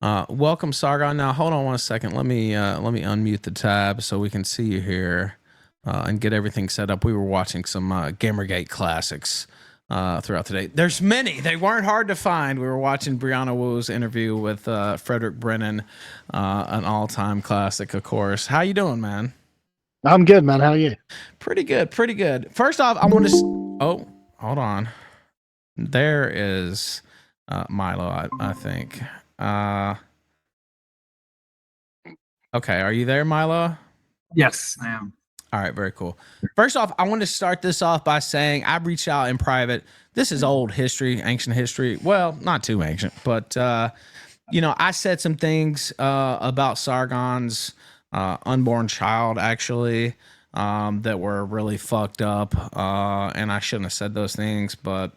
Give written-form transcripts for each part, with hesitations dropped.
Welcome, Sargon. Now, hold on one second. Let me unmute the tab so we can see you here and get everything set up. We were watching some Gamergate classics throughout the day. There's many. They weren't hard to find. We were watching Brianna Wu's interview with Frederick Brennan, an all-time classic, of course. How you doing, man? I'm good, man. How are you? Pretty good. Pretty good. First off, I want to. Oh, hold on. There is Milo, I think. Okay, are you there, Milo? Yes, I am. All right, very cool. First off, I want to start this off by saying I reached out in private. This is old history, ancient history. Well, not too ancient, but I said some things about Sargon's unborn child, actually, that were really fucked up, and I shouldn't have said those things, but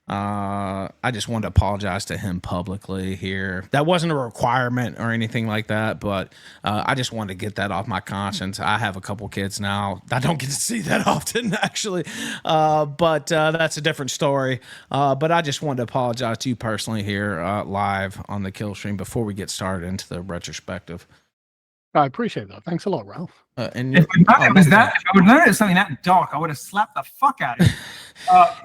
I just wanted to apologize to him publicly here. That wasn't a requirement or anything like that, but I just wanted to get that off my conscience. I have a couple kids now. I don't get to see that often, actually, but that's a different story. But I just wanted to apologize to you personally here live on the Killstream before we get started into the retrospective. I appreciate that. Thanks a lot, Ralph. And If I would known it was something that dark, I would have slapped the fuck out of it.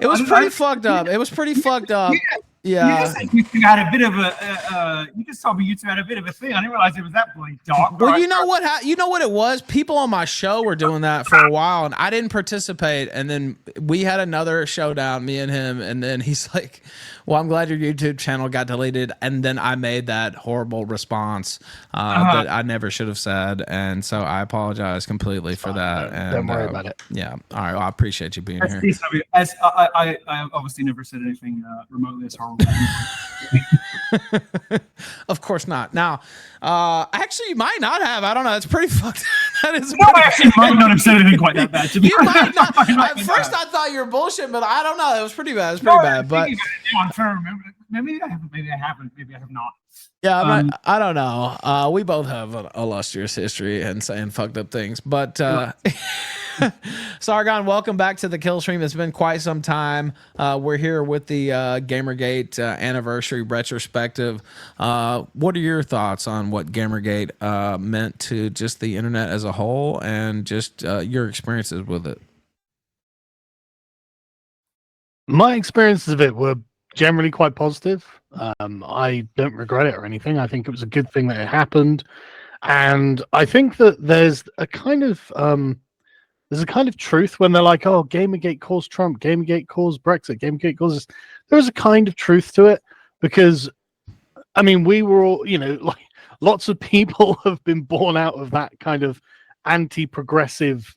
It was pretty fucked up. It was pretty fucked up. Yeah. You just said you two had a bit of a. You just told me you two had a bit of a thing. I didn't realize it was that bloody dark. Well, you know what? You know what it was. People on my show were doing that for a while, and I didn't participate. And then we had another showdown, me and him. And then he's like, "Well, I'm glad your YouTube channel got deleted." And then I made that horrible response that I never should have said, and so I apologize completely for that. And Don't worry about it. Yeah. All right. Well, I appreciate you being here. As I obviously never said anything remotely as horrible. Of course not. Now, actually, you might not have. I don't know. It's pretty fucked. That is. No, I actually might not have said anything quite that bad. To be You might not. honest. At first, I thought you were bullshit, but I don't know. It was pretty bad. It was pretty bad. But I'm trying to remember. Maybe I haven't. Maybe I haven't. Maybe I have not. yeah, I don't know. We both have an illustrious history and saying fucked up things. But Sargon, welcome back to the Killstream. It's been quite some time. We're here with the Gamergate anniversary retrospective. What are your thoughts on what Gamergate meant to just the internet as a whole, and just your experiences with it? My experiences of it were generally quite positive. I don't regret it or anything. I think it was a good thing that it happened, and I think that there's a kind of truth when they're like, "Oh, Gamergate caused Trump, Gamergate caused Brexit, Gamergate causes." There is a kind of truth to it, because I mean, we were all, like lots of people have been born out of that kind of anti-progressive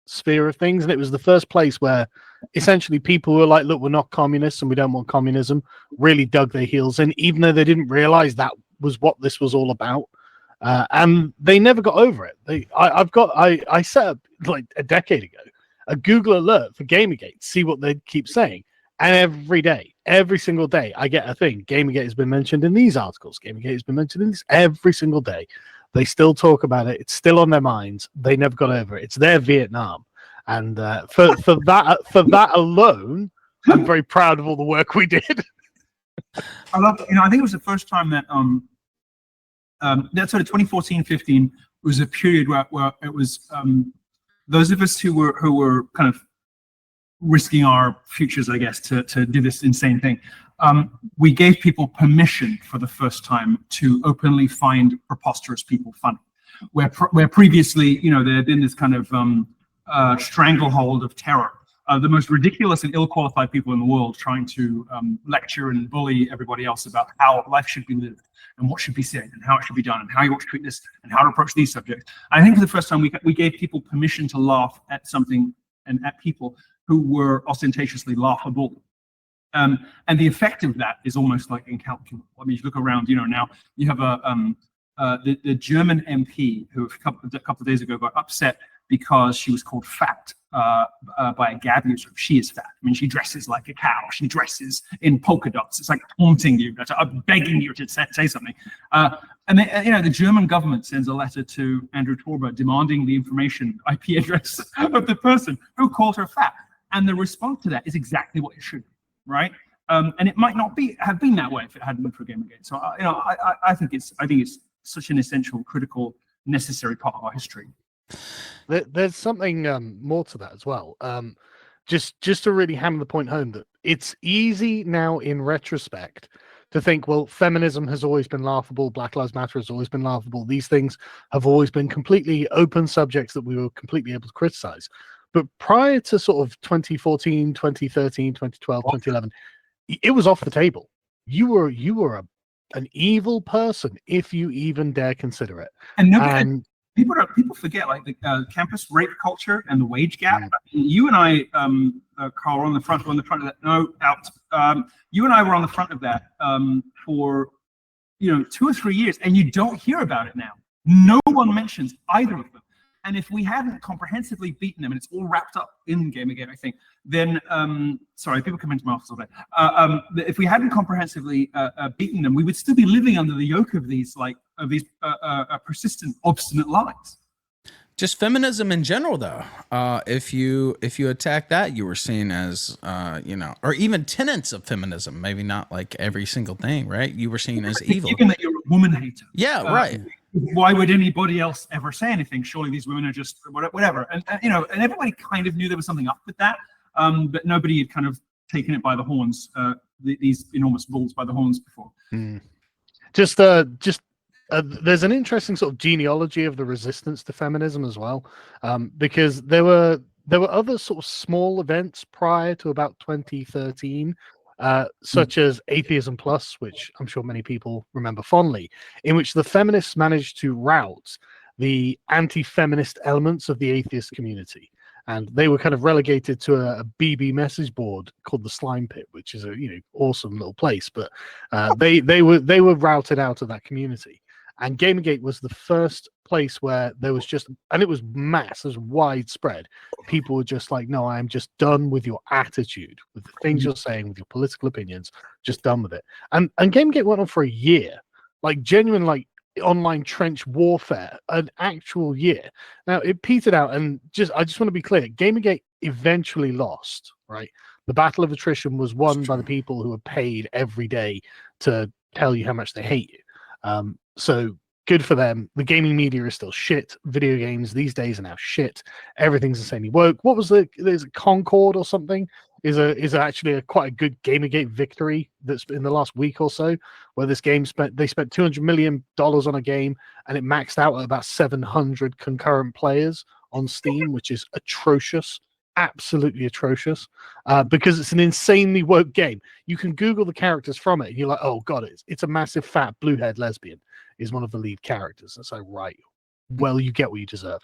sphere of things, and it was the first place where essentially people were like, "Look, we're not communists and we don't want communism," really dug their heels in, even though they didn't realize that was what this was all about. And they never got over it. I set up like a decade ago a Google alert for Gamergate, see what they keep saying, and every single day, I get a thing. Gamergate has been mentioned in these articles. Gamergate has been mentioned in this every single day. They still talk about it. It's still on their minds. They never got over it. It's their Vietnam, and for that alone, I'm very proud of all the work we did. I love. I think it was the first time that that sort of 2014-15 was a period where it was those of us who were kind of risking our futures, I guess, to do this insane thing. We gave people permission for the first time to openly find preposterous people funny, where previously, there had been this kind of stranglehold of terror. The most ridiculous and ill-qualified people in the world trying to lecture and bully everybody else about how life should be lived and what should be said and how it should be done and how you ought to treat this and how to approach these subjects. I think for the first time we gave people permission to laugh at something and at people who were ostentatiously laughable. And the effect of that is almost like incalculable. I mean, you look around, now you have the German MP who a couple of days ago got upset because she was called fat by a gab user. She is fat. I mean, she dresses like a cow. She dresses in polka dots. It's like taunting you, begging you to say something. And the German government sends a letter to Andrew Torba demanding the information, IP address of the person who called her fat. And the response to that is exactly what it should be, right? And it might not have been that way if it hadn't been for Gamergate. So I think it's such an essential, critical, necessary part of our history. There's something more to that as well. Just to really hammer the point home, that it's easy now in retrospect to think, well, feminism has always been laughable, Black Lives Matter has always been laughable. These things have always been completely open subjects that we were completely able to criticize. But prior to sort of 2014, 2013, 2012, 2011, it was off the table. You were an evil person if you even dare consider it. And people forget, like, the campus rape culture and the wage gap. You and I, Carl, were on the front of that. No, out. You and I were on the front of that for 2 or 3 years, and you don't hear about it now. No one mentions either of them. And if we hadn't comprehensively beaten them, and it's all wrapped up in Gamergate, I think, then sorry, people come into my office all day. If we hadn't comprehensively beaten them, we would still be living under the yoke of these persistent, obstinate lies. Just feminism in general, though. If you attack that, you were seen as or even tenets of feminism. Maybe not like every single thing, right? You were seen as evil. Given that you're a woman hater. Yeah, right. Why would anybody else ever say anything? Surely these women are just whatever. And everybody kind of knew there was something up with that, but nobody had kind of taken it by the horns. These enormous bulls by the horns before. There's an interesting sort of genealogy of the resistance to feminism as well, because there were other sort of small events prior to about 2013, such as Atheism Plus, which I'm sure many people remember fondly, in which the feminists managed to rout the anti-feminist elements of the atheist community. And they were kind of relegated to a BB message board called the Slime Pit, which is a awesome little place. But they were routed out of that community. And Gamergate was the first place where there was just, and it was mass, it was widespread. People were just like, no, I am just done with your attitude, with the things you're saying, with your political opinions, just done with it. And Gamergate went on for a year, like genuine, like online trench warfare, an actual year. Now it petered out, and I just want to be clear, Gamergate eventually lost, right? The battle of attrition was won by the people who are paid every day to tell you how much they hate you. So good for them. The gaming media is still shit. Video games these days are now shit. Everything's insanely woke. What was there's a Concord or something is actually quite a good Gamergate victory that's in the last week or so, where this game spent $200 million on a game, and it maxed out at about 700 concurrent players on Steam, which is atrocious. Absolutely atrocious, because it's an insanely woke game. You can Google the characters from it, and you're like, oh god, it's a massive fat blue-haired lesbian is one of the lead characters. It's like, right, well, you get what you deserve.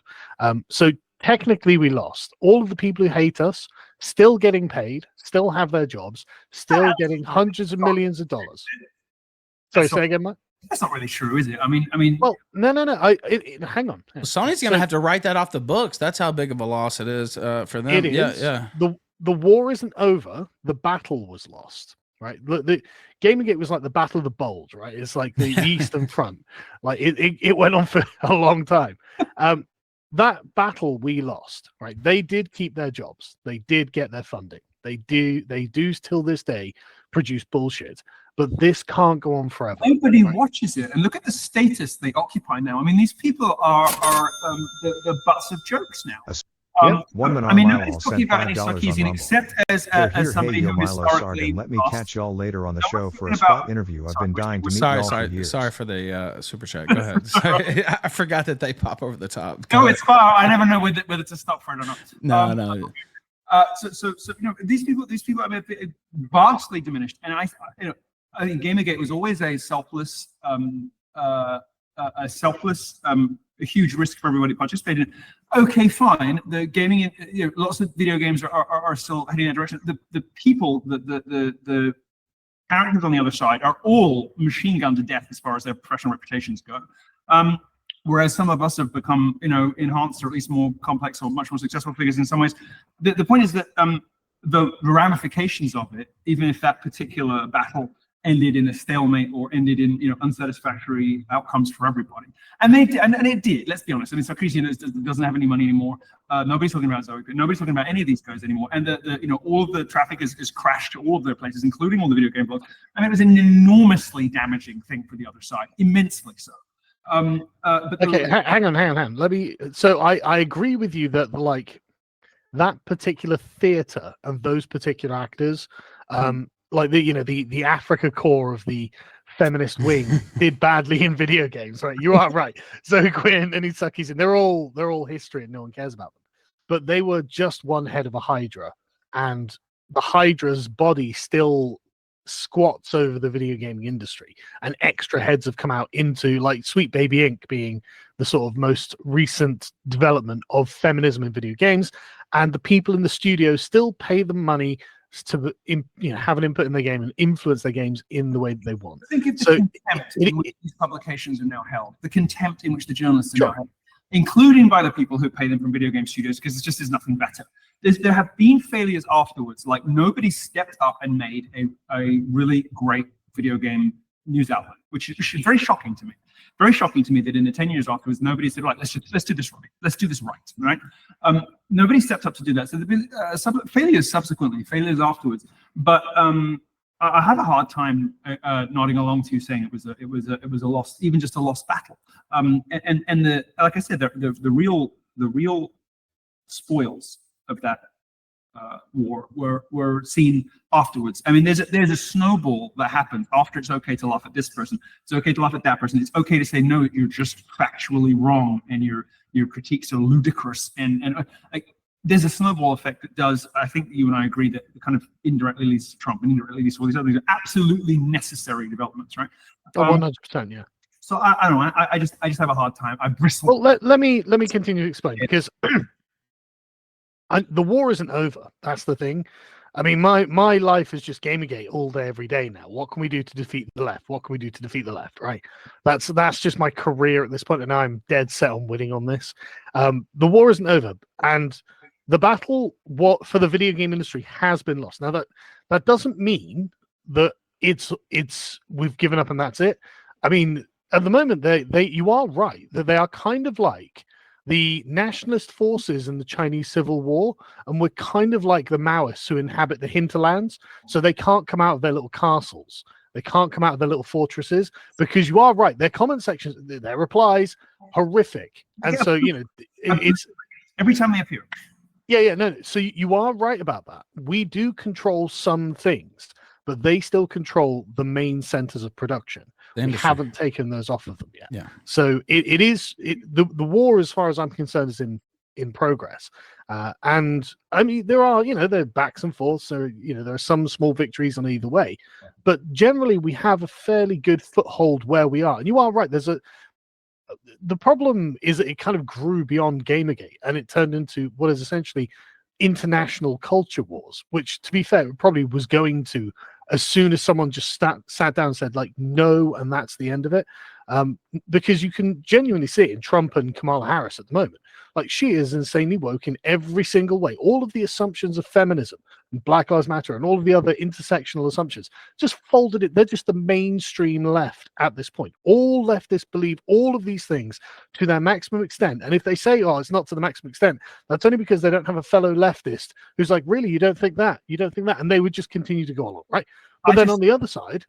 So technically we lost. All of the people who hate us still getting paid, still have their jobs, still getting hundreds of millions of dollars. Sorry, say again, Mike? That's not really true, is it? I mean. Well, no. Hang on. Well, Sony's going to have to write that off the books. That's how big of a loss it is for them. It is. Yeah. The war isn't over. The battle was lost. Right. The Gamergate was like the Battle of the Bulge. Right. It's like the Eastern Front. Like it went on for a long time. That battle we lost. Right. They did keep their jobs. They did get their funding. They do till this day produce bullshit. But this can't go on forever. Nobody watches it, and look at the status they occupy now. I mean, these people are the butts of jokes now. Nobody's talking about any Sarkeesian except as somebody who historically. Sargon, let me catch y'all later on the show for a spot interview. I've been dying to meet y'all for years. Sorry for the super chat. Go ahead. Sorry. I forgot that they pop over the top. It's fine. I never know whether to stop for it or not. No. So these people are vastly diminished, and I think Gamergate was always a selfless, a huge risk for everybody participating in. Okay, fine. The gaming, lots of video games are still heading in that direction. The people, the characters on the other side are all machine gunned to death as far as their professional reputations go. Whereas some of us have become, enhanced or at least more complex or much more successful figures in some ways. The point is that the ramifications of it, even if that particular battle ended in a stalemate or ended in unsatisfactory outcomes for everybody. And they and it did. Let's be honest. I mean, Sargon doesn't have any money anymore. Nobody's talking about Zoe. Nobody's talking about any of these guys anymore. And all of the traffic is crashed to all of their places, including all the video game blogs. And it was an enormously damaging thing for the other side, immensely so. Okay, hang on. Let me. So I agree with you that that particular theater and those particular actors, like the Africa core of the feminist wing did badly in video games, right? You are right. So Quinn and Isaki's, and they're all history and no one cares about them. But they were just one head of a hydra, and the hydra's body still squats over the video gaming industry, and extra heads have come out into, like, Sweet Baby Inc. being the sort of most recent development of feminism in video games, and the people in the studio still pay them money to have an input in their game and influence their games in the way that they want. I think it's the contempt in which these publications are now held, the contempt in which the journalists are now held, including by the people who pay them from video game studios, because it just is nothing better. There have been failures afterwards, like nobody stepped up and made a really great video game news outlet, which is very shocking to me. Very shocking to me that in the 10 years afterwards, nobody said, right, let's do this right. Let's do this right? Nobody stepped up to do that. So there have been failures subsequently, failures afterwards. But I have a hard time nodding along to you saying it was a lost, even just a lost battle. And like I said, the real spoils of that war were seen afterwards. I mean, there's a snowball that happens after. It's okay to laugh at this person. It's okay to laugh at that person. It's okay to say, no, you're just factually wrong, and your critiques are ludicrous. And like, there's a snowball effect that does. I think you and I agree that it kind of indirectly leads to Trump and indirectly leads to all these other absolutely necessary developments, right? 100%, yeah. So I don't know. I just have a hard time. I bristle. Well, let me continue to explain, because the war isn't over. That's the thing. I mean, my life is just Gamergate all day, every day now. What can we do to defeat the left? What can we do to defeat the left? Right. That's just my career at this point, and I'm dead set on winning on this. The war isn't over, and the battle for the video game industry has been lost. Now that doesn't mean that we've given up and that's it. I mean, at the moment, you are right that they are kind of like the nationalist forces in the Chinese Civil War, and we're kind of like the Maoists who inhabit the hinterlands, so they can't come out of their little castles. They can't come out of their little fortresses, because you are right. Their comment sections, their replies, horrific. And so, it's every time they appear. Yeah, no. So you are right about that. We do control some things, but they still control the main centers of production. We haven't taken those off of them yet. Yeah. So the war, as far as I'm concerned, is in progress. And I mean, there are there are backs and forths. So there are some small victories on either way, but generally we have a fairly good foothold where we are. And you are right. The problem is that it kind of grew beyond Gamergate, and it turned into what is essentially international culture wars, which, to be fair, it probably was going to, as soon as someone just sat down and said, like, no, and that's the end of it. Because you can genuinely see it in Trump and Kamala Harris at the moment. Like, she is insanely woke in every single way. All of the assumptions of feminism and Black Lives Matter and all of the other intersectional assumptions just folded it. They're just the mainstream left at this point. All leftists believe all of these things to their maximum extent. And if they say, oh, it's not to the maximum extent, that's only because they don't have a fellow leftist who's like, really, you don't think that? You don't think that? And they would just continue to go along, right? But on the other side,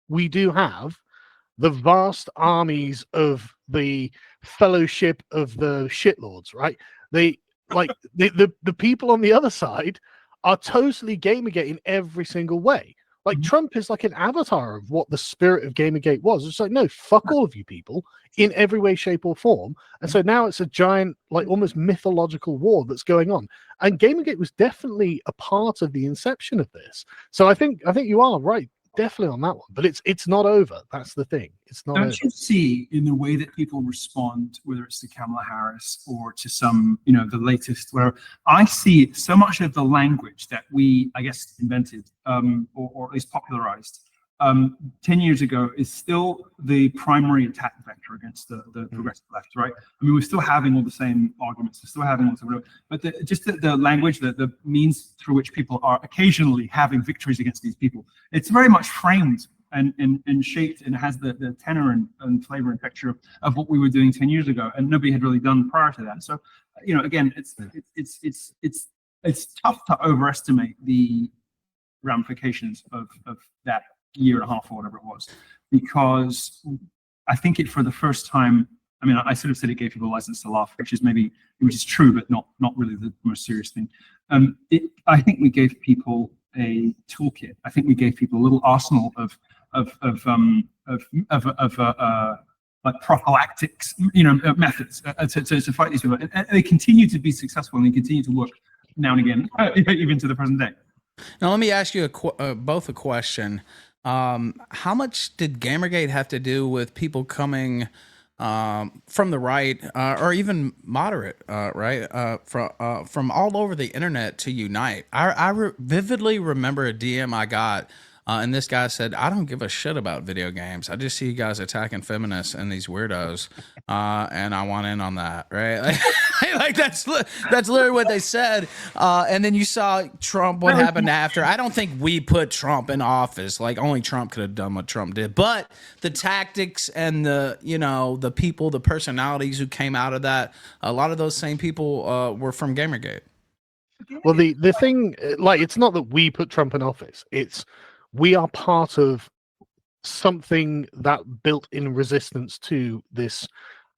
we do have the vast armies of the fellowship of the shitlords, right? The people on the other side are totally Gamergate in every single way. Like, Trump is like an avatar of what the spirit of Gamergate was. It's like, no, fuck all of you people in every way, shape, or form. And so now it's a giant, like, almost mythological war that's going on. And Gamergate was definitely a part of the inception of this. So I think you are right, definitely on that one. But it's not over. That's the thing. It's not over. Don't you see in the way that people respond, whether it's to Kamala Harris or to some, the latest, where I see so much of the language that we, I guess, invented or at least popularized 10 years ago is still the primary attack vector against the progressive left, right? I mean, we're still having all the same arguments, we're still having all the, but the language, the means through which people are occasionally having victories against these people, it's very much framed and shaped, and has the tenor and flavor and texture of what we were doing 10 years ago, and nobody had really done prior to that. So, again, it's tough to overestimate the ramifications of that year and a half or whatever it was, because I think for the first time, I mean, I sort of said it gave people a license to laugh, which is true, but not really the most serious thing. I think we gave people a toolkit. I think we gave people a little arsenal of like prophylactics, methods to fight these people, and they continue to be successful, and they continue to work now and again, even to the present day. Now, let me ask you both a question. How much did Gamergate have to do with people coming from the right or even moderate, right, from all over the internet to unite? I vividly remember a DM I got, and this guy said, "I don't give a shit about video games. I just see you guys attacking feminists and these weirdos, and I want in on that." Right? Like that's literally what they said. And then you saw Trump. What happened after? I don't think we put Trump in office. Like only Trump could have done what Trump did. But the tactics and the people, the personalities who came out of that, a lot of those same people were from Gamergate. Well, the thing, like, it's not that we put Trump in office. It's we are part of something that built in resistance to this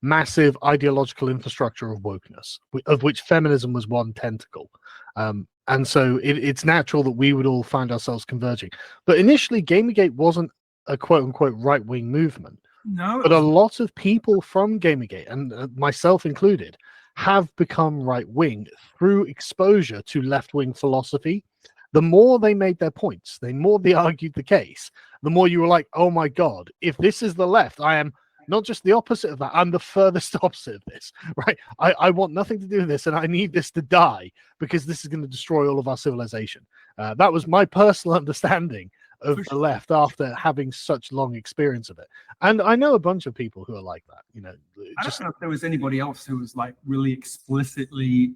massive ideological infrastructure of wokeness, of which feminism was one tentacle. And so it's natural that we would all find ourselves converging. But initially, Gamergate wasn't a quote-unquote right-wing movement. No. But a lot of people from Gamergate, and myself included, have become right-wing through exposure to left-wing philosophy. The more they made their points, the more they argued the case, the more you were like, oh my God, if this is the left, I am not just the opposite of that, I'm the furthest opposite of this, right? I want nothing to do with this, and I need this to die because this is going to destroy all of our civilization. That was my personal understanding of the left after having such long experience of it. And I know a bunch of people who are like that, I don't know if there was anybody else who was like really explicitly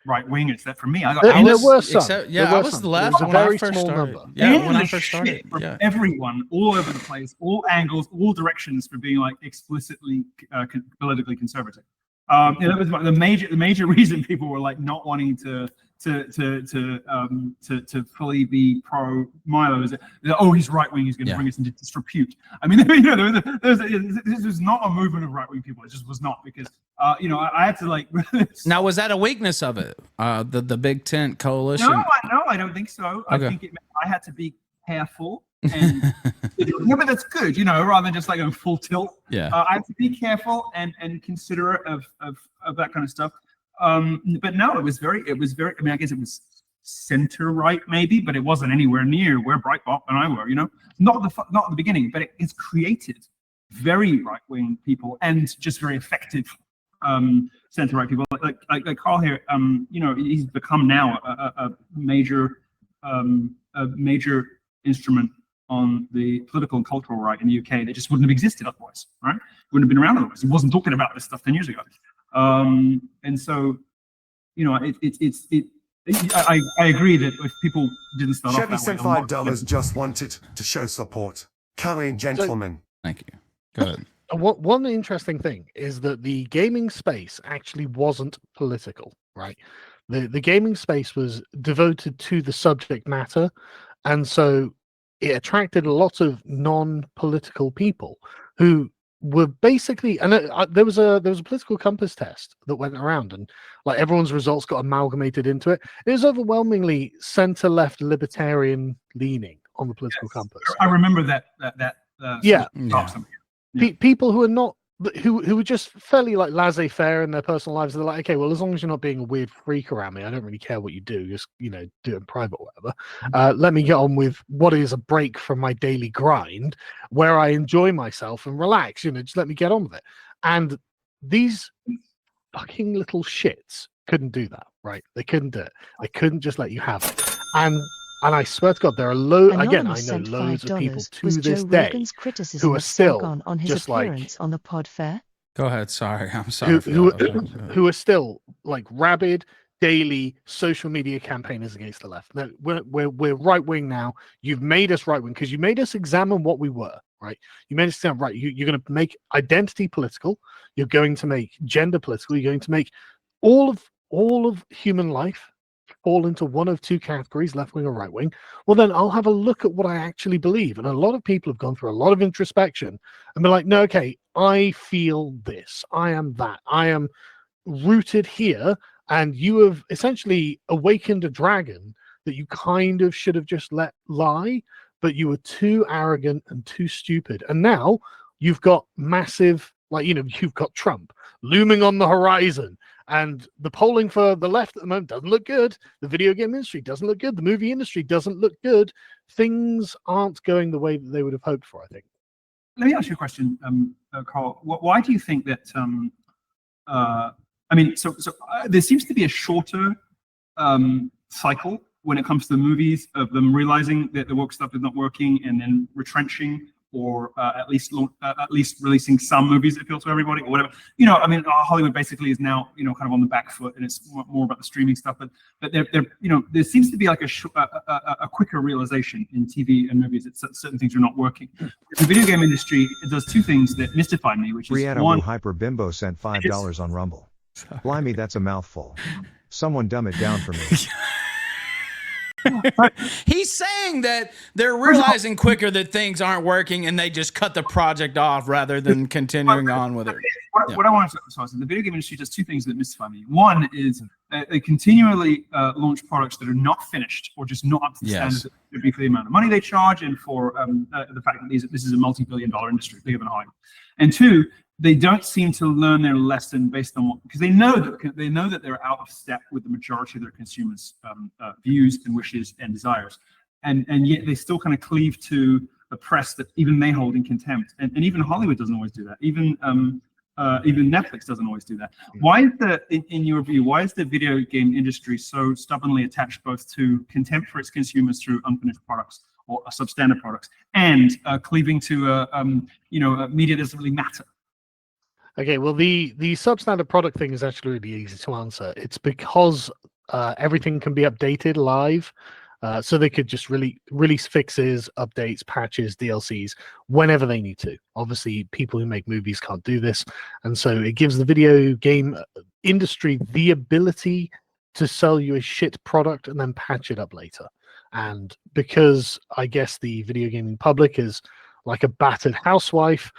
right-wing, except for me. There were some. I was left when I first started. Yeah, when I first started. From everyone, all over the place, all angles, all directions, for being like explicitly politically conservative. That was the major reason people were like not wanting to fully be pro Milo is that, he's right wing, he's going to bring us into disrepute. I mean, this was not a movement of right wing people. It just was not, because I had to like. Now, was that a weakness of it? The Big Tent coalition? No, I don't think so. Okay. I think I had to be careful. And but that's good, rather than just like going full tilt. Yeah, I have to be careful and considerate of that kind of stuff. But no, it was very. I mean, I guess it was center right maybe, but it wasn't anywhere near where Breitbart and I were. Not at the beginning, but it's created very right wing people and just very effective center right people. Like Carl here. He's become now a major instrument on the political and cultural right in the UK that just wouldn't have existed otherwise, right? Wouldn't have been around otherwise. He wasn't talking about this stuff 10 years ago. And so, I agree that if people didn't start Chevy off that sent way, $5, just wanted to show support. Carrying gentlemen. Thank you. Go ahead. One interesting thing is that the gaming space actually wasn't political, right? The gaming space was devoted to the subject matter, and so it attracted a lot of non-political people who were basically, and there was a political compass test that went around, and like everyone's results got amalgamated into it. It was overwhelmingly center-left libertarian leaning on the political compass. I remember that. Yeah. People who are not, who were just fairly like laissez-faire in their personal lives. They're like, okay, well, as long as you're not being a weird freak around me, I don't really care what you do. Just do it in private or whatever. Let me get on with what is a break from my daily grind, where I enjoy myself and relax. Just let me get on with it. And these fucking little shits couldn't do that, right? They couldn't do it. They couldn't just let you have it. And And I swear to God, there are again, I Anonymous know sent loads of people $5 to was this Joe day Rogan's criticism who are of still Sargon on his just like appearance on the pod fair. Go ahead. Sorry. I'm sorry who for who, that. who are still like rabid daily social media campaigners against the left. No, we're right wing now. You've made us right wing because you made us examine what we were. Right, you made us sound right. You're going to make identity political. You're going to make gender political. You're going to make all of human life fall into one of two categories, left wing or right wing. Well, then I'll have a look at what I actually believe. And a lot of people have gone through a lot of introspection and been like, no, okay, I feel this. I am that. I am rooted here. And you have essentially awakened a dragon that you kind of should have just let lie, but you were too arrogant and too stupid. And now you've got massive, you've got Trump looming on the horizon. And the polling for the left at the moment doesn't look good. The video game industry doesn't look good. The movie industry doesn't look good. Things aren't going the way that they would have hoped for, I think. Let me ask you a question, Carl. Why do you think that, there seems to be a shorter cycle when it comes to the movies of them realizing that the woke stuff is not working and then retrenching, or at least releasing some movies that appeal to everybody or whatever. Hollywood basically is now, kind of on the back foot, and it's more about the streaming stuff. But there seems to be like a quicker realization in TV and movies that certain things are not working. The video game industry, it does two things that mystify me, which is Brianna one. Hyper Bimbo sent $5 on Rumble. Blimey, that's a mouthful. Someone dumb it down for me. He's saying that they're realizing quicker that things aren't working and they just cut the project off rather than continuing on with it. What I want to say is the video game industry does two things that mystify me. One is they continually launch products that are not finished or just not up to the standards that should be for the amount of money they charge and for the fact that this is a multi-billion-dollar industry, bigger than Hollywood. And two, they don't seem to learn their lesson based on because they know that they're out of step with the majority of their consumers' views and wishes and desires, and yet they still kind of cleave to a press that even they hold in contempt, and even Hollywood doesn't always do that. Even Netflix doesn't always do that. Why is in your view, why is the video game industry so stubbornly attached both to contempt for its consumers through unfinished products or substandard products, and cleaving to media doesn't really matter? Okay, well, the substandard product thing is actually really easy to answer. It's because everything can be updated live, so they could just release fixes, updates, patches, DLCs whenever they need to. Obviously, people who make movies can't do this, and so it gives the video game industry the ability to sell you a shit product and then patch it up later. And because I guess the video gaming public is like a battered housewife,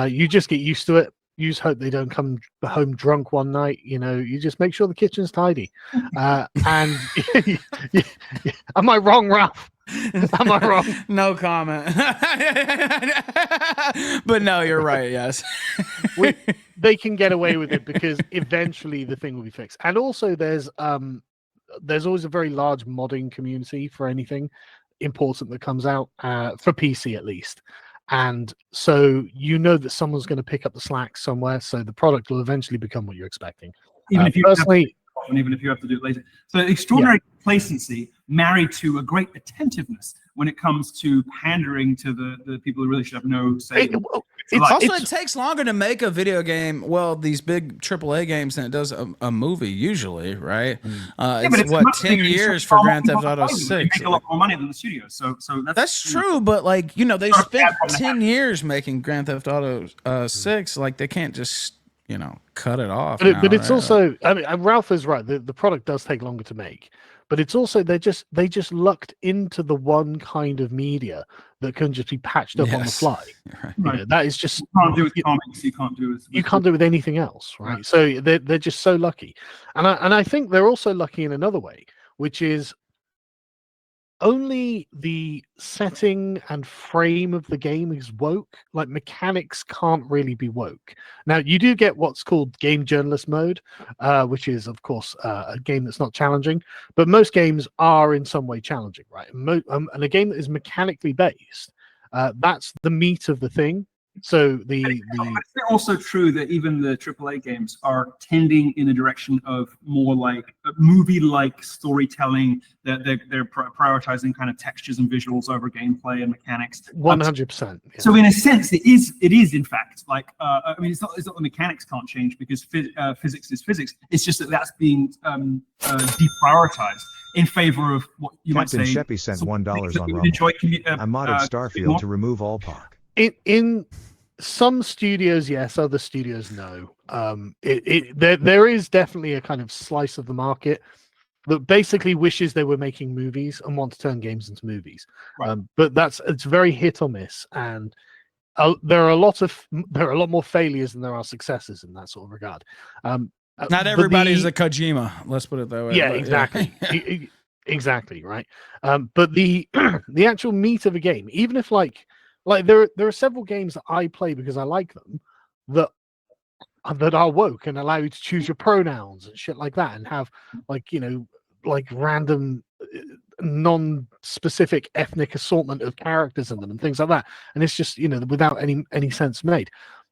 you just get used to it. You just hope they don't come home drunk one night. You just make sure the kitchen's tidy. And am I wrong, Ralph? Am I wrong? No comment. But no, you're right. Yes. They can get away with it because eventually the thing will be fixed. And also there's always a very large modding community for anything important that comes out, for PC at least. And so that someone's going to pick up the slack somewhere, so the product will eventually become what you're expecting. Even if you personally, even if you have to do it later. So extraordinary complacency married to a great attentiveness when it comes to pandering to the people who really should have no say. It takes longer to make a video game, these big AAA games, than it does a movie usually, right? It's 10 years for Grand Theft Auto 6. They make a lot more money than the studios, so that's true. But they spent 10 years making Grand Theft Auto 6. Like they can't just cut it off. But it's also, Ralph is right. The product does take longer to make, but it's also they just lucked into the one kind of media that can just be patched up on the fly. Right. That is just, you can't do it with comics. You can't do it with anything else, right? So they're just so lucky, and I think they're also lucky in another way, which is only the setting and frame of the game is woke. Like mechanics can't really be woke. Now you do get what's called game journalist mode, which is of course a game that's not challenging, but most games are in some way challenging, right? And a game that is mechanically based, that's the meat of the thing. So But it's also true that even the AAA games are tending in the direction of more like movie-like storytelling. That they're prioritizing kind of textures and visuals over gameplay and mechanics. 100%. Yeah. So in a sense, it is in fact like I mean, it's not the mechanics can't change because physics is physics. It's just that that's being deprioritized in favor of what you Captain might say. Sheppy sent $1 on Rumble. Enjoy I modded Starfield to remove all POC. In some studios, yes. Other studios, no. There is definitely a kind of slice of the market that basically wishes they were making movies and want to turn games into movies. Right. But it's very hit or miss, and there are a lot more failures than there are successes in that sort of regard. Not everybody's a Kojima. Let's put it that way. Yeah, but, exactly. Exactly, right. But the actual meat of a game, even if like there are several games that I play because I like them that are woke and allow you to choose your pronouns and shit like that, and have like random non-specific ethnic assortment of characters in them and things like that, and it's just without any sense made.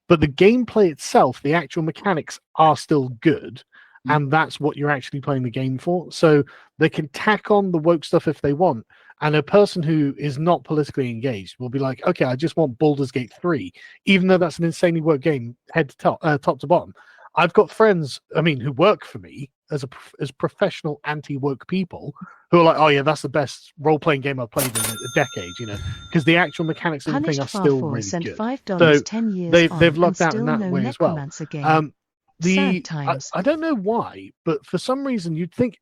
But the gameplay itself, the actual mechanics are still good, and that's what you're actually playing the game for. So they can tack on the woke stuff if they want, and a person who is not politically engaged will be like, okay, I just want Baldur's Gate 3, even though that's an insanely woke game head to top to bottom. I've got friends, who work for me as professional anti-woke people who are like, oh yeah, that's the best role-playing game I've played in a decade, because the actual mechanics of the thing are still really good. $5 10 years they've lucked out in no that way as well. I don't know why, but for some reason you'd think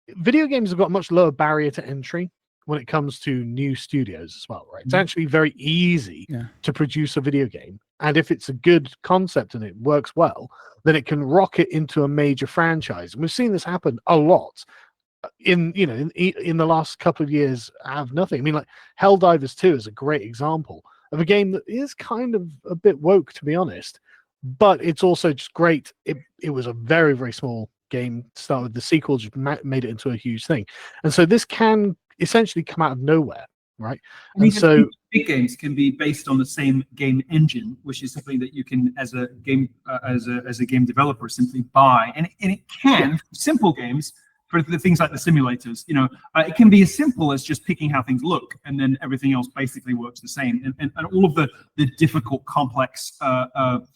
video games have got a much lower barrier to entry when it comes to new studios as well, right? It's actually very easy to produce a video game, and if it's a good concept and it works well, then it can rocket into a major franchise. And we've seen this happen a lot in the last couple of years. Have nothing. I mean, like Helldivers 2 is a great example of a game that is kind of a bit woke, to be honest, but it's also just great. It was a very, very small game to start with. The sequel just made it into a huge thing, and so this can essentially come out of nowhere, right? And so big games can be based on the same game engine, which is something that you can, as a game developer, simply buy, and it can simple games. For the things like the simulators, it can be as simple as just picking how things look, and then everything else basically works the same. And all of the difficult, complex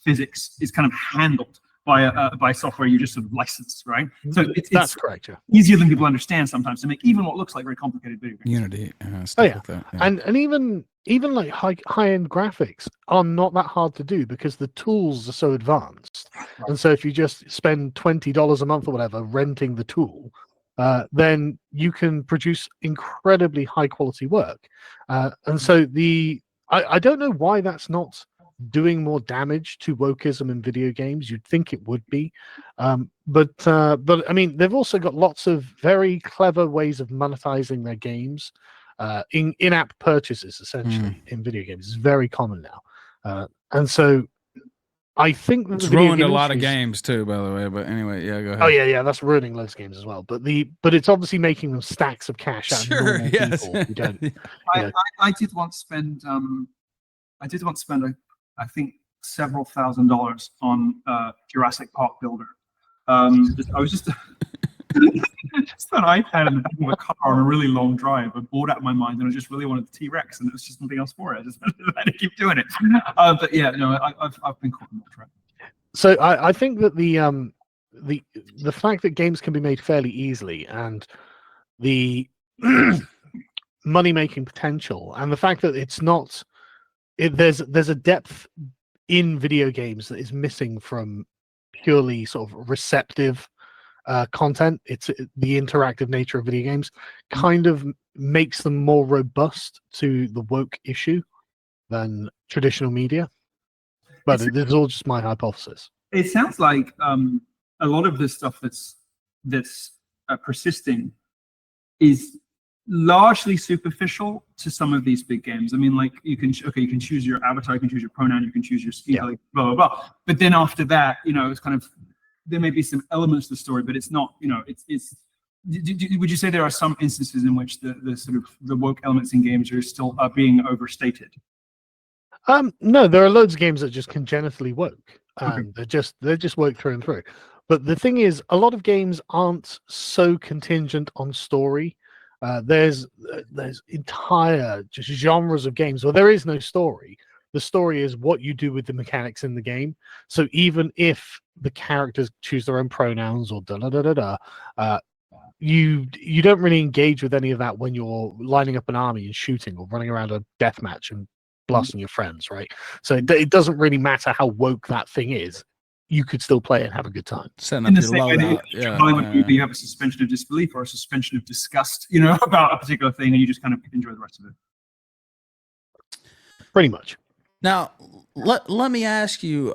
physics is kind of handled by software you just sort of license, right? So that's correct. Yeah, easier than people understand sometimes to make even what looks like very complicated video games. Unity, stuff like that. Yeah. And even like high-end graphics are not that hard to do because the tools are so advanced. Right. And so if you just spend $20 a month or whatever renting the tool, then you can produce incredibly high-quality work. And so I don't know why that's not doing more damage to wokeism in video games. You'd think it would be, but I mean, they've also got lots of very clever ways of monetizing their games. In-app purchases, essentially, in video games is very common now, and so I think it's ruined a lot of games too, by the way. But anyway, yeah, go ahead. Oh yeah, that's ruining loads of games as well. But it's obviously making them stacks of cash out of normal people who don't. I did once spend I think several $1,000s on Jurassic Park Builder. I was just just an iPad in the back of a car on a really long drive. I bored out of my mind, and I just really wanted the T-Rex, and there was just nothing else for it. I just had to keep doing it. But yeah, no, I've been caught in that trap. So I think that the fact that games can be made fairly easily, and the money-making potential, and the fact that it's not. There's a depth in video games that is missing from purely sort of receptive content. It's the interactive nature of video games kind of makes them more robust to the woke issue than traditional media. But this is all just my hypothesis. It sounds like a lot of the stuff that's persisting is largely superficial to some of these big games. I mean, like you can choose your avatar, you can choose your pronoun, you can choose your skill, like blah blah blah. But then after that, it's kind of there may be some elements to the story, but it's not. Would you say there are some instances in which the sort of the woke elements in games are still being overstated? No, there are loads of games that just congenitally woke. They're just woke through and through. But the thing is, a lot of games aren't so contingent on story. There's entire just genres of games where there is no story. The story is what you do with the mechanics in the game. So even if the characters choose their own pronouns or you don't really engage with any of that when you're lining up an army and shooting or running around a deathmatch and blasting your friends, right? So it doesn't really matter how woke that thing is. You could still play it and have a good time. Setting In up the your same way loadout. that in Hollywood movie, you have a suspension of disbelief or a suspension of disgust, about a particular thing, and you just kind of enjoy the rest of it. Pretty much. Now, let me ask you,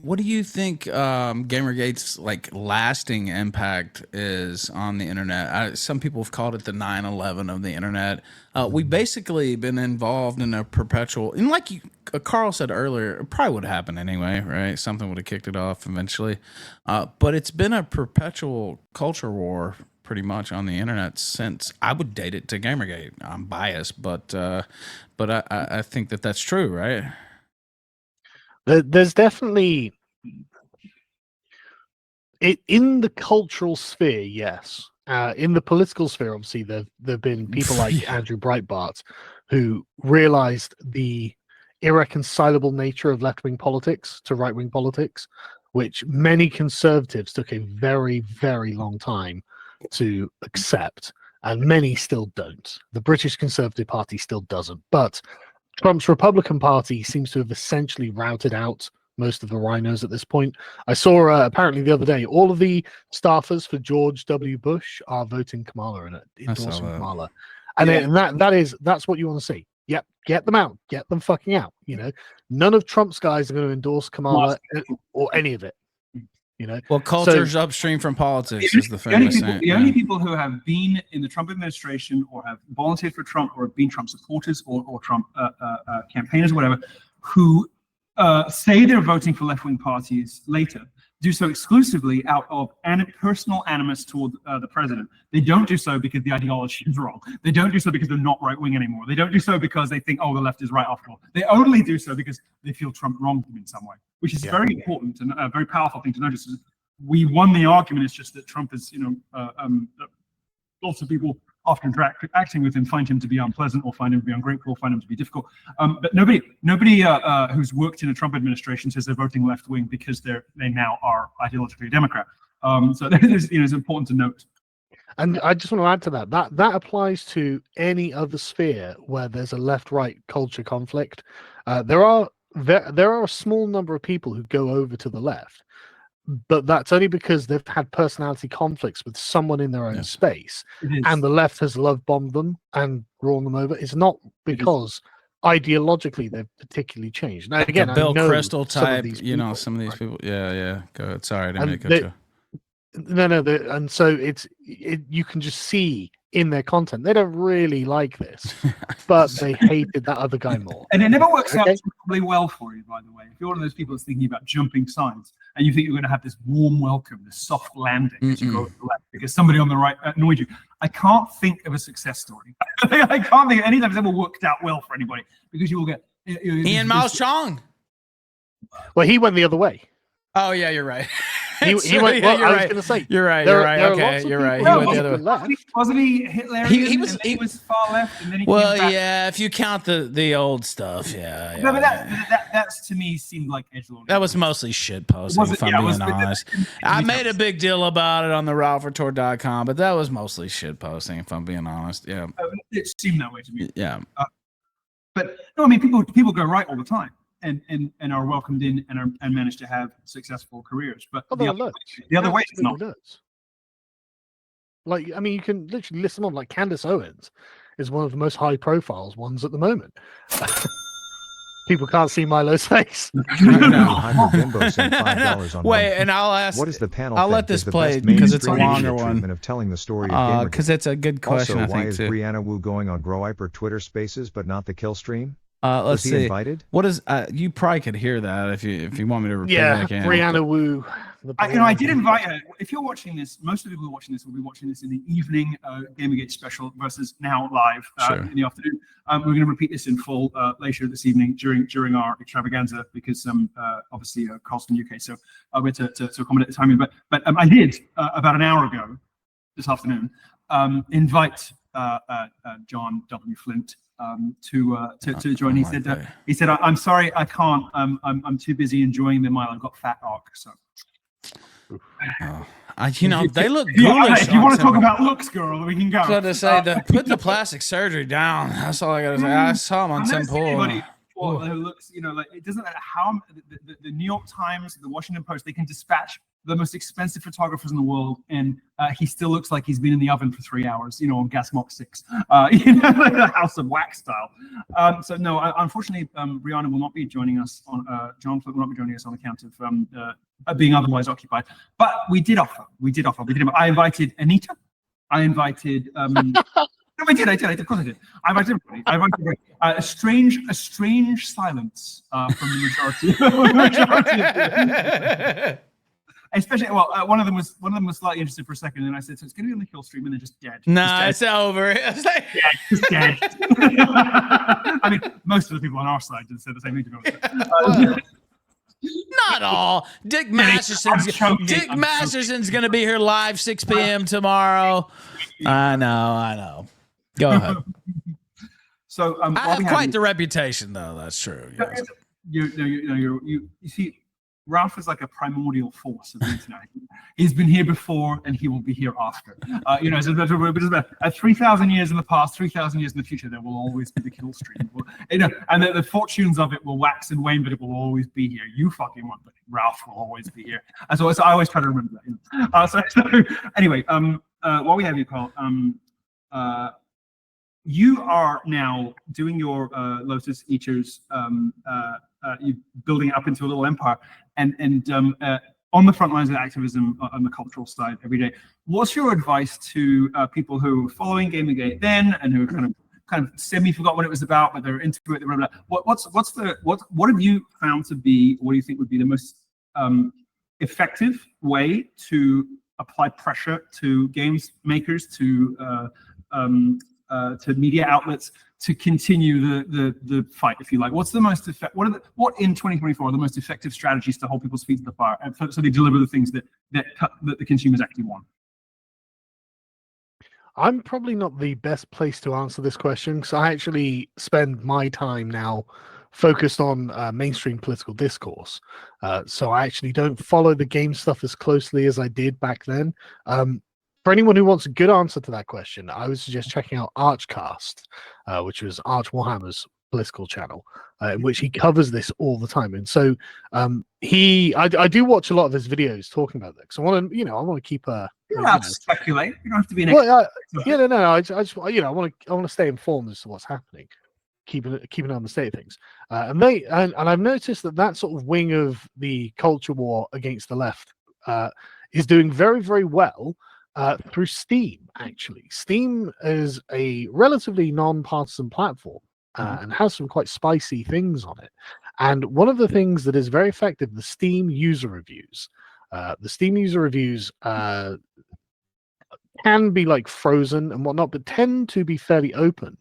what do you think Gamergate's like lasting impact is on the internet? Some people have called it the 9/11 of the internet. We've basically been involved in a perpetual, and like Carl said earlier, it probably would happen anyway, right? Something would have kicked it off eventually. But it's been a perpetual culture war pretty much on the internet since, I would date it to Gamergate. I'm biased, but I think that's true, right? There's definitely in the cultural sphere, yes. In the political sphere, obviously, there've been people like Andrew Breitbart who realized the irreconcilable nature of left-wing politics to right-wing politics, which many conservatives took a very, very long time to accept, and many still don't. The British Conservative Party still doesn't, but Trump's Republican Party seems to have essentially routed out most of the rhinos at this point. I saw apparently the other day, all of the staffers for George W. Bush are voting Kamala and endorsing Kamala, and that's what you want to see. Yep, get them out, get them fucking out. None of Trump's guys are going to endorse Kamala or any of it. Well, culture's upstream from politics is the famous saying. The only people who have been in the Trump administration or have volunteered for Trump or have been Trump supporters or Trump campaigners or whatever, who say they're voting for left-wing parties later, do so exclusively out of personal animus toward the president. They don't do so because the ideology is wrong. They don't do so because they're not right-wing anymore. They don't do so because they think, the left is right after all. They only do so because they feel Trump wronged them in some way, which is very important and a very powerful thing to notice. We won the argument. It's just that Trump is, lots of people often acting with him find him to be unpleasant or find him to be ungrateful or find him to be difficult. But nobody who's worked in a Trump administration says they're voting left wing because they now are ideologically Democrat. So it's important to note. And I just want to add to that applies to any other sphere where there's a left-right culture conflict. There are a small number of people who go over to the left, but that's only because they've had personality conflicts with someone in their own space, and the left has love bombed them and drawn them over. It's not because ideologically they've particularly changed. Now, again, Bill I know Crystal type, some of these right? people. Yeah. Go ahead. Sorry, I didn't mean to cut you. And so you can just see in their content they don't really like this, but they hated that other guy more. And it never works out probably well for you, by the way. If you're one of those people that's thinking about jumping sides and you think you're going to have this warm welcome, this soft landing as you go to the left because somebody on the right annoyed you, I can't think of a success story. I can't think of any time it's ever worked out well for anybody because you will get Ian Miles Chong. Well, he went the other way. Oh yeah, you're right. He went. Well, I was going to say you're right. Okay, you're right. He went the other way. Wasn't he Hitlerian? He was far left, and then he came back. Yeah. If you count the old stuff, yeah. No, but that's to me seemed like edgelord. That was mostly shit posting. If I'm being honest, I made a big deal about it on the RalphRetort.com, but that was mostly shit posting. If I'm being honest, yeah. It seemed that way to me. Yeah. But no, I mean, people go right all the time. And are welcomed in and manage to have successful careers. But the other way it's not. Like, I mean, you can literally list them on. Like Candace Owens is one of the most high profile ones at the moment. People can't see Milo's face. Wait, and I'll ask. What is the panel? I'll let this play because it's a longer one. Of telling the story of because it's a good question. Also, I think why is too. Brianna Wu going on Growiper Twitter Spaces but not the Killstream? Let's Was he see. invited? What is you probably could hear that if you want me to repeat it Yeah, again. Brianna Wu. I did invite her. If you're watching this, most of the people who are watching this will be watching this in the evening Gamergate special versus now live Sure. in the afternoon. We're going to repeat this in full later this evening during our extravaganza because obviously Carl's in UK, so we had to accommodate the timing. But I did about an hour ago this afternoon invite John W. Flint to join. He said, I'm sorry, I can't. I'm too busy enjoying the Milo. I've got fat arc. So, they look yeah, ghoulish. if you want to talk on about looks, girl, we can go. to say put the plastic surgery down. That's all I gotta say. I saw him on I've never Tim seen anybody Pool. who looks, like it doesn't matter how the New York Times, the Washington Post, they can dispatch the most expensive photographers in the world, and he still looks like he's been in the oven for 3 hours, on Gas Mach 6, the House of Wax style. So no, unfortunately, Brianna will not be joining us on. John Flint will not be joining us on account of being otherwise occupied. But we did offer. I invited Anita. I invited. No, I did. Of course I did. I invited everybody. A strange silence from the majority. Especially, one of them was slightly interested for a second, and I said, "So it's going to be on the Killstream," and they're just dead. Nah, it's over. It's like, just dead. I mean, most of the people on our side did say the same thing to me. not all. Dick Masterson's going to be here live 6 p.m. tomorrow. I know. Go ahead. So I have quite the reputation, though. That's true. Yes. You see, Ralph is like a primordial force of the internet. He's been here before, and he will be here after. It's about 3,000 years in the past, 3,000 years in the future. There will always be the Killstream, and the fortunes of it will wax and wane, but it will always be here. You fucking want, but Ralph will always be here. And so I always try to remember that. So anyway, while we have you, Carl, you are now doing your Lotus Eaters, you building it up into a little empire, and on the front lines of activism on the cultural side every day. What's your advice to people who are following Gamergate then and who are kind of semi forgot what it was about, but they're into it? Blah, blah, blah. What have you found to be? What do you think would be the most effective way to apply pressure to games makers, to media outlets, to continue the fight, if you like? What's the most what in 2024 are the most effective strategies to hold people's feet to the fire, and so they deliver the things that the consumers actually want? I'm probably not the best place to answer this question, because I actually spend my time now focused on mainstream political discourse. So I actually don't follow the game stuff as closely as I did back then. For anyone who wants a good answer to that question, I would suggest checking out Archcast, which was Arch Warhammer's political channel, in which he covers this all the time. And so I do watch a lot of his videos talking about this. I want to keep a. You don't have to speculate. You don't have to be an expert. I just I want to stay informed as to what's happening, keeping on the state of things. And I've noticed that sort of wing of the culture war against the left is doing very, very well. Through Steam, actually. Steam is a relatively non-partisan platform and has some quite spicy things on it. And one of the things that is very effective, the Steam user reviews. The Steam user reviews can be like frozen and whatnot, but tend to be fairly open.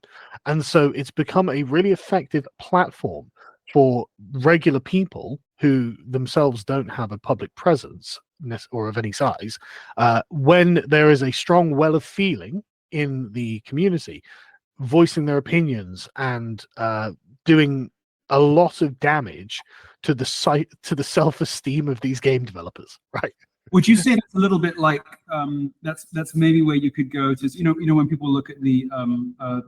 And so it's become a really effective platform for regular people who themselves don't have a public presence or of any size, when there is a strong well of feeling in the community, voicing their opinions and doing a lot of damage to the self-esteem of these game developers, right? Would you say that's a little bit like that's maybe where you could go to when people look at the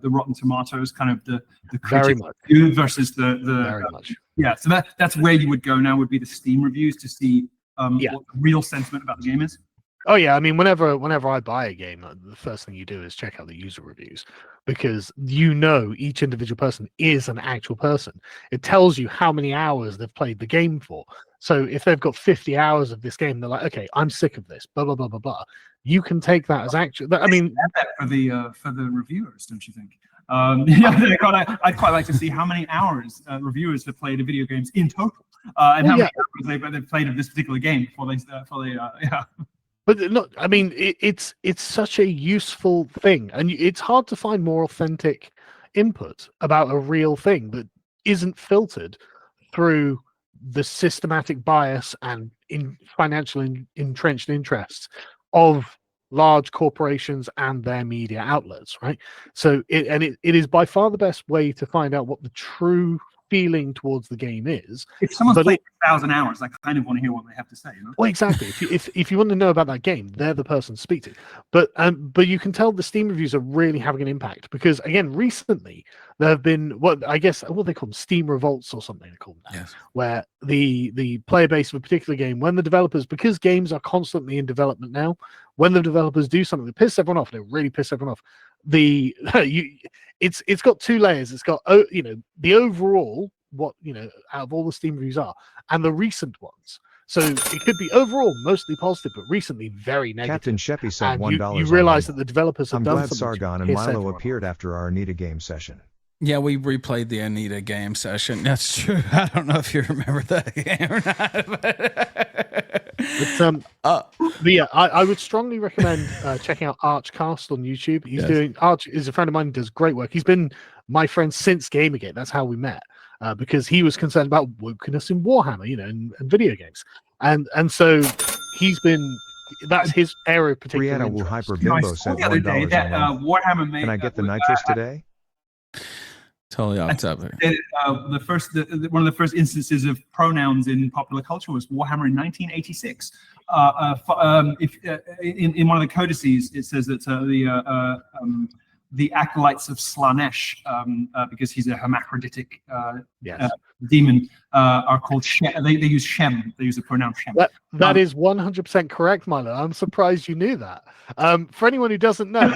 Rotten Tomatoes, kind of the critic review versus the very much. Yeah, so that's where you would go now, would be the Steam reviews to see what the real sentiment about the game is. Oh yeah, I mean, whenever I buy a game, the first thing you do is check out the user reviews, because each individual person is an actual person. It tells you how many hours they've played the game for. So if they've got 50 hours of this game, they're like, okay, I'm sick of this, blah blah blah blah blah. You can take that as actual. I mean, for the reviewers, don't you think? I'd quite like to see how many hours reviewers have played of video games in total, and how many hours they've played of this particular game before they yeah. But look, I mean, it's such a useful thing, and it's hard to find more authentic input about a real thing that isn't filtered through the systematic bias and financial entrenched interests of large corporations and their media outlets, right? So it is by far the best way to find out what the true feeling towards the game is. If someone's played 1,000 hours, I kind of want to hear what they have to say. You know? Well, exactly. If you want to know about that game, they're the person to speak to. But you can tell the Steam reviews are really having an impact because, again, recently there have been what they call them, Steam revolts or something they call them now, Yes. where the player base of a particular game, when the developers, because games are constantly in development now, when the developers do something that pisses everyone off, they really piss everyone off. It's got two layers. It's got the overall, what out of all the Steam reviews are, and the recent ones. So it could be overall mostly positive, but recently very negative. Captain Sheppy said And $1. you realize that the developers have I'm done glad something. Sargon and Milo appeared after our Anita game session. Yeah, we replayed the Anita game session. That's true. I don't know if you remember that game or not. But yeah, I would strongly recommend checking out Archcast on YouTube. He's doing Arch is a friend of mine who does great work. He's been my friend since Gamergate. That's how we met. Because he was concerned about wokeness in Warhammer, and video games, and so that's his area of particular Brianna Wu interest. Hyper Bimbo said the other day $1 that on Rumble. Warhammer made. Can I get the nitrous today? Totally off topic. One of the first instances of pronouns in popular culture was Warhammer in 1986. In one of the codices, it says that the acolytes of Slanesh, because he's a hermaphroditic demon, are called Shem. They use Shem. They use the pronoun Shem. That is 100% correct, Milo. I'm surprised you knew that. For anyone who doesn't know,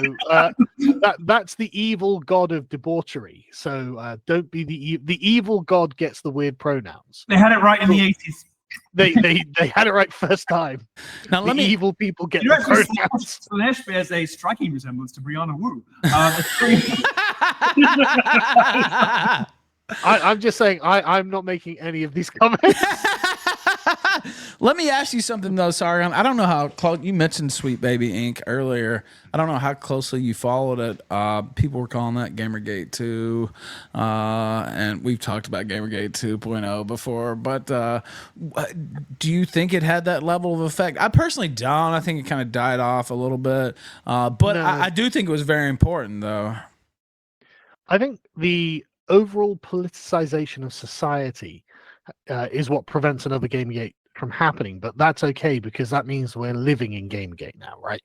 that's the evil god of debauchery. So don't be the evil god gets the weird pronouns. They had it right in the 80s. They had it right first time. Now evil people get the pronouns. Slanesh bears a striking resemblance to Brianna Wu. I'm just saying I'm not making any of these comments. Let me ask you something though, Sargon. I don't know how close you mentioned Sweet Baby Inc. earlier. I don't know how closely you followed it. People were calling that Gamergate 2, and we've talked about Gamergate 2.0 before. But do you think it had that level of effect? I personally don't. I think it kind of died off a little bit, but No. I do think it was very important, though. I think the overall politicization of society is what prevents another Gamergate from happening, but that's okay because that means we're living in Gamergate now, right?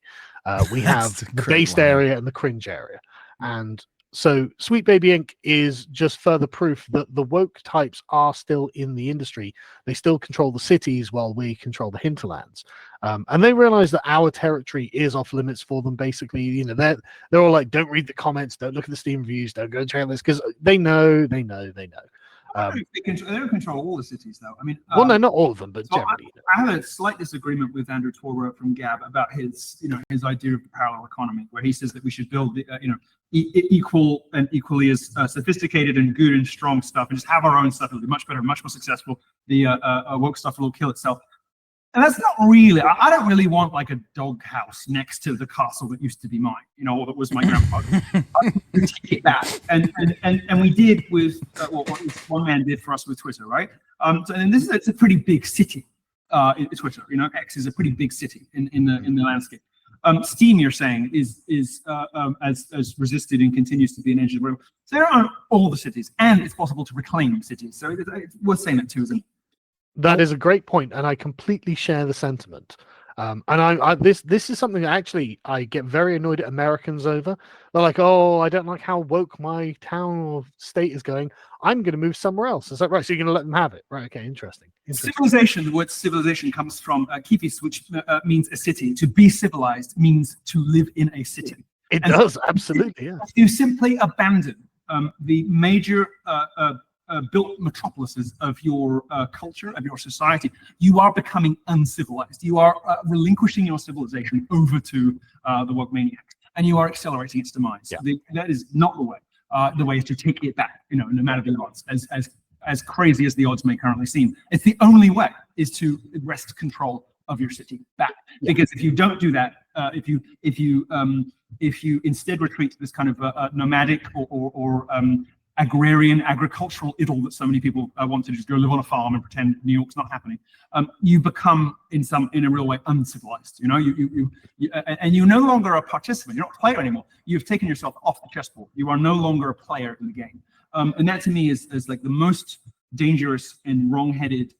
We have the based area and the cringe area, and so Sweet Baby Inc. is just further proof that the woke types are still in the industry. They still control the cities while we control the hinterlands, and they realize that our territory is off limits for them. Basically, they're all like, don't read the comments, don't look at the Steam reviews, don't go and check this, because they know. They don't control all the cities, though. I mean, well, no, not all of them, but so generally. I have a slight disagreement with Andrew Torwart from Gab about his idea of the parallel economy, where he says that we should build equal and equally as sophisticated and good and strong stuff, and just have our own stuff. It'll be much better, much more successful. The woke stuff will kill itself. And that's not really. I don't really want like a dog house next to the castle that used to be mine, or that was my grandfather's. Take it back, and we did with what this one man did for us with Twitter, right? And it's a pretty big city. Twitter, X is a pretty big city in the landscape. Steam, you're saying, is as resisted and continues to be an engine. So there aren't all the cities, and it's possible to reclaim cities. So it's worth saying that too, isn't it? That is a great point, and I completely share the sentiment. And this is something that actually I get very annoyed at Americans over. They're like, "Oh, I don't like how woke my town or state is going. I'm going to move somewhere else." Is that right? So you're going to let them have it, right? Okay, interesting. Civilization. The word civilization comes from Kifis, which means a city. To be civilized means to live in a city. It does, absolutely. Yeah. If you simply abandon the major built metropolises of your culture, of your society, you are becoming uncivilized. You are relinquishing your civilization over to the woke maniacs, and you are accelerating its demise. Yeah. That is not the way. the way is to take it back, no matter the odds, as crazy as the odds may currently seem. It's the only way is to wrest control of your city back. Because if you don't do that, if you instead retreat to this kind of nomadic or agrarian, agricultural idyll that so many people want to just go live on a farm and pretend New York's not happening, you become in a real way uncivilized. And you're no longer a participant. You're not a player anymore. You've taken yourself off the chessboard. You are no longer a player in the game. And that to me is like the most dangerous and wrong-headed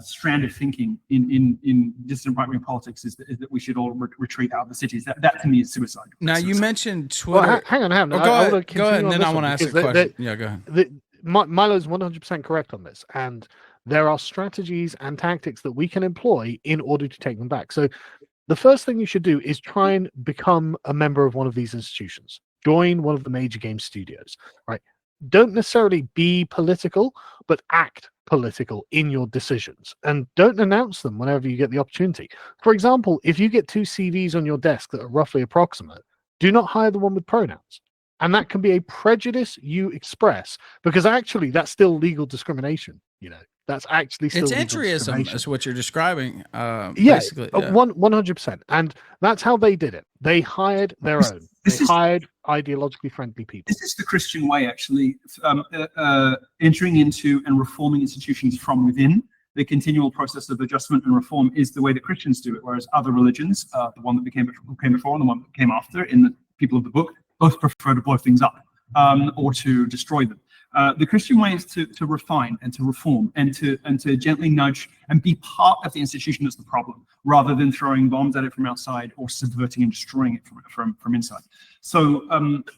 strand of thinking in dissident right-wing politics is that we should all retreat out of the cities. That to me is suicide. Now Suicide. You mentioned Twitter. Well, hang on. Oh, go ahead, and then I want to ask a question. Yeah, go ahead. Milo's 100% correct on this, and there are strategies and tactics that we can employ in order to take them back. So the first thing you should do is try and become a member of one of these institutions. Join one of the major game studios, right? Don't necessarily be political, but act political in your decisions, and don't announce them whenever you get the opportunity. For example, if you get 2 CVs on your desk that are roughly approximate, do not hire the one with pronouns. And that can be a prejudice you express, because actually that's still legal discrimination. That's actually still It's legal entryism, discrimination. is what you're describing. Yeah, Basically, 100%. And that's how they did it. They hired their own. They hired ideologically friendly people. This is the Christian way, actually, entering into and reforming institutions from within. The continual process of adjustment and reform is the way that Christians do it, whereas other religions, the one that came before and the one that came after, in the people of the book, both prefer to blow things up or to destroy them. The Christian way is to refine and to reform and to gently nudge and be part of the institution that's the problem, rather than throwing bombs at it from outside or subverting and destroying it from inside. So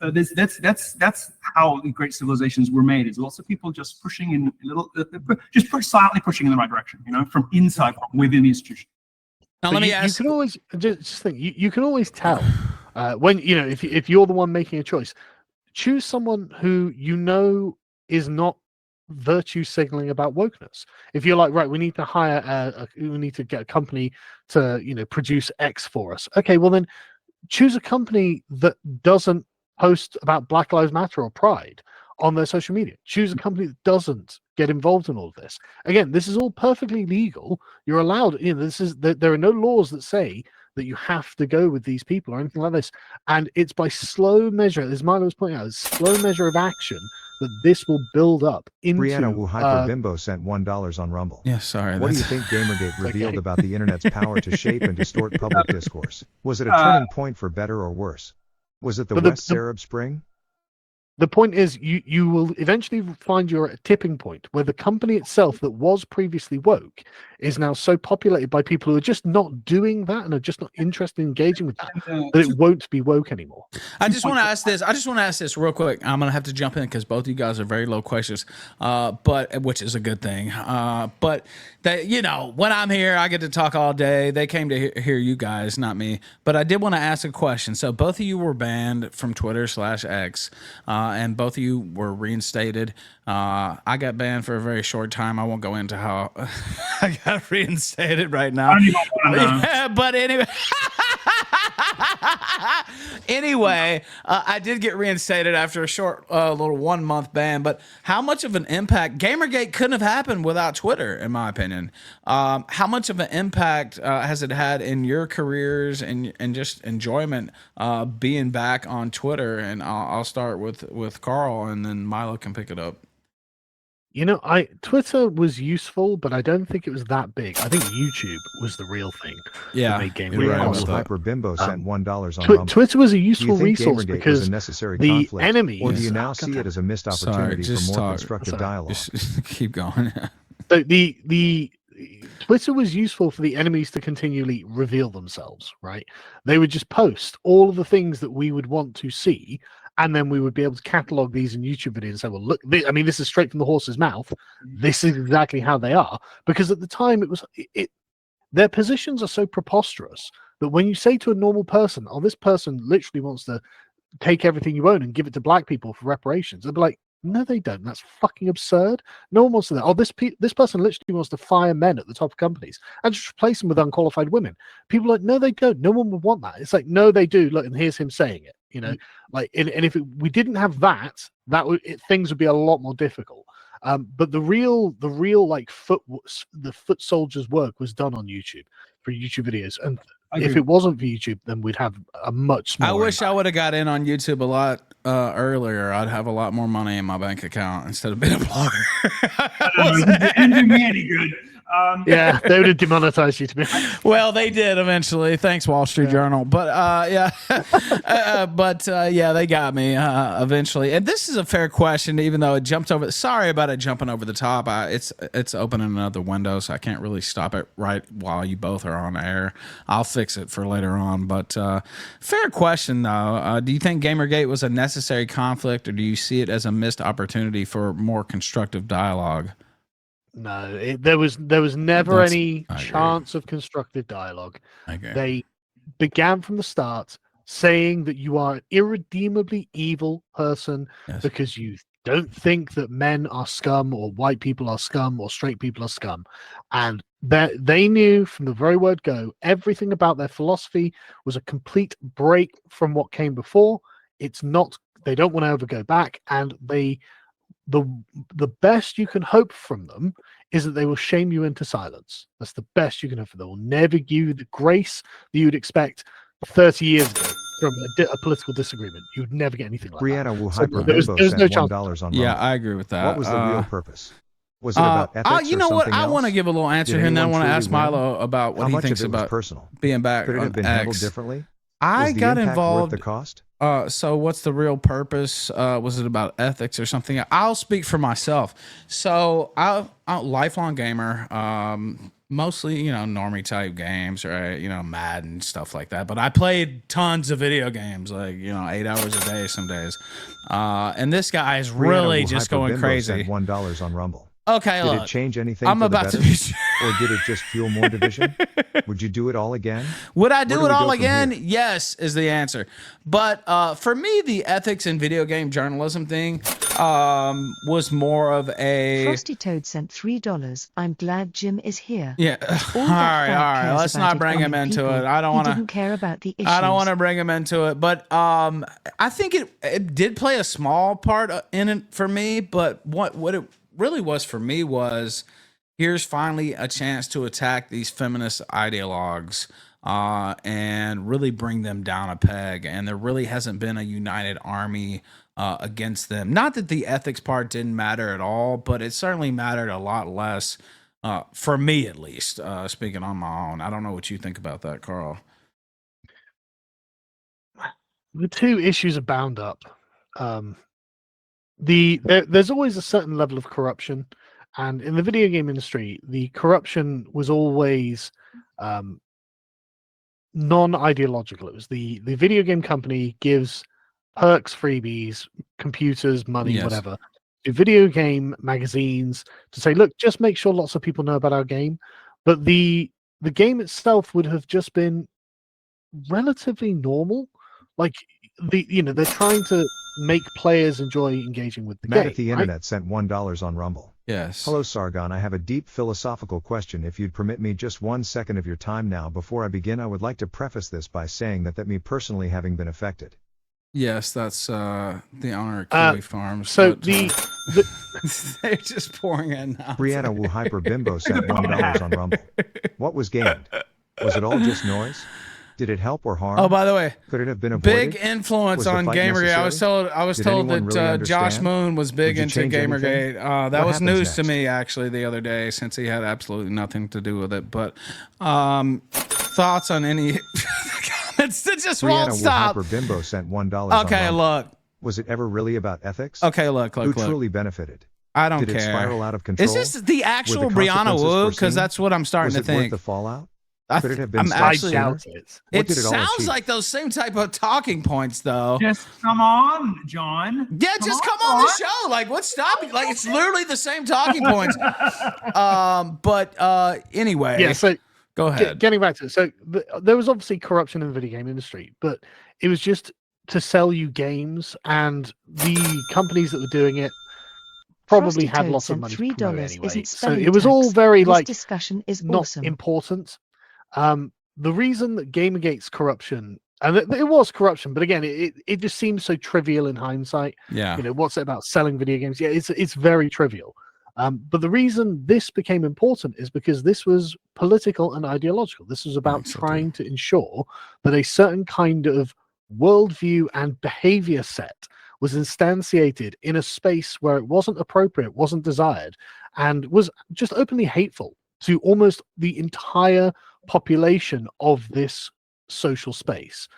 that's how the great civilizations were made. Is lots of people just pushing in silently pushing in the right direction, from inside, from within the institution. Now let me ask. You can always just think. You can always tell when if you're the one making a choice. Choose someone who is not virtue signaling about wokeness. If you're like, right, we need to hire we need to get a company to produce X for us. Okay, well then choose a company that doesn't post about Black Lives Matter or Pride on their social media. Choose a company that doesn't get involved in all of this. Again, this is all perfectly legal. You're allowed. There are no laws that say that you have to go with these people or anything like this. And it's by slow measure, as Milo was pointing out, a slow measure of action that this will build up into... Brianna Wu Hyper Bimbo sent $1 on Rumble. Yeah, sorry. What do you think Gamergate revealed about the internet's power to shape and distort public discourse? Was it a turning point for better or worse? Was it the West Arab Spring? The point is, you will eventually find you're at a tipping point where the company itself that was previously woke is now so populated by people who are just not doing that and are just not interested in engaging with that, that it won't be woke anymore. I just want to ask this real quick. I'm going to have to jump in because both of you guys are very low questions, but which is a good thing. But that, when I'm here, I get to talk all day. They came to hear you guys, not me. But I did want to ask a question. So both of you were banned from Twitter/X. And both of you were reinstated. I got banned for a very short time. I won't go into how I got reinstated right now. Yeah, but anyway. Anyway, I did get reinstated after a short little 1 month ban, but how much of an impact Gamergate couldn't have happened without Twitter, in my opinion. How much of an impact has it had in your careers and just enjoyment being back on Twitter? And I'll start with Carl, and then Milo can pick it up. Twitter was useful, but I don't think it was that big. I think YouTube was the real thing. Yeah, that made game Hyper Bimbo sent $1 on Rumble. Twitter was a useful resource Gamergate because was a necessary the conflict, enemy. or do you now see it as a missed opportunity for more constructive dialogue? Just keep going. So the Twitter was useful for the enemies to continually reveal themselves, right? They would just post all of the things that we would want to see, and then we would be able to catalog these in YouTube videos and say, well, look, this is straight from the horse's mouth. This is exactly how they are. Because at the time, their positions are so preposterous that when you say to a normal person, oh, this person literally wants to take everything you own and give it to black people for reparations, they'll be like, No, they don't. That's fucking absurd. No one wants to. Oh, this person literally wants to fire men at the top of companies and just replace them with unqualified women. People are like, no, they don't. No one would want that. It's like, no, they do. Look, and here's him saying it. You know, like, and if we didn't have that, things would be a lot more difficult. But the real like foot soldiers' work was done on YouTube for YouTube videos, and if it wasn't for YouTube, then we'd have a much smaller. I wish I would have got in on YouTube a lot earlier. I'd have a lot more money in my bank account instead of being a blogger. It didn't do me any good. Yeah, they would have demonetized you to be. Well, they did eventually. Thanks, Wall Street Journal. But yeah, yeah, they got me eventually. And this is a fair question, even though it jumped over. Sorry about it jumping over the top. It's opening another window, so I can't really stop it right while you both are on air. I'll fix it for later on. But fair question though. Do you think Gamergate was a necessary conflict, or do you see it as a missed opportunity for more constructive dialogue? No, there was never any chance of constructive dialogue. They began from the start saying that you are an irredeemably evil person because you don't think that men are scum or white people are scum or straight people are scum. And they knew from the very word go, everything about their philosophy was a complete break from what came before. It's not, they don't want to ever go back, and the best you can hope from them is that they will shame you into silence. That's the best you can hope for. They will never give you the grace that you would expect 30 years ago from a political disagreement. You would never get anything like Brianna that. There's no $1 on Yeah, Rumble. I agree with that. What was the real purpose? Was it about ethics you or know what? something I else? want to give a little answer here, and then I want to ask Milo about what How he much thinks of it was about personal? being back Could it on have been handled X. differently? I Was the got impact involved. worth the cost? So what's the real purpose? Was it about ethics or something? I'll speak for myself. So I'm a lifelong gamer, mostly, normie type games, right? Madden, stuff like that. But I played tons of video games, like, 8 hours a day some days. And this guy is really just going crazy. $1 on Rumble. Okay, Did look, it change anything I'm for the about to better? be Or did it just fuel more division? Would you do it all again? Would I do Where it do we all go from again? here? Yes, is the answer. But for me, the ethics in video game journalism thing was more of a... Frosty Toad sent $3. I'm glad Jim is here. Yeah. All right. Let's not bring him into it. I don't want to. Didn't care about the issues. I don't want to bring him into it. But I think it did play a small part in it for me. But what it really was for me was, here's finally a chance to attack these feminist ideologues and really bring them down a peg. And there really hasn't been a united army against them. Not that the ethics part didn't matter at all, but it certainly mattered a lot less for me, at least, speaking on my own. I don't know what you think about that, Carl. The two issues are bound up. There's always a certain level of corruption, and in the video game industry, the corruption was always non-ideological. It was the video game company gives perks, freebies, computers, money, whatever, to video game magazines to say, look, just make sure lots of people know about our game. But the game itself would have just been relatively normal. Like they're trying to make players enjoy engaging with the Matt game. at the internet sent $1 on Rumble. Yes. Hello, Sargon. I have a deep philosophical question. If you'd permit me just 1 second of your time now before I begin, I would like to preface this by saying that me personally having been affected. Yes, that's the owner of Kiwi Farms. So but, they're just pouring in now. Brianna Wu Hyper Bimbo sent $1 on Rumble. What was gained? Was it all just noise? Did it help or harm? Oh, by the way, could it have been avoided? Big influence Was the on fight Gamergate. I was told that really Josh Moon was big into change Gamergate. That What was happens news to next? me actually the other day, since he had absolutely nothing to do with it. But thoughts on any comments that just won't Brianna Wu stop? Hyper Bimbo sent $1 on Okay, Rumble. look. Was it ever really about ethics? Okay, look. Who truly benefited? I don't Did care. it spiral out of control? Is this the actual Were the Brianna consequences Wu? foreseen? Because that's what I'm starting Was to it worth think. the fallout? I Could it th- have been I'm stopped actually- sooner? doubt it. What It did it all sounds achieve? like those same type of talking points, though. Just come on, John. Yeah, just come on the show. Like, what's stopping? Like, it's literally the same talking points. But anyway, Yeah, so go ahead. getting back to it. So there was obviously corruption in the video game industry, but it was just to sell you games, and the companies that were doing it Frosty probably had Toad lots of sent money to $3 promote anyway. isn't So spelling it was all tax. very This like discussion is not awesome. important. The reason that Gamergate's corruption, and it was corruption, but again, it just seems so trivial in hindsight. Yeah. You know, what's it about selling video games? Yeah, it's very trivial. But the reason this became important is because this was political and ideological. This was about trying to ensure that a certain kind of worldview and behavior set was instantiated in a space where it wasn't appropriate, wasn't desired, and was just openly hateful to almost the entire population of this social space.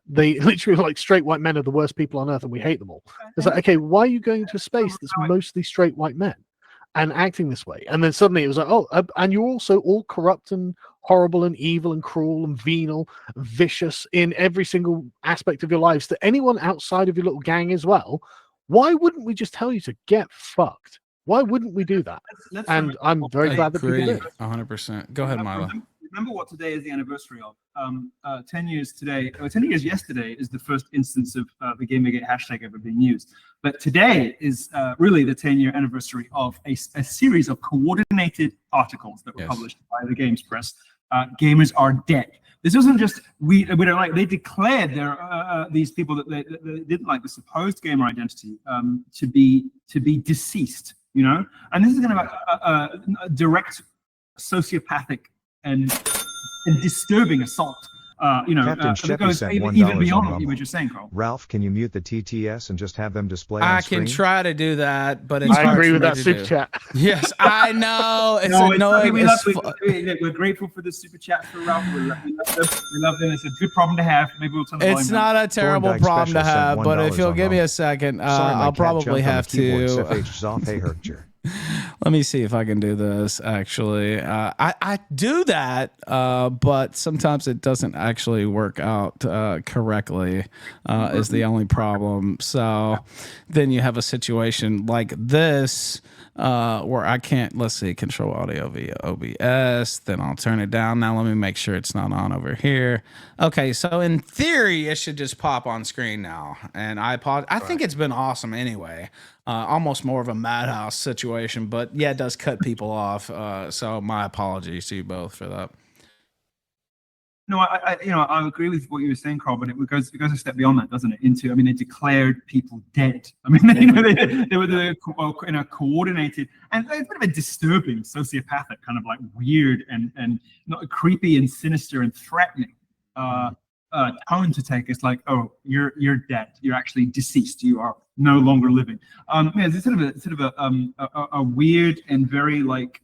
They literally like straight white men are the worst people on earth and we hate them all. It's like, okay, why are you going to a space that's mostly straight white men and acting this way? And then suddenly it was like, oh, and you're also all corrupt and horrible and evil and cruel and venal, and vicious in every single aspect of your lives to anyone outside of your little gang as well. Why wouldn't we just tell you to get fucked? Why wouldn't we do that? And I'm very glad that people did. 100%. Go ahead, Milo. Remember what today is the anniversary of. 10 years today, or 10 years yesterday, is the first instance of the Gamergate hashtag ever being used. But today is really the 10-year anniversary of a series of coordinated articles that were published by the Games Press. Gamers are dead. This wasn't just we don't like. They declared their these people that they didn't like the supposed gamer identity to be deceased. You know, and this is kind of a direct sociopathic and disturbing assault. You know, Captain that Sheppy goes sent even $1 beyond on what you Rumble. were just saying, Carl. Ralph, can you mute the TTS and just have them display on I screen? can try to do that, but it's I hard agree for with me that to super do. chat. Yes, I know. It's No, annoying. we're grateful for the super chat for Ralph. We love them. It's a good problem to have. Maybe we'll turn the volume It's down. not a terrible Thorndike problem to Special sent have, but if $1 you'll on give me a Rumble. second, Sorry, my I'll cat probably jumped on have the keyboard. to. SFH off. Hey, Herkcher. Let me see if I can do this. Actually, I do that, but sometimes it doesn't actually work out correctly. Is the only problem. So then you have a situation like this where I can't. Let's see, control audio via OBS. Then I'll turn it down. Now let me make sure it's not on over here. Okay, so in theory, it should just pop on screen now. And I think it's been awesome anyway. Almost more of a madhouse situation, but yeah, it does cut people off. So my apologies to you both for that. No, I agree with what you were saying, Carl, but it goes a step beyond that, doesn't it? I mean, they declared people dead. I mean, they were in a coordinated and a bit of a disturbing, sociopathic, kind of like weird and not creepy and sinister and threatening tone to take. It's like, oh, you're dead. You're actually deceased. You are no longer living. Yeah, it's sort of a weird and very like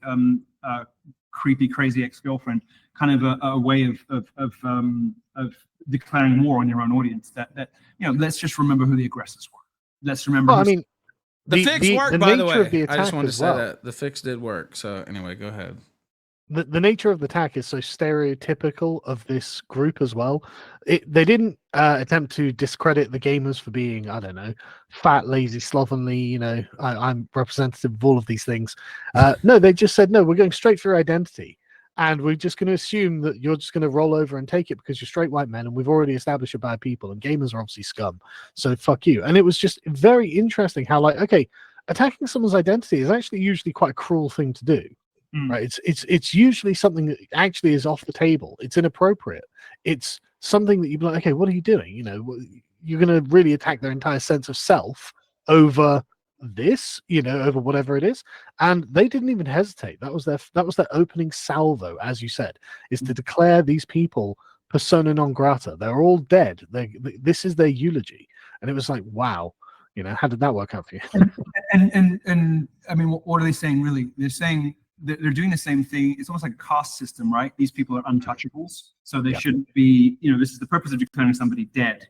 creepy, crazy ex-girlfriend kind of a way of declaring war on your own audience. That let's just remember who the aggressors were. Let's remember. Well, I mean, The fix worked, by the nature of the way. I attack just wanted to as say well. that the fix did work. So anyway, go ahead. The nature of the attack is so stereotypical of this group as well. They didn't attempt to discredit the gamers for being, I don't know, fat, lazy, slovenly. I'm representative of all of these things. No, they just said, no, we're going straight for your identity. And we're just going to assume that you're just going to roll over and take it because you're straight white men, and we've already established you're bad people, and gamers are obviously scum. So fuck you. And it was just very interesting how, like, okay, attacking someone's identity is actually usually quite a cruel thing to do. Right? It's usually something that actually is off the table. It's inappropriate. It's something that you'd be like, okay, what are you doing? You're going to really attack their entire sense of self over this, over whatever it is. And they didn't even hesitate. That was their opening salvo, as you said, is to declare these people persona non grata. They're all dead. This is their eulogy. And it was like, wow, how did that work out for you? And I mean, what are they saying really? They're saying they're doing the same thing. It's almost like a caste system, right? These people are untouchables, so they shouldn't be. This is the purpose of declaring somebody dead.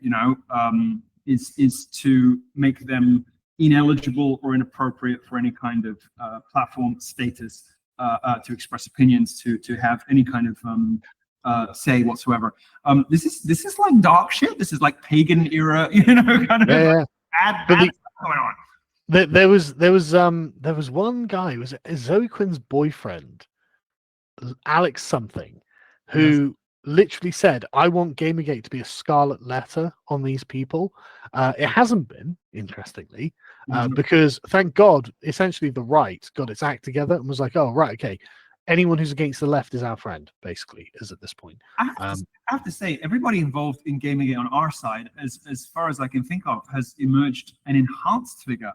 Is to make them ineligible or inappropriate for any kind of platform status, to express opinions, to have any kind of say whatsoever. This is like dark shit. This is like pagan era, kind of bad stuff going on. There was one guy, was it Zoe Quinn's boyfriend, Alex something, who literally said, I want Gamergate to be a scarlet letter on these people. It hasn't been, interestingly, because thank God, essentially the right got its act together and was like, oh, right, okay. Anyone who's against the left is our friend, basically, is at this point. I have to say, everybody involved in Gamergate on our side, as far as I can think of, has emerged an enhanced figure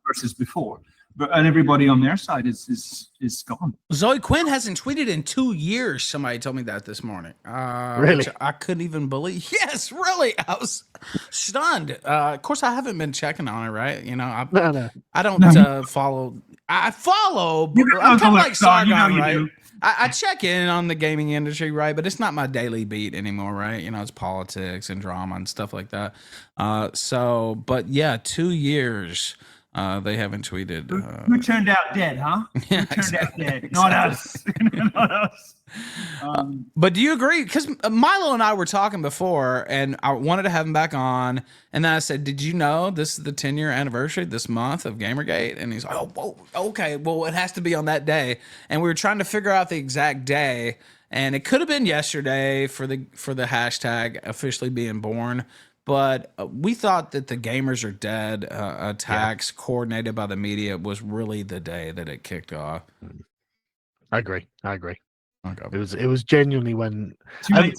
versus before. And everybody on their side is gone. Zoe Quinn hasn't tweeted in 2 years. Somebody told me that this morning. Really? Which I couldn't even believe. Yes, really. I was stunned. Of course, I haven't been checking on it, right? You know, I don't follow. I follow. I'm kind of like Sargon, right? I check in on the gaming industry, right? But it's not my daily beat anymore, right? You know, it's politics and drama and stuff like that. But yeah, 2 years. They haven't tweeted. Who turned out dead, huh? Yeah, Who turned out dead? Not us. Not us. But do you agree? Because Milo and I were talking before, and I wanted to have him back on. And then I said, did you know this is the 10-year anniversary this month of Gamergate? And he's like, oh, whoa, okay. Well, it has to be on that day. And we were trying to figure out the exact day. And it could have been yesterday for the hashtag officially being born. But we thought that the Gamers Are Dead attacks coordinated by the media was really the day that it kicked off. I agree. Okay. It was genuinely when too late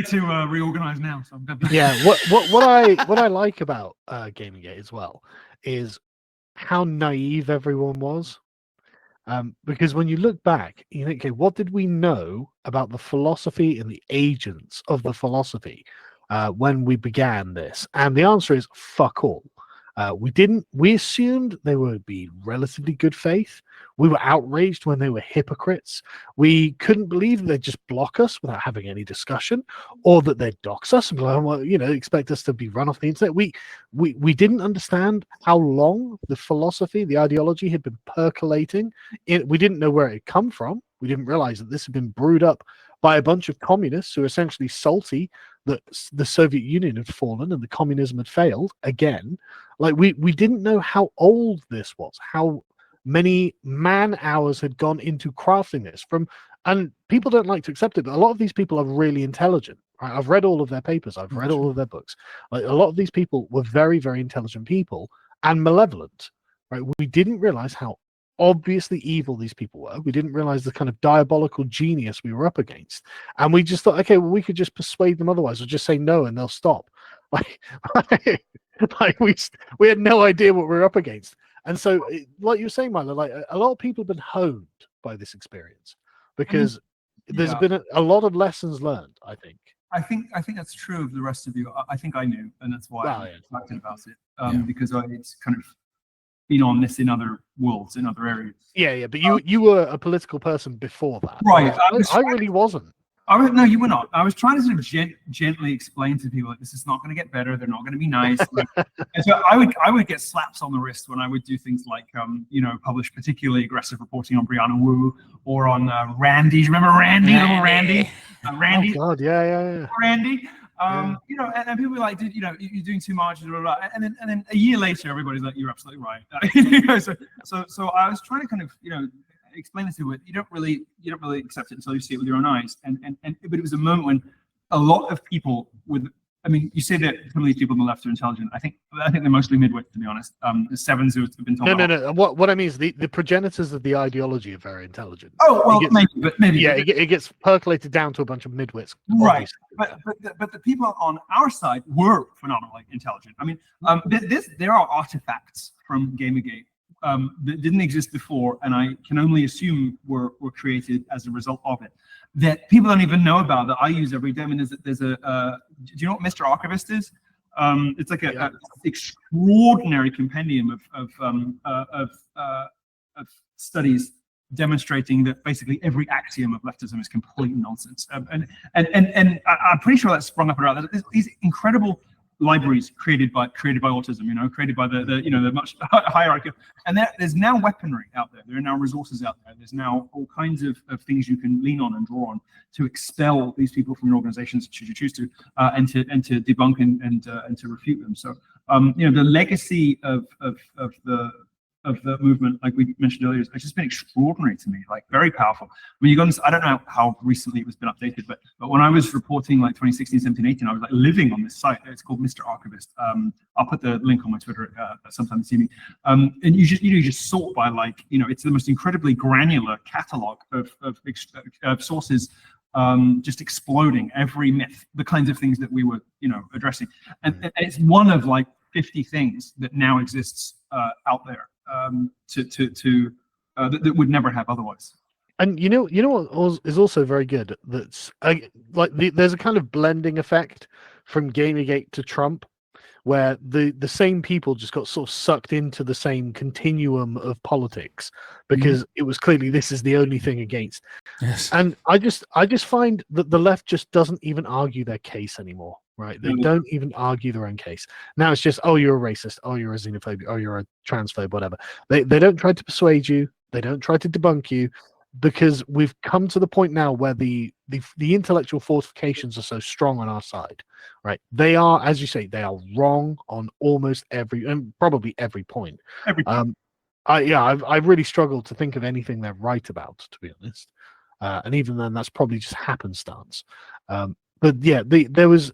to reorganize now. So I'm gonna yeah. What I like about Gamergate as well is how naive everyone was. Because when you look back, you think, okay, what did we know about the philosophy and the agents of the philosophy when we began this? And the answer is fuck all. We assumed they would be relatively good faith. We were outraged when they were hypocrites. We couldn't believe they'd just block us without having any discussion, or that they'd dox us and expect us to be run off the internet. We didn't understand how long the philosophy, the ideology had been percolating. We didn't know where it had come from. We didn't realize that this had been brewed up by a bunch of communists who were essentially salty that the Soviet Union had fallen and the communism had failed again. Like we didn't know how old this was, how many man hours had gone into crafting this and people don't like to accept it, but a lot of these people are really intelligent. Right? I've read all of their papers. I've read all of their books. Like a lot of these people were very, very intelligent people and malevolent. Right? We didn't realize how obviously evil these people were. We didn't realize the kind of diabolical genius we were up against. And we just thought, okay, well, we could just persuade them otherwise, or just say no and they'll stop. We had no idea what we were up against. And so, like you were saying, Milo, like a lot of people have been honed by this experience because there's been a lot of lessons learned, I think. I think that's true of the rest of you. I think I knew, and that's why I'm excited about it, because it's kind of been on this in other worlds, in other areas. Yeah, but you were a political person before that. Right. I really wasn't. No, you were not. I was trying to sort of gently explain to people that this is not going to get better. They're not going to be nice. And so I would get slaps on the wrist when I would do things like, publish particularly aggressive reporting on Brianna Wu or on Randy. Do you remember Randy? Little Randy? Randy. Oh God, yeah. Randy. And people were like, you're doing too much, blah, blah, blah. And then a year later, everybody's like, you're absolutely right. So I was trying to kind of, explain this to it. You don't really accept it until you see it with your own eyes. But it was a moment when a lot of people you say that some of these people on the left are intelligent. I think they're mostly midwit, to be honest. The sevens who have been told. No. What I mean is the progenitors of the ideology are very intelligent. Oh well, maybe. Yeah, it gets percolated down to a bunch of midwits. Right. But the people on our side were phenomenally intelligent. I mean, there are artifacts from Gamergate that didn't exist before, and I can only assume were created as a result of it, that people don't even know about, that I use every day. I mean, there's a do you know what Mr. Archivist is? It's like a extraordinary compendium of studies demonstrating that basically every axiom of leftism is complete nonsense. And I'm pretty sure that's sprung up around these incredible libraries created by autism, created by the much hierarchy, and there's now weaponry out there. There are now resources out there. There's now all kinds of things you can lean on and draw on to expel these people from your organizations, should you choose to, and to debunk and to refute them. So the legacy of of the movement, like we mentioned earlier, has just been extraordinary to me, like very powerful. When you go on this, I don't know how recently it was been updated, but when I was reporting like 2016, 17, 18, I was like living on this site. It's called Mr. Archivist. I'll put the link on my Twitter sometime this evening. And you just sort by like, it's the most incredibly granular catalog of sources, just exploding every myth, the kinds of things that we were, addressing. And it's one of like 50 things that now exists out there that would never have otherwise. And you know what is also very good. That's there's a kind of blending effect from Gamergate to Trump, where the same people just got sort of sucked into the same continuum of politics because it was clearly this is the only thing against. Yes. And I just find that the left just doesn't even argue their case anymore, right? They don't even argue their own case. Now it's just, oh, you're a racist, oh, you're a xenophobe, oh, you're a transphobe, whatever. They don't try to persuade you, they don't try to debunk you, because we've come to the point now where the intellectual fortifications are so strong on our side, right? They are, as you say, they are wrong on almost every, and probably every point. I've really struggled to think of anything they're right about, to be honest. And even then, that's probably just happenstance. But yeah, there was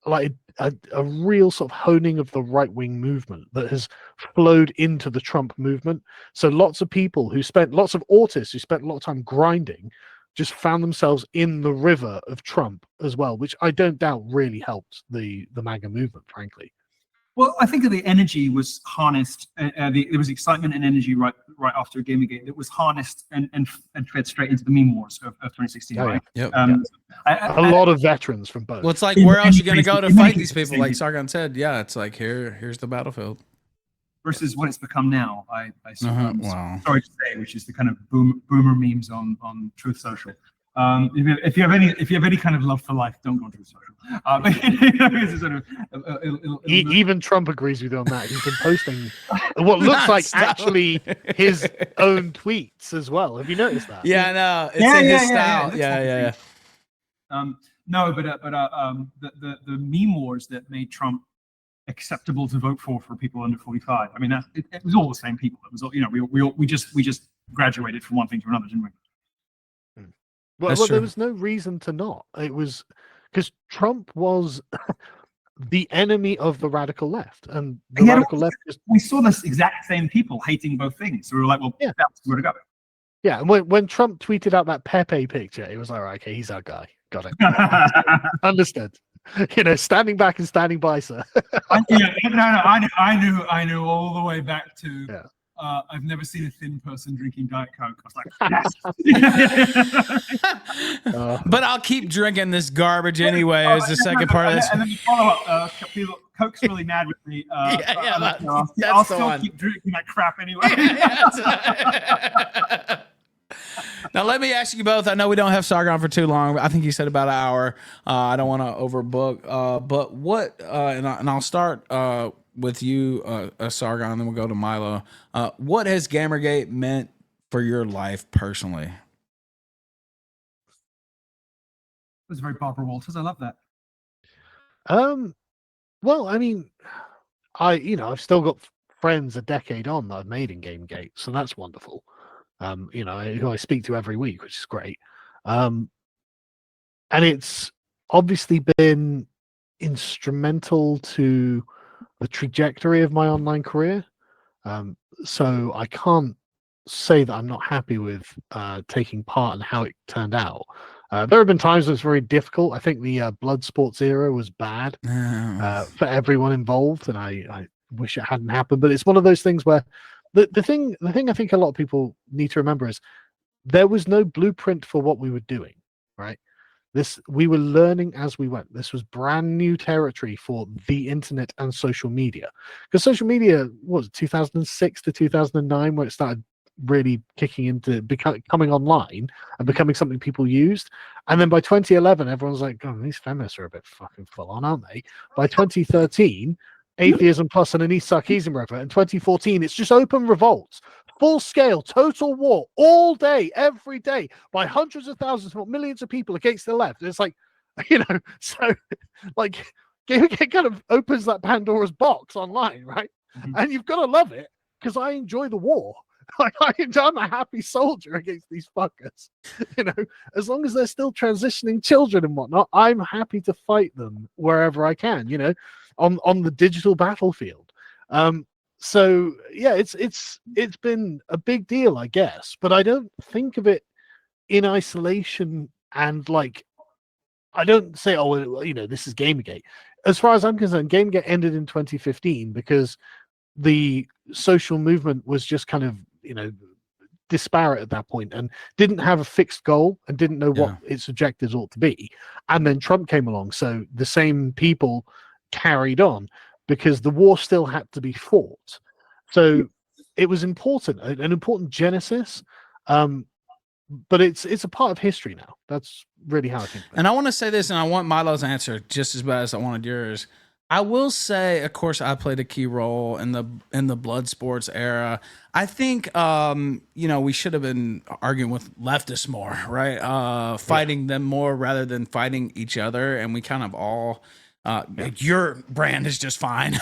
like a real sort of honing of the right-wing movement that has flowed into the Trump movement. So lots of people lots of autists who spent a lot of time grinding just found themselves in the river of Trump as well, which I don't doubt really helped the MAGA movement, frankly. Well, I think that the energy was harnessed. There was excitement and energy right after Gamergate that was harnessed and fed straight into the meme wars of 2016. Oh, right? Yep. A lot of veterans from both. Well, it's like, where else are you going to go to fight these people? Like Sargon said, yeah, it's like, here's the battlefield. Versus what it's become now, I Wow. sorry to say, which is the kind of boomer memes on Truth Social. If you have any kind of love for life, don't go on Truth Social. It's a sort of, even Trump agrees with you on that. He's been posting what looks like actually his own tweets as well. Have you noticed that? Yeah, I know. It's in his style. Yeah. No, but the meme wars that made Trump acceptable to vote for people under 45. I mean, it was all the same people. It was all, we just graduated from one thing to another, didn't we? Well, there was no reason to not. It was because Trump was the enemy of the radical left, and the radical left we saw this exact same people hating both things. So we were like, well, that's where to go. Yeah, and when Trump tweeted out that Pepe picture, it was like, right, okay, he's our guy. Got it. Understood. Standing back and standing by, sir. I knew all the way back to. Yeah. I've never seen a thin person drinking Diet Coke. I was like, yes. But I'll keep drinking this garbage anyway. Is the second part of this. And then the follow-up, Coke's really mad with me. I'll still keep drinking that crap anyway. Now, let me ask you both. I know we don't have Sargon for too long. I think he said about an hour. I don't want to overbook. But what, and I'll start with you, Sargon, and then we'll go to Milo. What has Gamergate meant for your life personally? It was very Barbara Walters. I love that. Well, I mean, I've still got friends a decade on that I've made in Gamergate, so that's wonderful. Who I speak to every week, which is great. And it's obviously been instrumental to the trajectory of my online career. So I can't say that I'm not happy with taking part and how it turned out. There have been times when it's very difficult. I think the blood sports era was bad for everyone involved, and I wish it hadn't happened. But it's one of those things where the thing I think a lot of people need to remember is there was no blueprint for what we were doing, right? We were learning as we went. This was brand new territory for the internet and social media. Because social media was 2006 to 2009 when it started really kicking into coming online and becoming something people used. And then by 2011, everyone's like, oh, these feminists are a bit fucking full on, aren't they? By 2013, atheism plus and an East Sarkism river. In 2014, it's just open revolts. Full scale, total war, all day, every day, by hundreds of thousands, or millions of people against the left. It's like, so like, it kind of opens that Pandora's box online, right? Mm-hmm. And you've got to love it because I enjoy the war. I'm a happy soldier against these fuckers. You know, as long as they're still transitioning children and whatnot, I'm happy to fight them wherever I can. You know, on the digital battlefield. So yeah, it's been a big deal, I guess, but I don't think of it in isolation. And like, I don't say, oh, well, you know, this is Gamergate. As far as I'm concerned, Gamergate ended in 2015 because the social movement was just kind of, you know, disparate at that point and didn't have a fixed goal and didn't know what its objectives ought to be. And then Trump came along, so the same people carried on because the war still had to be fought. So it was important, an important genesis. But it's a part of history now. That's really how I think of it. And I want to say this, and I want Milo's answer just as bad as I wanted yours. I will say, of course, I played a key role in the blood sports era. I think you know, we should have been arguing with leftists more, right? Fighting them more rather than fighting each other. And we kind of all your brand is just fine.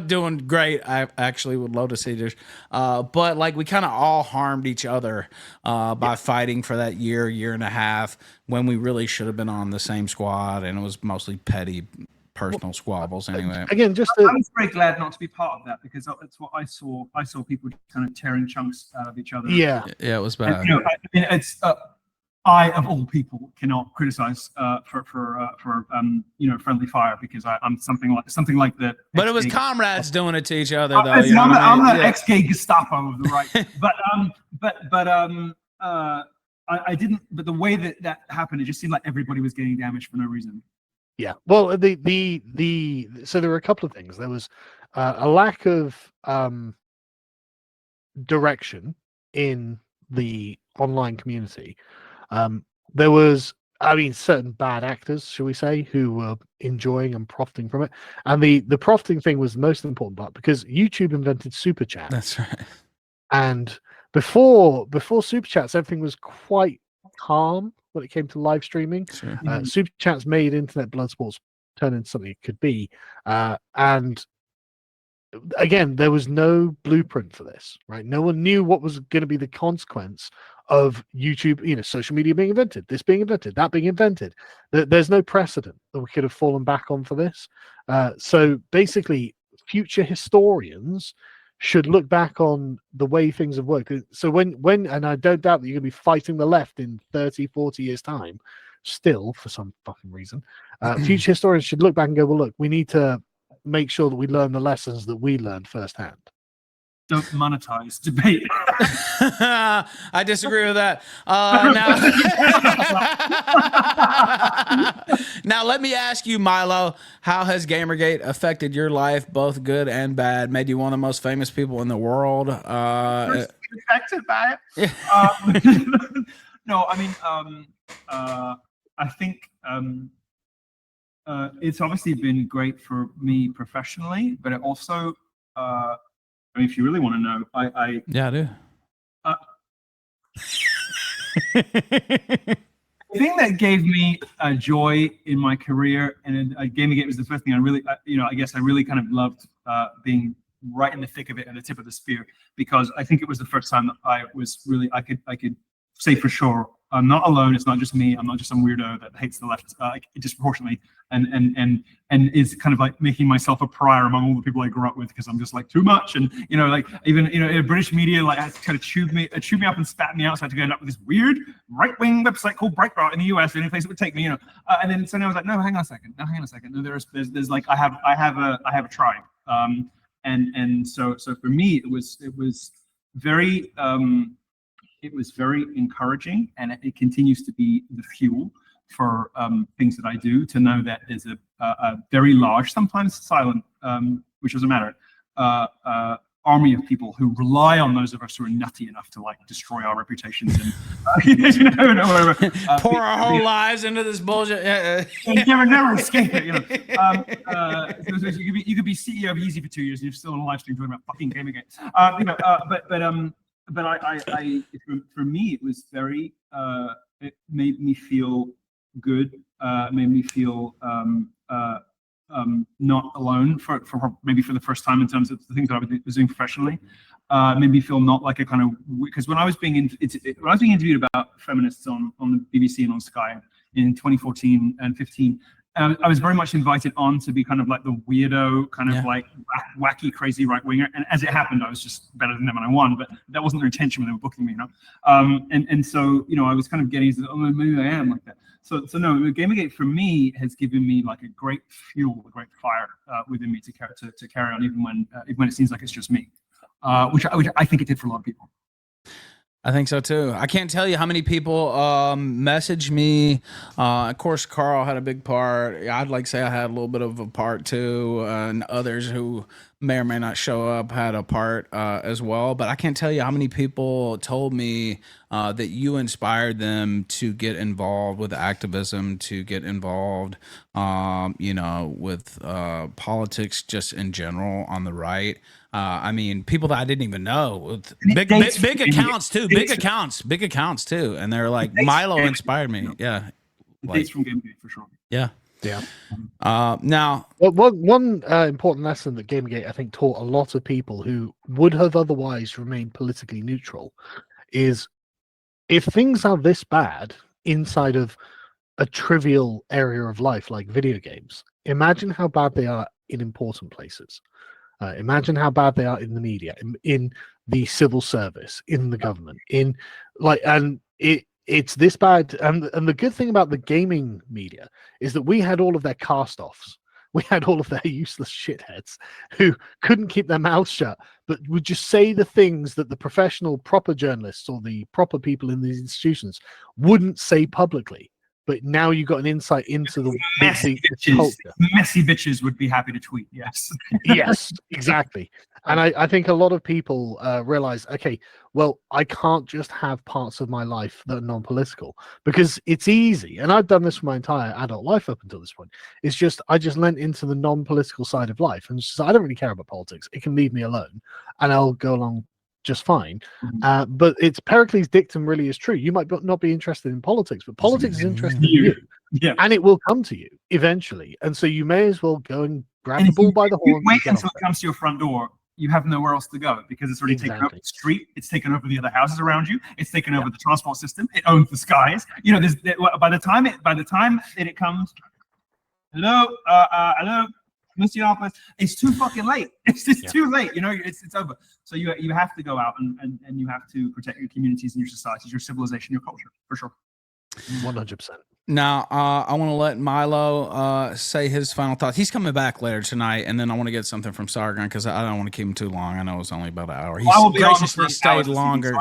Doing great. I actually would love to see this. But like we kind of all harmed each other by fighting for that year and a half when we really should have been on the same squad, and it was mostly petty personal squabbles anyway. Again, just I was very glad not to be part of that because that's what I saw. I saw people kind of tearing chunks out of each other. Yeah, it was bad. And, you know, I mean, it's I of all people cannot criticize for you know, friendly fire because I'm something like that. But it was comrades doing it to each other, though. I'm an ex-gay Gestapo of the right. I didn't. But the way that happened, it just seemed like everybody was getting damaged for no reason. Yeah. Well, so there were a couple of things. There was a lack of direction in the online community. There was, I mean, certain bad actors, shall we say, who were enjoying and profiting from it. And the profiting thing was the most important part because YouTube invented Super Chat. That's right. And before Super Chats, everything was quite calm when it came to live streaming. Sure. Super Chats made internet blood sports turn into something it could be. And again, there was no blueprint for this, right? No one knew what was going to be the consequence of YouTube, you know, social media being invented, this being invented, that being invented. There's no precedent that we could have fallen back on for this. So basically, future historians should look back on the way things have worked. So when and I don't doubt that you're going to be fighting the left in 30, 40 years' time, still, for some fucking reason, future historians should look back and go, well, look, we need to make sure that we learn the lessons that we learned firsthand. Don't monetize debate. I disagree with that. Now, let me ask you, Milo, how has Gamergate affected your life, both good and bad? Made you one of the most famous people in the world? Affected by it? No, I mean, I think it's obviously been great for me professionally, but it also, I mean, if you really want to know, I do. The thing that gave me joy in my career, and Gamergate was the first thing I really, I guess I really kind of loved being right in the thick of it and the tip of the spear, because I think it was the first time that I was really, I could say for sure, I'm not alone. It's not just me. I'm not just some weirdo that hates the left disproportionately, and is kind of like making myself a pariah among all the people I grew up with because I'm just like too much, and like even British media like has kind of chewed me up and spat me out, so I had to go end up with this weird right-wing website called Breitbart in the US, the only place it would take me, and then so now I was like, no, hang on a second. No, there's like I have a tribe, and so for me it was very encouraging, and it continues to be the fuel for things that I do, to know that there's a very large, sometimes silent, which doesn't matter, army of people who rely on those of us who are nutty enough to like destroy our reputations and pour our whole lives into this bullshit. never escape it. So you could be CEO of Yeezy for 2 years and you're still on a live stream talking about fucking Gamergate. But I for me, it was very, it made me feel good, made me feel not alone for maybe for the first time in terms of the things that I was doing professionally. Made me feel not like a kind of, because when I was being interviewed about feminists on the BBC and on Sky in 2014 and 15, I was very much invited on to be kind of like the weirdo, kind of like wacky, crazy right winger. And as it happened, I was just better than them and I won. But that wasn't their intention when they were booking me, you know. And so I was kind of getting, oh, maybe I am like that. So no, Gamergate for me has given me like a great fuel, a great fire within me to carry on, even when it seems like it's just me, which I think it did for a lot of people. I think so too. I can't tell you how many people message me. Of course, Carl had a big part. I'd like to say I had a little bit of a part too, and others who may or may not show up had a part as well. But I can't tell you how many people told me that you inspired them to get involved with activism, to get involved, with politics just in general on the right. I mean, people that I didn't even know, with big accounts too, big accounts too, and they're like, Milo inspired me. Yeah, Dates from Gamergate for sure. Yeah. Now, one important lesson that Gamergate I think taught a lot of people who would have otherwise remained politically neutral is, if things are this bad inside of a trivial area of life like video games, imagine how bad they are in important places. Imagine how bad they are in the media, in the civil service, in the government, it's this bad. And the good thing about the gaming media is that we had all of their cast-offs. We had all of their useless shitheads who couldn't keep their mouths shut, but would just say the things that the professional, proper journalists or the proper people in these institutions wouldn't say publicly. But now you got an insight into the messy bitches. Culture. Messy bitches would be happy to tweet. Yes. Yes, exactly. And I think a lot of people realize, okay, well, I can't just have parts of my life that are non-political, because it's easy. And I've done this for my entire adult life up until this point. It's just, I just lent into the non-political side of life. And just, I don't really care about politics. It can leave me alone and I'll go along just fine. But it's Pericles' dictum really is true. You might not be interested in politics, but politics is interested in you. Yeah. And it will come to you eventually. And so you may as well go and grab the bull by the horn. Wait until it comes to your front door. You have nowhere else to go because it's already taken over the street. It's taken over the other houses around you. It's taken over the transport system. It owns the skies. By the time it comes, hello, Monsieur Office, it's too fucking late. It's just too late. It's over. So you have to go out and you have to protect your communities and your societies, your civilization, your culture, for sure. 100%. Now, I want to let Milo say his final thoughts. He's coming back later tonight, and then I want to get something from Sargon because I don't want to keep him too long. I know it's only about an hour. He's graciously stayed longer.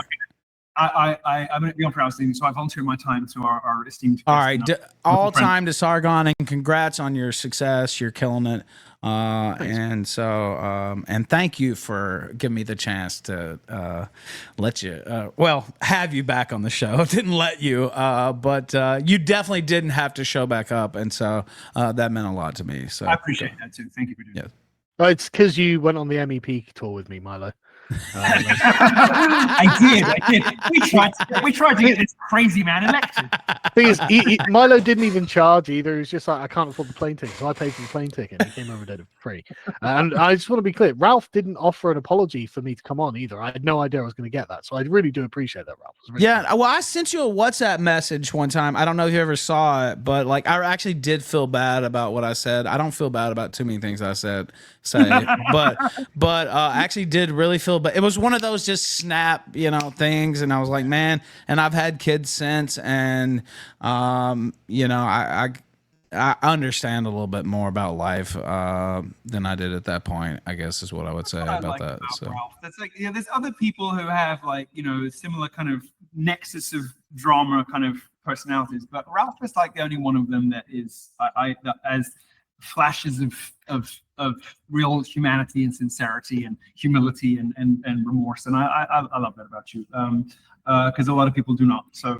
I'm going to be on for hours, so I volunteered my time to our esteemed. All right, all time to Sargon, and congrats on your success. You're killing it. And so, and thank you for giving me the chance to let you, have you back on the show. Didn't let you, but you definitely didn't have to show back up, and so that meant a lot to me. So I appreciate that too. Thank you for doing that. Oh, it's because you went on the MEP tour with me, Milo. I did. We tried to get this crazy man elected. Thing is, Milo didn't even charge either. He was just like, I can't afford the plane ticket, so I paid for the plane ticket. And he came over and did it for free. And I just want to be clear, Ralph didn't offer an apology for me to come on either. I had no idea I was going to get that, so I really do appreciate that, Ralph. Really well, I sent you a WhatsApp message one time. I don't know if you ever saw it, but I actually did feel bad about what I said. I don't feel bad about too many things I say, but actually did really feel. But it was one of those just snap, things, and I was like, man. And I've had kids since, and I understand a little bit more about life than I did at that point, I guess is what I would say about that. So Ralph. That's there's other people who have similar kind of nexus of drama kind of personalities, but Ralph is like the only one of them that is that as flashes of real humanity and sincerity and humility and remorse, and I love that about you, because a lot of people do not. So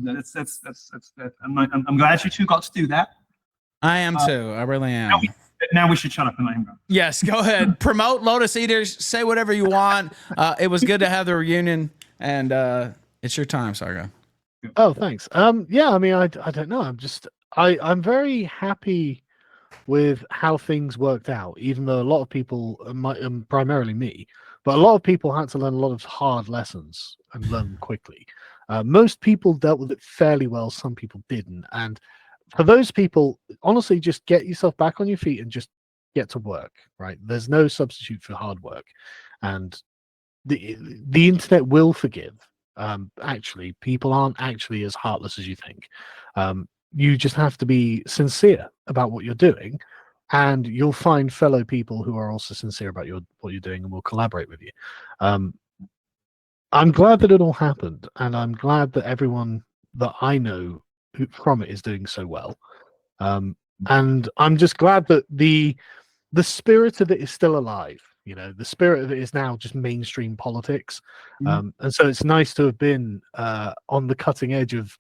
that's I'm glad you two got to do that. I am too. I really am. Now we should shut up and let him go. Yes, go ahead. Promote Lotus Eaters. Say whatever you want. It was good to have the reunion, and it's your time, Sargon. Oh, thanks. Yeah, I mean, I don't know. I'm very happy with how things worked out, even though a lot of people, primarily me, but a lot of people had to learn a lot of hard lessons and learn them quickly. Most people dealt with it fairly well. Some people didn't. And for those people, honestly, just get yourself back on your feet and just get to work, right? There's no substitute for hard work. And the internet will forgive. Actually, people aren't actually as heartless as you think. You just have to be sincere about what you're doing, and you'll find fellow people who are also sincere about what you're doing and will collaborate with you. I'm glad that it all happened, and I'm glad that everyone that I know from it is doing so well. And I'm just glad that the spirit of it is still alive. You know, the spirit of it is now just mainstream politics. And so it's nice to have been on the cutting edge of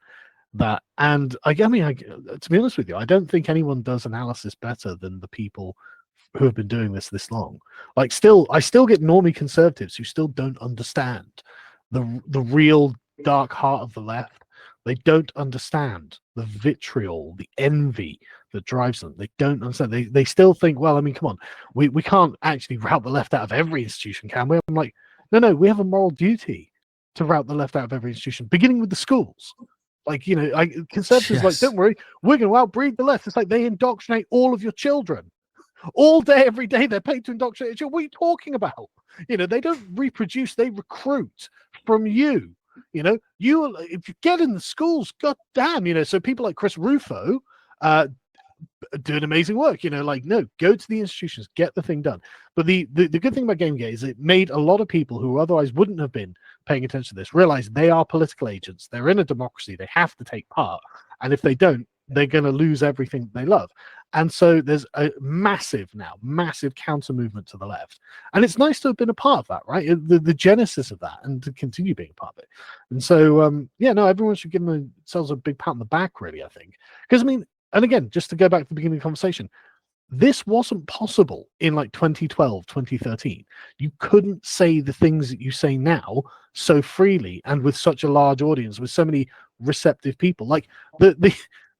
that. And to be honest with you, I don't think anyone does analysis better than the people who have been doing this long. Like, I still get normie conservatives who still don't understand the real dark heart of the left. They don't understand the vitriol, the envy that drives them. They don't understand. They still think, well, I mean, come on, we can't actually rout the left out of every institution, can we? I'm like, no, we have a moral duty to rout the left out of every institution, beginning with the schools. Like, you know, conservatives like, don't worry, we're going to outbreed the left. It's like they indoctrinate all of your children. All day, every day, they're paid to indoctrinate you. What are you talking about? You know, they don't reproduce, they recruit from you. You know, if you get in the schools, god damn, you know, so people like Chris Rufo doing amazing work, you know, like, no, go to the institutions, get the thing done. But the good thing about Gamergate is it made a lot of people who otherwise wouldn't have been paying attention to this realize they are political agents. They're in a democracy. They have to take part. And if they don't, they're going to lose everything they love. And so there's a massive counter movement to the left. And it's nice to have been a part of that, right? The genesis of that, and to continue being a part of it. And so, everyone should give themselves a big pat on the back, really, I think. Because, I mean, and again, just to go back to the beginning of the conversation, this wasn't possible in like 2012, 2013. You couldn't say the things that you say now so freely and with such a large audience, with so many receptive people. Like,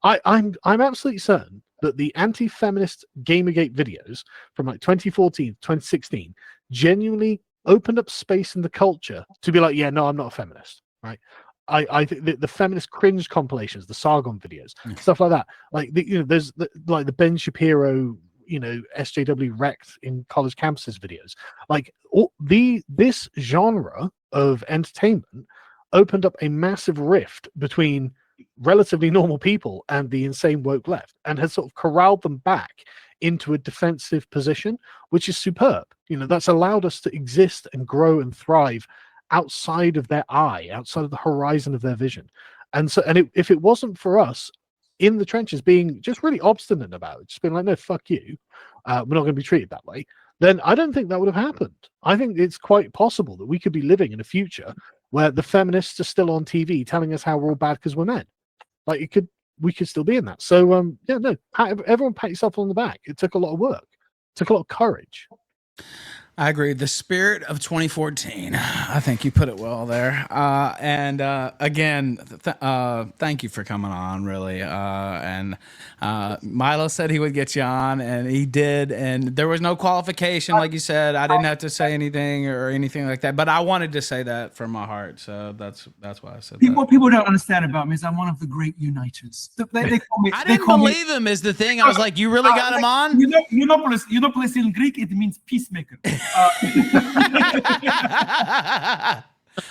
I'm absolutely certain that the anti-feminist Gamergate videos from like 2014, 2016 genuinely opened up space in the culture to be like, yeah, no, I'm not a feminist, right? I think the feminist cringe compilations, the Sargon videos, stuff like that. Like, there's the Ben Shapiro, you know, SJW wrecked in college campuses videos. Like, this genre of entertainment opened up a massive rift between relatively normal people and the insane woke left, and has sort of corralled them back into a defensive position, which is superb. You know, that's allowed us to exist and grow and thrive outside of their eye, outside of the horizon of their vision. And so, if it wasn't for us in the trenches being just really obstinate about it, just being like, no, fuck you, we're not going to be treated that way, then I don't think that would have happened. I think it's quite possible that we could be living in a future where the feminists are still on TV telling us how we're all bad because we're men. Like, we could still be in that. So, everyone pat yourself on the back. It took a lot of work. It took a lot of courage. I agree. The spirit of 2014. I think you put it well there. Again, thank you for coming on, really. Milo said he would get you on, and he did. And there was no qualification, like you said. I didn't have to say anything or anything like that. But I wanted to say that from my heart. So that's why I said that. What people don't understand about me is I'm one of the great uniters. They call me. I didn't believe him is the thing. I was like, you really got him on? Unopoulos in Greek, it means peacemaker. I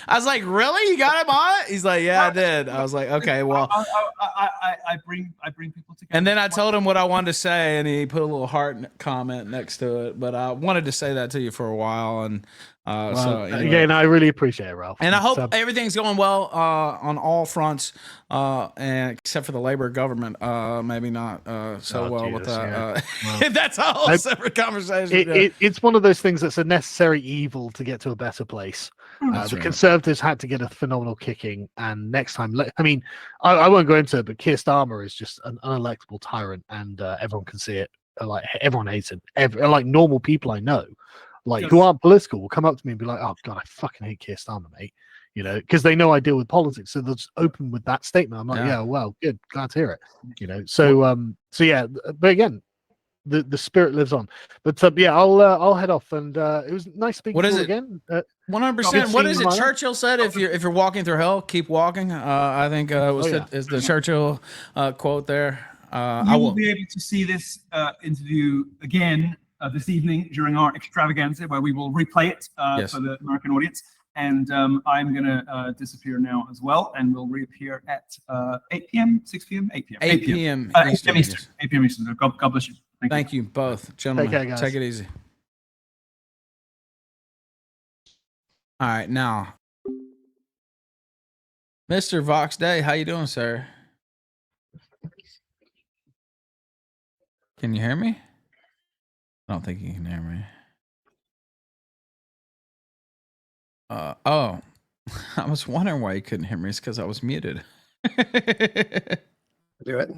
was like, really? You got him on it? He's like, yeah, I did. I was like, okay, well. I bring people together. And then I told him what I wanted to say, and he put a little heart comment next to it. But I wanted to say that to you for a while, and again, I really appreciate it, Ralph. And I hope everything's going well on all fronts, and except for the Labor government, maybe not so well with that. Yeah. That's a whole separate conversation. It's one of those things that's a necessary evil to get to a better place. The Conservatives had to get a phenomenal kicking, and next time, I won't go into it, but Keir Starmer is just an unelectable tyrant, and everyone can see it. Like, everyone hates him. Like, normal people I know, who aren't political, will come up to me and be like, "Oh God, I fucking hate Keir Starmer, mate." You know, because they know I deal with politics, so they'll just open with that statement. I'm like, yeah, well, good, glad to hear it. You know, so yeah, but again, the spirit lives on. But yeah, I'll head off, and it was nice speaking What to is you it? again. 100%. What is it? Milo? Churchill said, "If you're walking through hell, keep walking." I think is the Churchill quote there. I You will will. be able to see this interview again this evening during our extravaganza, where we will replay it Yes. for the American audience. And I'm going to disappear now as well, and we'll reappear at 8 p.m., 6 p.m., 8 p.m. 8 p.m. 8 Eastern. p.m. Eastern. 8 p.m. Eastern. God bless you. Thank you both, gentlemen. Take care, guys. Take it easy. All right, now, Mr. Vox Day, how you doing, sir? Can you hear me? I don't think you can hear me. Oh, I was wondering why you couldn't hear me. It's because I was muted. Do it.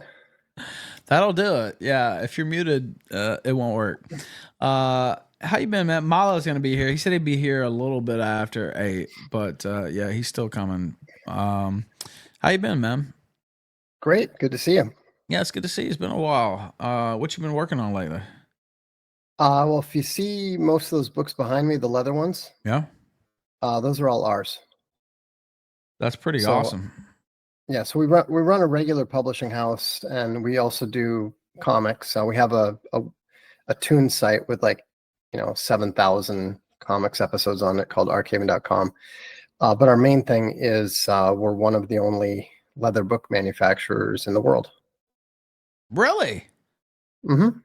That'll do it. Yeah, if you're muted, it won't work. How you been, man? Milo's gonna be here. He said he'd be here a little bit after 8, but yeah, he's still coming. How you been, man? Great. Good to see you. Yeah, it's good to see you. It's been a while. What you been working on lately? Well, if you see most of those books behind me, the leather ones, Yeah, those are all ours. that's pretty So, awesome. Yeah, so we run a regular publishing house, and we also do comics. So we have a Toon site with 7,000 comics episodes on it called archaven.com. But our main thing is we're one of the only leather book manufacturers in the world. Really? Mm-hmm.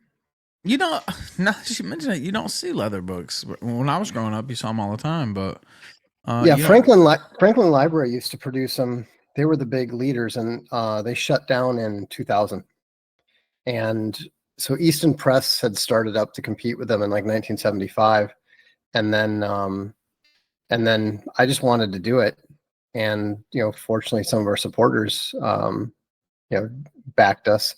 You know, now that you mention it, you don't see leather books. When I was growing up, you saw them all the time. But Yeah, you know- Franklin Library used to produce them. They were the big leaders, and they shut down in 2000. And so Easton Press had started up to compete with them in 1975, and then I just wanted to do it, and fortunately some of our supporters backed us,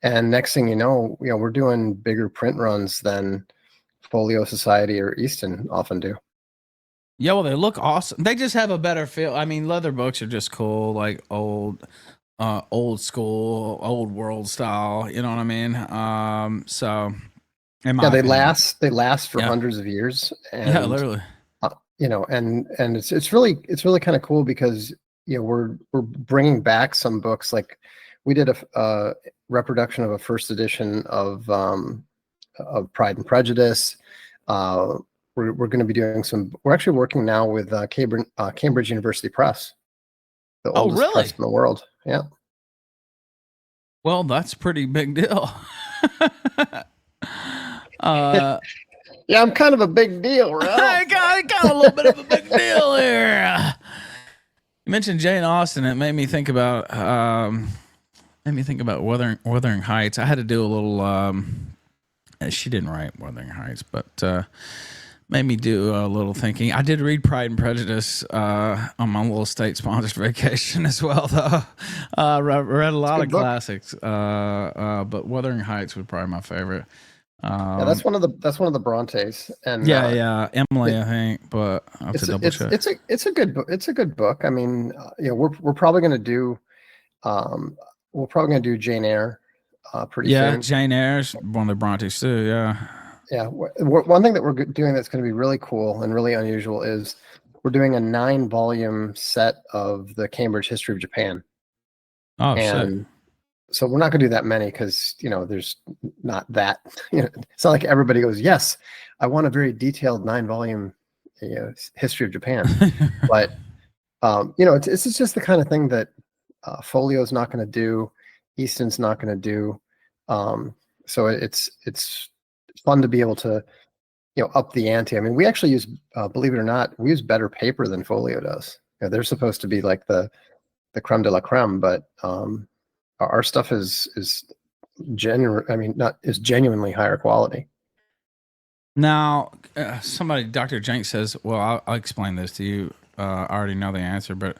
and next thing you know, we're doing bigger print runs than Folio Society or Easton often do. Yeah, well, they look awesome. They just have a better feel. I mean, leather books are just cool, like old school, old world style. You know what I mean? So, in my Yeah, they opinion. last for Yeah. hundreds of years, and Yeah, literally. and it's really kind of cool because we're bringing back some books. Like we did a reproduction of a first edition of Pride and Prejudice. We're going to be doing some. We're actually working now with Cambridge University Press, the Oh, oldest really? press in the world. Yeah. Well, that's a pretty big deal. Yeah, I'm kind of a big deal, right? I got a little bit of a big deal here. You mentioned Jane Austen. It made me think about Wuthering Heights. I had to do a little. She didn't write Wuthering Heights, but made me do a little thinking. I did read Pride and Prejudice on my little state-sponsored vacation as well, though. Read a lot of classics, but Wuthering Heights was probably my favorite. Yeah, that's one of the Brontes, and yeah, Emily, I think, but I have to double check. It's a good book. It's a good book. I mean, we're probably going to do Jane Eyre pretty soon. Yeah, Jane Eyre's one of the Brontes too. Yeah. Yeah, one thing that we're doing that's going to be really cool and really unusual is we're doing a 9-volume set of the Cambridge history of Japan. Oh, and shit. So we're not going to do that many because there's not that. It's not like everybody goes, yes, I want a very detailed 9-volume history of Japan. But it's just the kind of thing that Folio's not going to do, Easton's not going to do. So it's fun to be able to up the ante. I mean, we actually use believe it or not, we use better paper than Folio does. They're supposed to be like the creme de la creme, but our stuff is genuinely higher quality. Now, somebody, Dr. Jenks says, well, I'll explain this to you. I already know the answer, but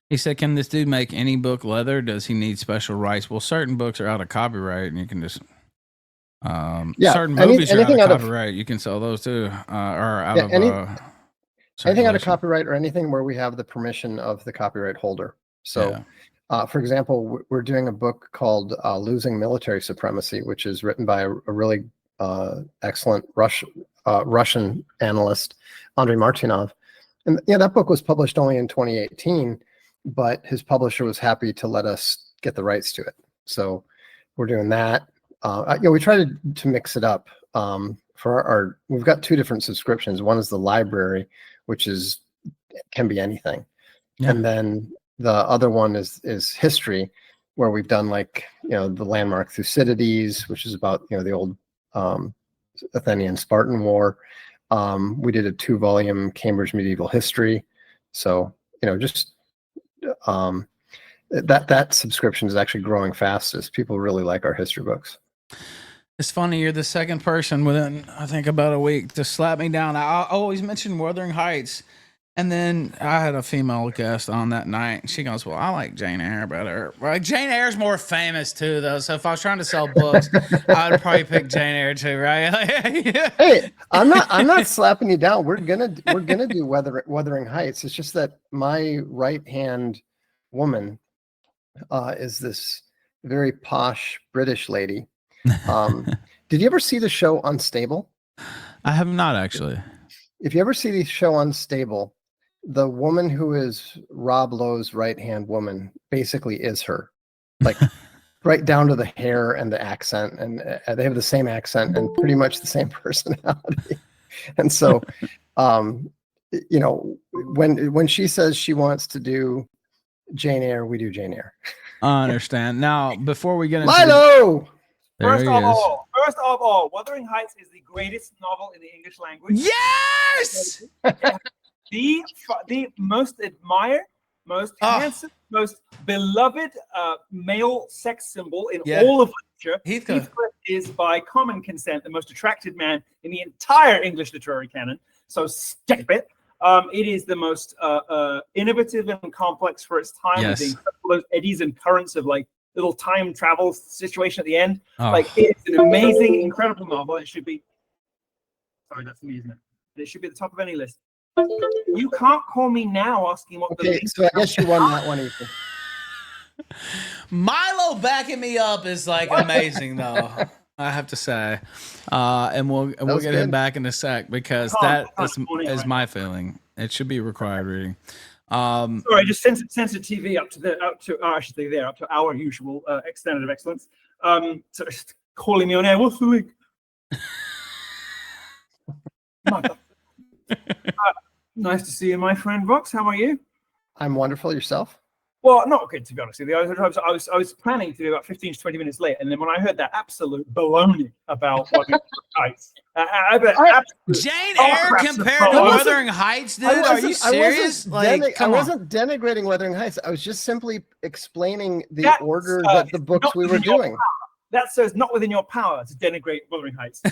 he said, can this dude make any book leather? Does he need special rights? Well, certain books are out of copyright, and you can just certain movies are out of copyright. You can sell those too, or out of anything out of copyright, or anything where we have the permission of the copyright holder. So, for example, we're doing a book called "Losing Military Supremacy," which is written by a really excellent Russian analyst, Andrei Martynov. And that book was published only in 2018, but his publisher was happy to let us get the rights to it. So we're doing that. We try to mix it up. For we've got 2 different subscriptions. One is the library, which can be anything. Yeah. And then the other one is history, where we've done the landmark Thucydides, which is about the old Athenian Spartan War. We did a 2-volume Cambridge medieval history. So just that subscription is actually growing fastest. People really like our history books. It's funny, you're the second person within, I think, about a week to slap me down. I always mention Wuthering Heights, and then I had a female guest on that night, and she goes, well, I like Jane Eyre better. Well, Jane Eyre's more famous, too, though, so if I was trying to sell books, I'd probably pick Jane Eyre, too, right? Yeah. Hey, I'm not slapping you down. We're gonna do Wuthering Heights. It's just that my right-hand woman is this very posh British lady. Did you ever see the show Unstable? I have not, actually. If you ever see the show Unstable, the woman who is Rob Lowe's right-hand woman basically is her, right down to the hair and the accent, and they have the same accent and pretty much the same personality. And so, when she says she wants to do Jane Eyre, we do Jane Eyre. I understand. Now, before we get into Milo. First of all, Wuthering Heights is the greatest novel in the English language. Yes! The most admired, most handsome, most beloved male sex symbol in all of literature. Heathcliff is, by common consent, the most attractive man in the entire English literary canon. So step it. It is the most innovative and complex for its time. Yes. With those eddies and currents of little time travel situation at the end. It's an amazing, incredible novel. It should be, sorry, that's me, isn't it? It should be at the top of any list. You can't call me now asking what the link. So I guess you won that one, Ethan. Milo backing me up is amazing, though. I have to say, and we'll get him back in a sec, because that is my feeling. It should be required reading. Sorry, just censored TV up to our usual standard of excellence. So just calling me on air. What's the link? Nice to see you, my friend Vox. How are you? I'm wonderful. Yourself? Well, not good, to be honest with you. I was planning to be about 15 to 20 minutes late, and then when I heard that absolute baloney about Wuthering Heights, Jane Eyre compared to Wuthering Heights, dude? Are you serious? I wasn't denigrating Wuthering Heights. I was just simply explaining the order that the books we were doing. That says not within your power to denigrate Wuthering Heights.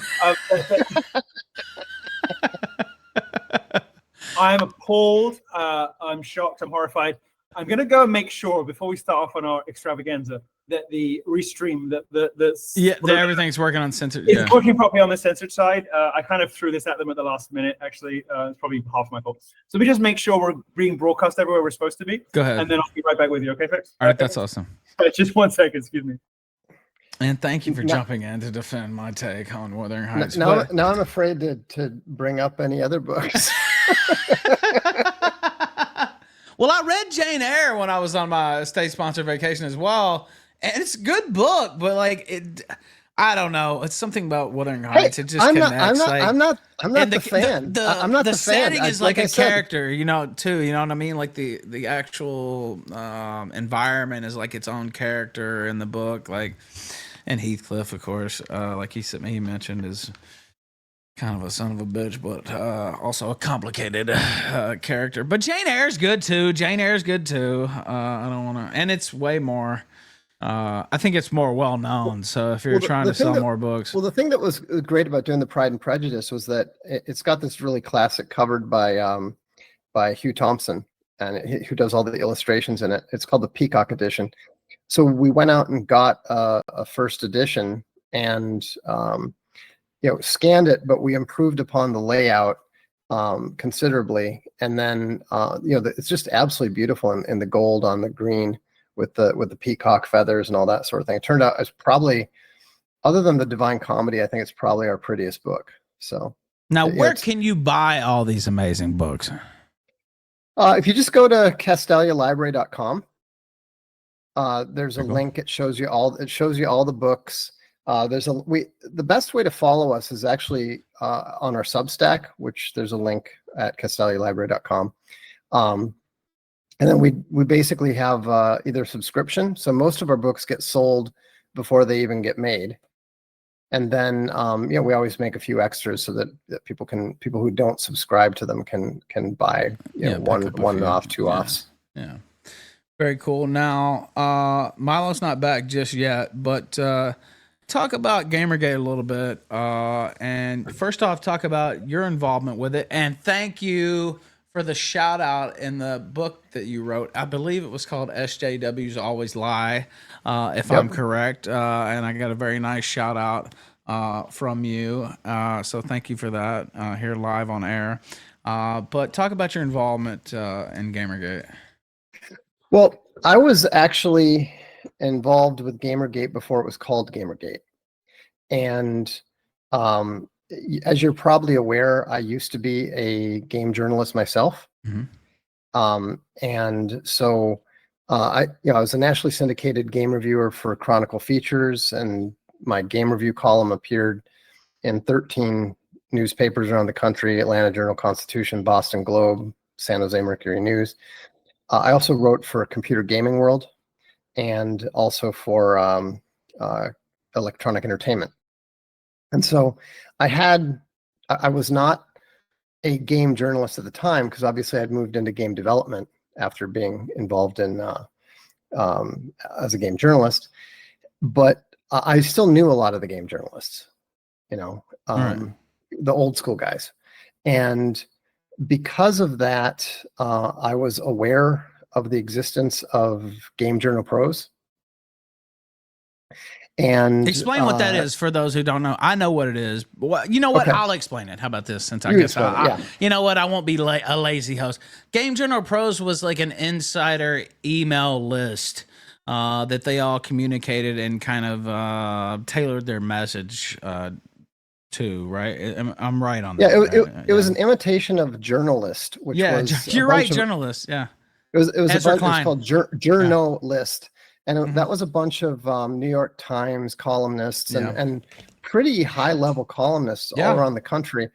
I'm appalled. I'm shocked. I'm horrified. I'm going to go and make sure before we start off on our extravaganza that the restream, that everything's working on censored. It's working properly on the censored side. I kind of threw this at them at the last minute. Actually, it's probably half my fault. So we just make sure we're being broadcast everywhere we're supposed to be. Go ahead, and then I'll be right back with you. Okay, folks? All right, that's awesome. Just 1 second. Excuse me. And thank you for jumping in to defend my take on Wuthering Heights. Now I'm afraid to bring up any other books. Well, I read Jane Eyre when I was on my state-sponsored vacation as well, and it's a good book, but I don't know. It's something about Wuthering Heights. It just connects. I'm not the fan. I'm not the fan. The setting is like a character, too. You know what I mean? Like the actual environment is like its own character in the book. And Heathcliff, of course, like he mentioned, is kind of a son of a bitch, but also a complicated character. But Jane Eyre's good too. I don't want to, and it's way more. I think it's more well known. So if you're trying to sell more books, the thing that was great about doing the Pride and Prejudice was that it's got this really classic cover by Hugh Thompson, and who does all the illustrations in it. It's called the Peacock Edition. So we went out and got a first edition and scanned it, but we improved upon the layout considerably. And then it's just absolutely beautiful in the gold on the green with the peacock feathers and all that sort of thing. It turned out it's probably other than the Divine Comedy, I think it's probably our prettiest book. So Now, where it's, can you buy all these amazing books? if you just go to castalialibrary.com, there's a Very cool. link. It shows you all the books. The best way to follow us is actually on our Substack, which there's a link at castalialibrary.com. And then we basically have either subscription. So most of our books get sold before they even get made. And then we always make a few extras so that people who don't subscribe to them can buy one off, two offs. Yeah. Very cool. Now, Milo's not back just yet, but talk about Gamergate a little bit. And first off, talk about your involvement with it. And thank you for the shout out in the book that you wrote. I believe it was called SJWs Always Lie, if I'm correct. And I got a very nice shout out from you. So thank you for that here live on air. But talk about your involvement in Gamergate. Well, I was actually involved with Gamergate before it was called Gamergate. And as you're probably aware, I used to be a game journalist myself. Mm-hmm. And so I was a nationally syndicated game reviewer for Chronicle Features, and my game review column appeared in 13 newspapers around the country: Atlanta Journal-Constitution, Boston Globe, San Jose Mercury News. I also wrote for Computer Gaming World and also for Electronic Entertainment. And so I was not a game journalist at the time, because obviously I'd moved into game development after being involved in as a game journalist, but I still knew a lot of the game journalists, the old school guys. And because of that, I was aware of the existence of Game Journal Pros. And explain what that is for those who don't know. I know what it is. Well, you know what? Okay. I'll explain it. How about this? Since I guess you know what? I won't be a lazy host. Game Journal Pros was like an insider email list that they all communicated and kind of tailored their message to. Right? I'm right on that. Yeah, it was an imitation of Journalist, which was you're right, Journalist. Yeah, it was Ezra it was called Journalist. And that was a bunch of New York Times columnists and pretty high-level columnists all around the country.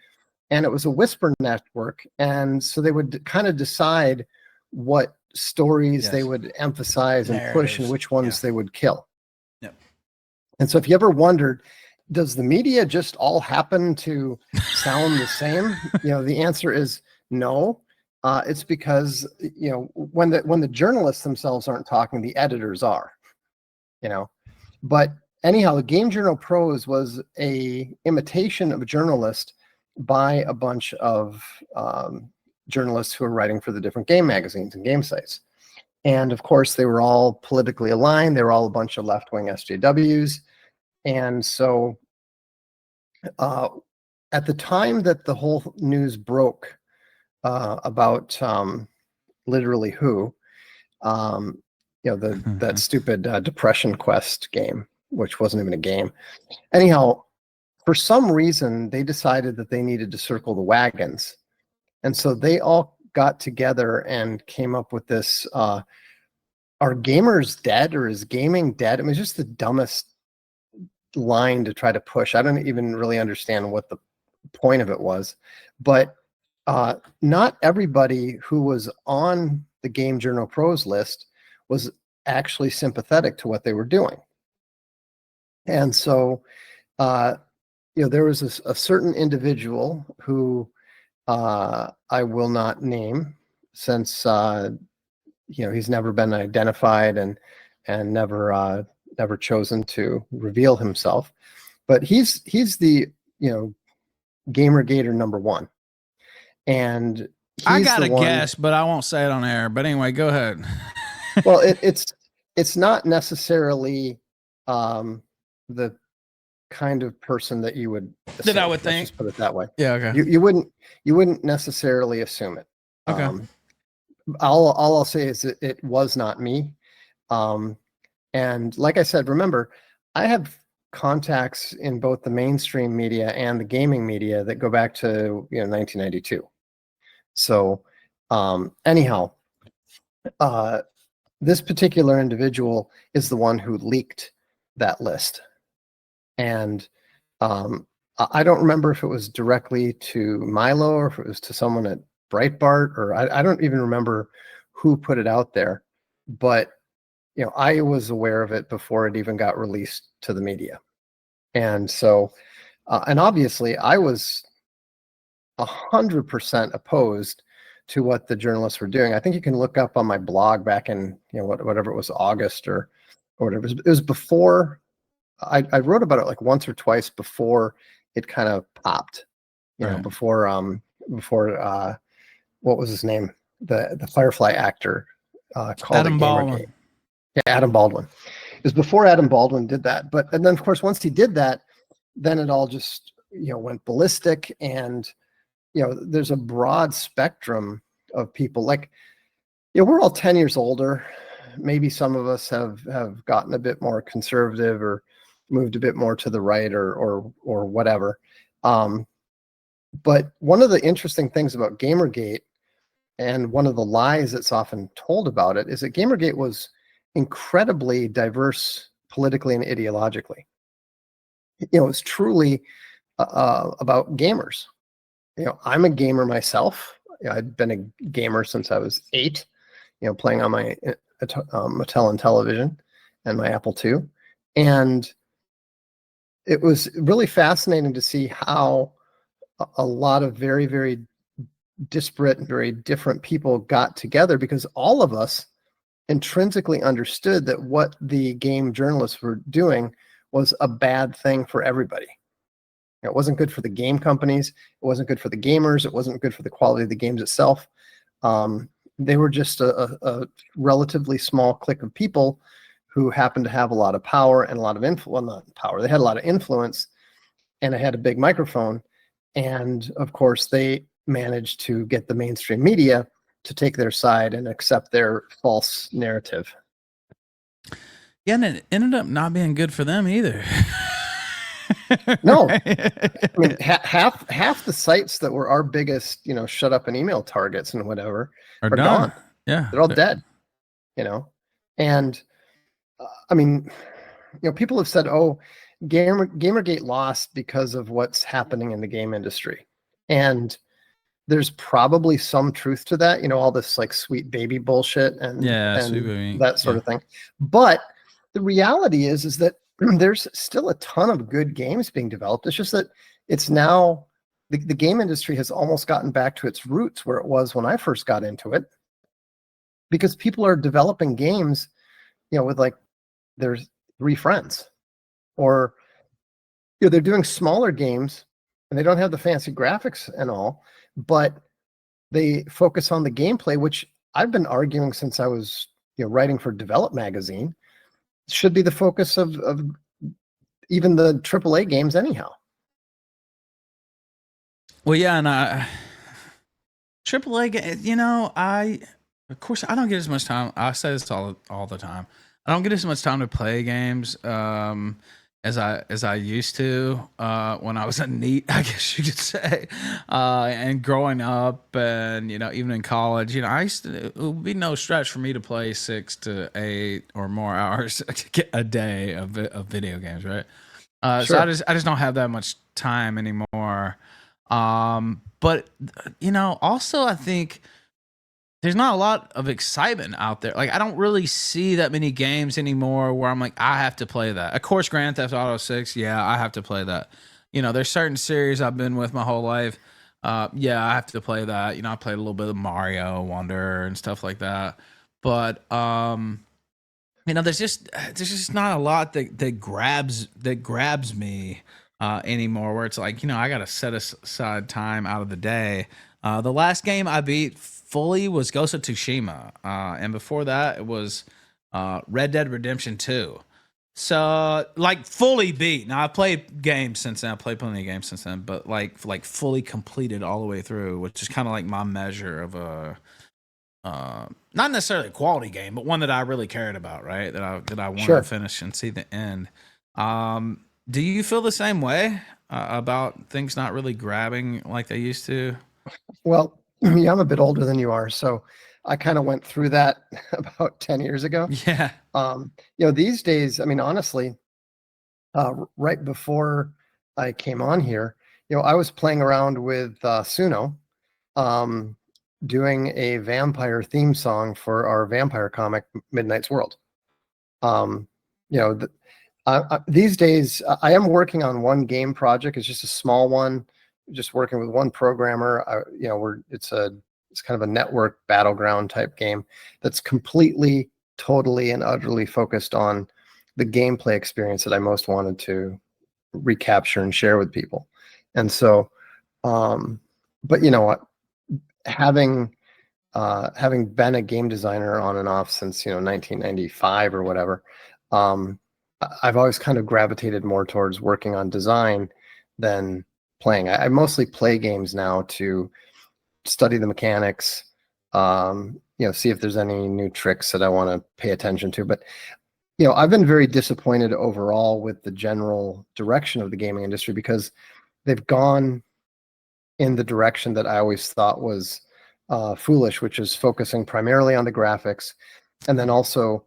And it was a whisper network. And so they would kind of decide what stories they would emphasize and push and which ones they would kill. Yep. And so if you ever wondered, does the media just all happen to sound the same? The answer is no. It's because when the journalists themselves aren't talking, the editors are, But anyhow, the Game Journal Pros was a imitation of a journalist by a bunch of journalists who were writing for the different game magazines and game sites. And of course, they were all politically aligned. They were all a bunch of left-wing SJWs. And so at the time that the whole news broke about literally who, that stupid Depression Quest game, which wasn't even a game. Anyhow, for some reason, they decided that they needed to circle the wagons. And so they all got together and came up with this, are gamers dead, or is gaming dead? I mean, it's just the dumbest line to try to push. I don't even really understand what the point of it was, but not everybody who was on the Game Journal Pros list was actually sympathetic to what they were doing. And so, there was a certain individual who I will not name, since he's never been identified and never chosen to reveal himself. But he's the Gamergator number one. And I got a guess, but I won't say it on air. But anyway, go ahead. Well, it's not necessarily the kind of person that you would assume. That I would think. Let's just put it that way. Yeah. Okay. You wouldn't necessarily assume it. Okay. All I'll say is that it was not me. And like I said, remember, I have contacts in both the mainstream media and the gaming media that go back to 1992. So anyhow, this particular individual is the one who leaked that list, and I don't remember if it was directly to Milo or if it was to someone at Breitbart, or I don't even remember who put it out there, but I was aware of it before it even got released to the media. And so, and obviously I was 100% opposed to what the journalists were doing. I think you can look up on my blog back in, whatever it was, August or whatever. It was before, I wrote about it like once or twice before it kind of popped, Right. before what was his name? The Firefly actor called Adam it Baldwin. Gamergate. Yeah, Adam Baldwin. It was before Adam Baldwin did that. And then of course, once he did that, then it all just, went ballistic. And, there's a broad spectrum of people. Like, we're all 10 years older. Maybe some of us have gotten a bit more conservative or moved a bit more to the right or whatever. But one of the interesting things about Gamergate, and one of the lies that's often told about it, is that Gamergate was incredibly diverse politically and ideologically. It's truly about gamers. I'm a gamer myself. I've been a gamer since I was 8, playing on my Mattel and television and my Apple II. And it was really fascinating to see how a lot of very, very disparate and very different people got together, because all of us intrinsically understood that what the game journalists were doing was a bad thing for everybody. It wasn't good for the game companies. It wasn't good for the gamers. It wasn't good for the quality of the games itself. They were just a relatively small clique of people who happened to have a lot of power and a lot of influence. Well, not power. They had a lot of influence, and they had a big microphone. And of course, they managed to get the mainstream media to take their side and accept their false narrative. Yeah, and it ended up not being good for them either. No, I mean, half the sites that were our biggest, shut up and email targets and whatever Are are done. gone. Yeah, They're all dead. And I mean, people have said, "Oh, Gamergate lost because of what's happening in the game industry," and there's probably some truth to that. All this like sweet baby bullshit and that sort of thing. But the reality is that there's still a ton of good games being developed. It's just that it's now the game industry has almost gotten back to its roots where it was when I first got into it, because people are developing games, with like their 3 friends, or they're doing smaller games and they don't have the fancy graphics and all, but they focus on the gameplay, which I've been arguing since I was writing for Develop Magazine should be the focus of even the AAA games anyhow. Well, yeah, and AAA, of course, I don't get as much time. I say this all the time. I don't get as much time to play games as I used to when I was a NEET, I guess you could say, and growing up, and even in college, I used to. It would be no stretch for me to play 6 to 8 or more hours a day of video games, right? Sure. So I just don't have that much time anymore. But also I think there's not a lot of excitement out there. Like, I don't really see that many games anymore where I'm like, I have to play that. Of course, Grand Theft Auto 6, yeah, I have to play that. There's certain series I've been with my whole life. Yeah, I have to play that. I played a little bit of Mario Wonder and stuff like that. But there's just not a lot that grabs me anymore, where it's like, I got to set aside time out of the day. The last game I beat fully was Ghost of Tsushima, and before that it was Red Dead Redemption 2. So like fully beat. Now I've played games since then. I've played plenty of games since then, but like fully completed all the way through, which is kind of like my measure of a not necessarily a quality game, but one that I really cared about, right? That I wanted Sure. to finish and see the end. Do you feel the same way about things not really grabbing like they used to? Well, yeah, I'm a bit older than you are, so I kind of went through that about 10 years ago. Yeah. These days, I mean, honestly, right before I came on here, I was playing around with Suno, um, doing a vampire theme song for our vampire comic, Midnight's World. Um, you know, th- these days, I am working on one game project. It's just a small one, just working with one programmer. It's kind of a network battleground type game that's completely, totally, and utterly focused on the gameplay experience that I most wanted to recapture and share with people. And so, but you know what, having been a game designer on and off since 1995 or whatever, I've always kind of gravitated more towards working on design than playing. I mostly play games now to study the mechanics, see if there's any new tricks that I want to pay attention to. But I've been very disappointed overall with the general direction of the gaming industry, because they've gone in the direction that I always thought was foolish, which is focusing primarily on the graphics and then also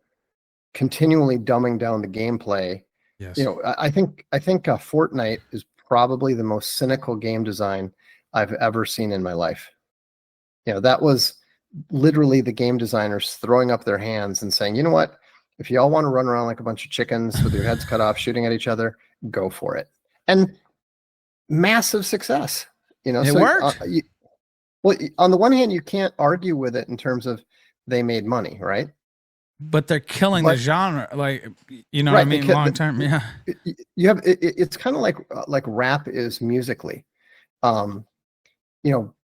continually dumbing down the gameplay. Yes. I think Fortnite is probably the most cynical game design I've ever seen in my life. That was literally the game designers throwing up their hands and saying, you know what, if you all want to run around like a bunch of chickens with your heads cut off shooting at each other, go for it. And massive success. It worked. Well, on the one hand, you can't argue with it in terms of they made money, right? But they're killing the genre, like, what I mean, long term. Yeah. It's kind of like rap is musically.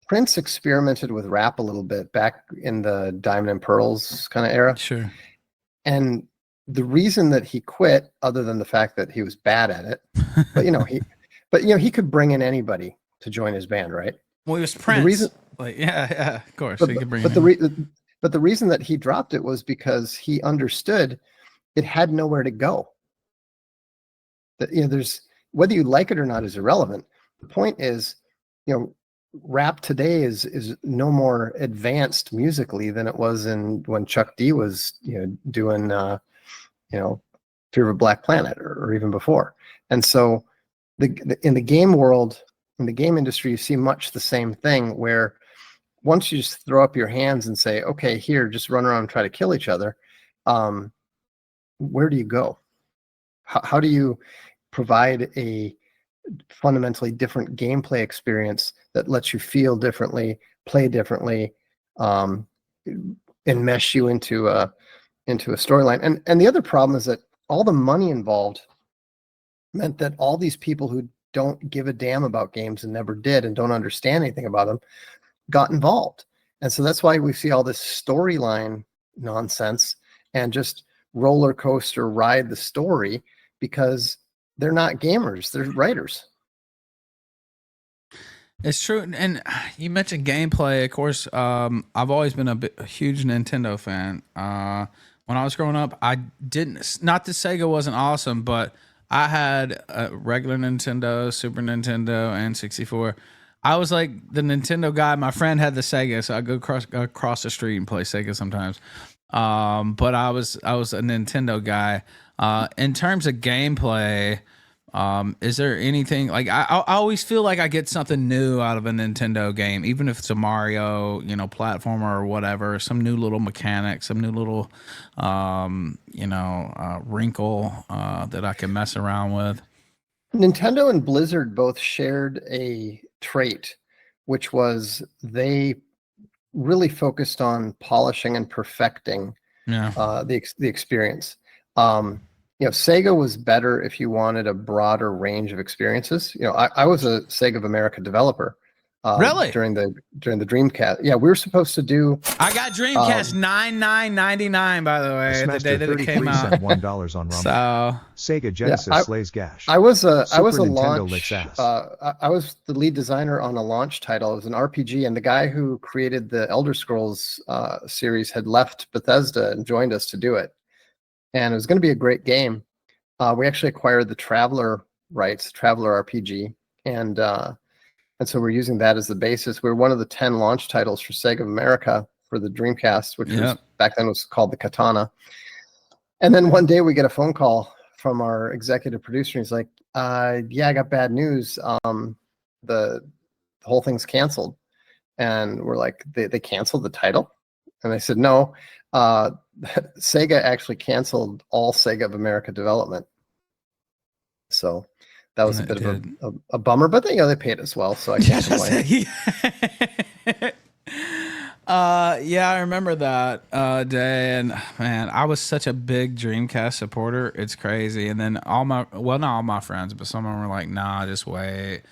Prince experimented with rap a little bit back in the Diamond and Pearls kind of era. Sure. And the reason that he quit, other than the fact that he was bad at it, but he could bring in anybody to join his band, right? Well, he was Prince. The reason, yeah, of course. but, he could bring but the reason that he dropped it was because he understood it had nowhere to go. That there's, whether you like it or not is irrelevant. The point is, rap today is no more advanced musically than it was when Chuck D was doing Fear of a Black Planet or even before. And so in the game world, in the game industry, you see much the same thing, where once you just throw up your hands and say, okay, here, just run around and try to kill each other, where do you go? How do you provide a fundamentally different gameplay experience that lets you feel differently, play differently, and mesh you into a storyline? And the other problem is that all the money involved meant that all these people who don't give a damn about games and never did and don't understand anything about them got involved. And so that's why we see all this storyline nonsense and just roller coaster ride the story, because they're not gamers, they're writers. It's true. And you mentioned gameplay. Of course, I've always been a huge Nintendo fan. When I was growing up, not that Sega wasn't awesome, but I had a regular Nintendo, Super Nintendo, and 64. I was like the Nintendo guy. My friend had the Sega, so I go across the street and play Sega sometimes. But I was a Nintendo guy. In terms of gameplay, is there anything like I always feel like I get something new out of a Nintendo game, even if it's a Mario, platformer or whatever, some new little mechanic, some new little, wrinkle that I can mess around with. Nintendo and Blizzard both shared a trait, which was they really focused on polishing and perfecting the experience. Sega was better if you wanted a broader range of experiences. I was a Sega of America developer. Really? During the Dreamcast. Yeah, we were supposed to do. I got Dreamcast $99.99, by the way, the day that it came out. $1 on Rumble. So Sega Genesis slays Gash. I was a Nintendo launch. I was the lead designer on a launch title. It was an RPG, and the guy who created the Elder Scrolls series had left Bethesda and joined us to do it. And it was going to be a great game. We actually acquired the Traveler rights, Traveler RPG, and so we're using that as the basis. We're one of the 10 launch titles for Sega of America for the Dreamcast, which was back then was called the Katana. And then one day we get a phone call from our executive producer. He's like, "Yeah, I got bad news. The whole thing's canceled." And we're like, "They canceled the title?" And they said, "No, Sega actually canceled all Sega of America development." So that was a bit of a bummer, but they paid us well, so I can't complain. Yeah, I remember that day, and man, I was such a big Dreamcast supporter. It's crazy. And then not all my friends, but some of them were like, "Nah, just wait.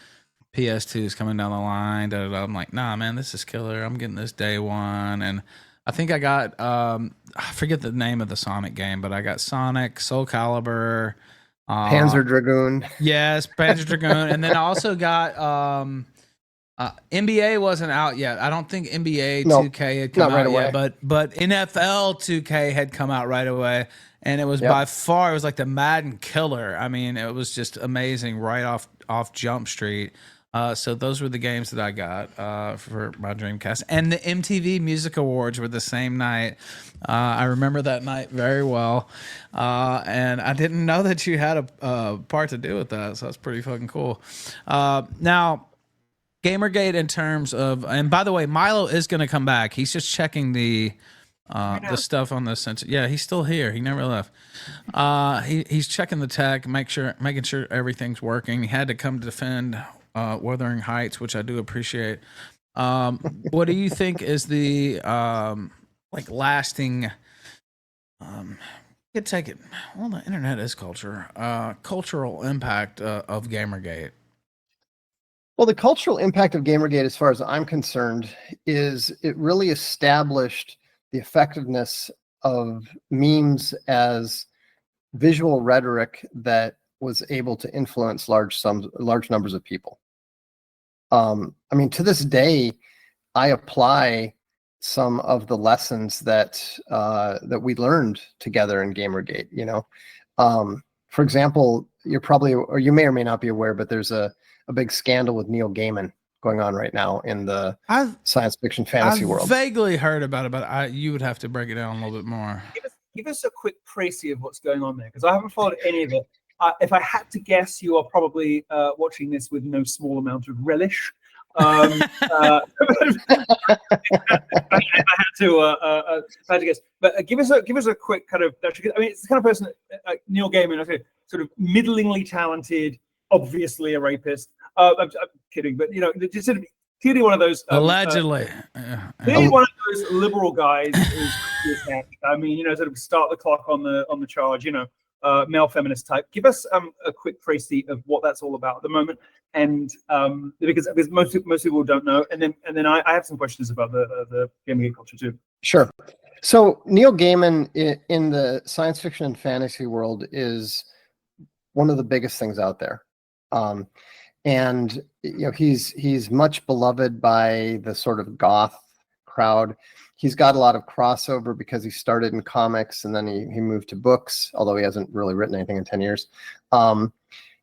PS2 is coming down the line." Da, da, da. I'm like, "Nah, man, this is killer. I'm getting this day one." And I think I got I forget the name of the Sonic game, but I got Sonic, Soul Calibur, Panzer Dragoon. Yes, Panzer Dragoon, and then I also got NBA wasn't out yet. I don't think NBA 2K had come out yet, but NFL 2K had come out right away, and it was by far, it was like the Madden killer. I mean, it was just amazing right off Jump Street. So those were the games that I got for my Dreamcast. And the MTV Music Awards were the same night. I remember that night very well. And I didn't know that you had a part to do with that, so that's pretty fucking cool. Now, Gamergate in terms of, and by the way, Milo is going to come back. He's just checking the stuff on the sensor. Yeah, he's still here. He never left. He's checking the tech, making sure everything's working. He had to come defend Wuthering Heights, which I do appreciate. What do you think is the lasting? You take it. Well, the internet is culture. Cultural impact of Gamergate. Well, the cultural impact of Gamergate, as far as I'm concerned, is it really established the effectiveness of memes as visual rhetoric that was able to influence large numbers of people. I mean, to this day, I apply some of the lessons that we learned together in Gamergate. For example, you may or may not be aware, but there's a big scandal with Neil Gaiman going on right now in the science fiction fantasy world. I've vaguely heard about it, but you would have to break it down a little bit more. Give us a quick précis of what's going on there, because I haven't followed any of it. If I had to guess, you are probably watching this with no small amount of relish. If I had to guess, but give us a quick kind of. I mean, it's the kind of person Neil Gaiman, okay, sort of middlingly talented, obviously a rapist. I'm kidding, but just sort of clearly one of those allegedly, clearly one of those liberal guys. I mean, sort of start the clock on the charge. Male feminist type. Give us a quick précis of what that's all about at the moment, and because most people don't know, and then I have some questions about the gaming culture too. Sure. So Neil Gaiman in the science fiction and fantasy world is one of the biggest things out there, and he's much beloved by the sort of goth crowd. He's got a lot of crossover because he started in comics and then he moved to books, although he hasn't really written anything in 10 years.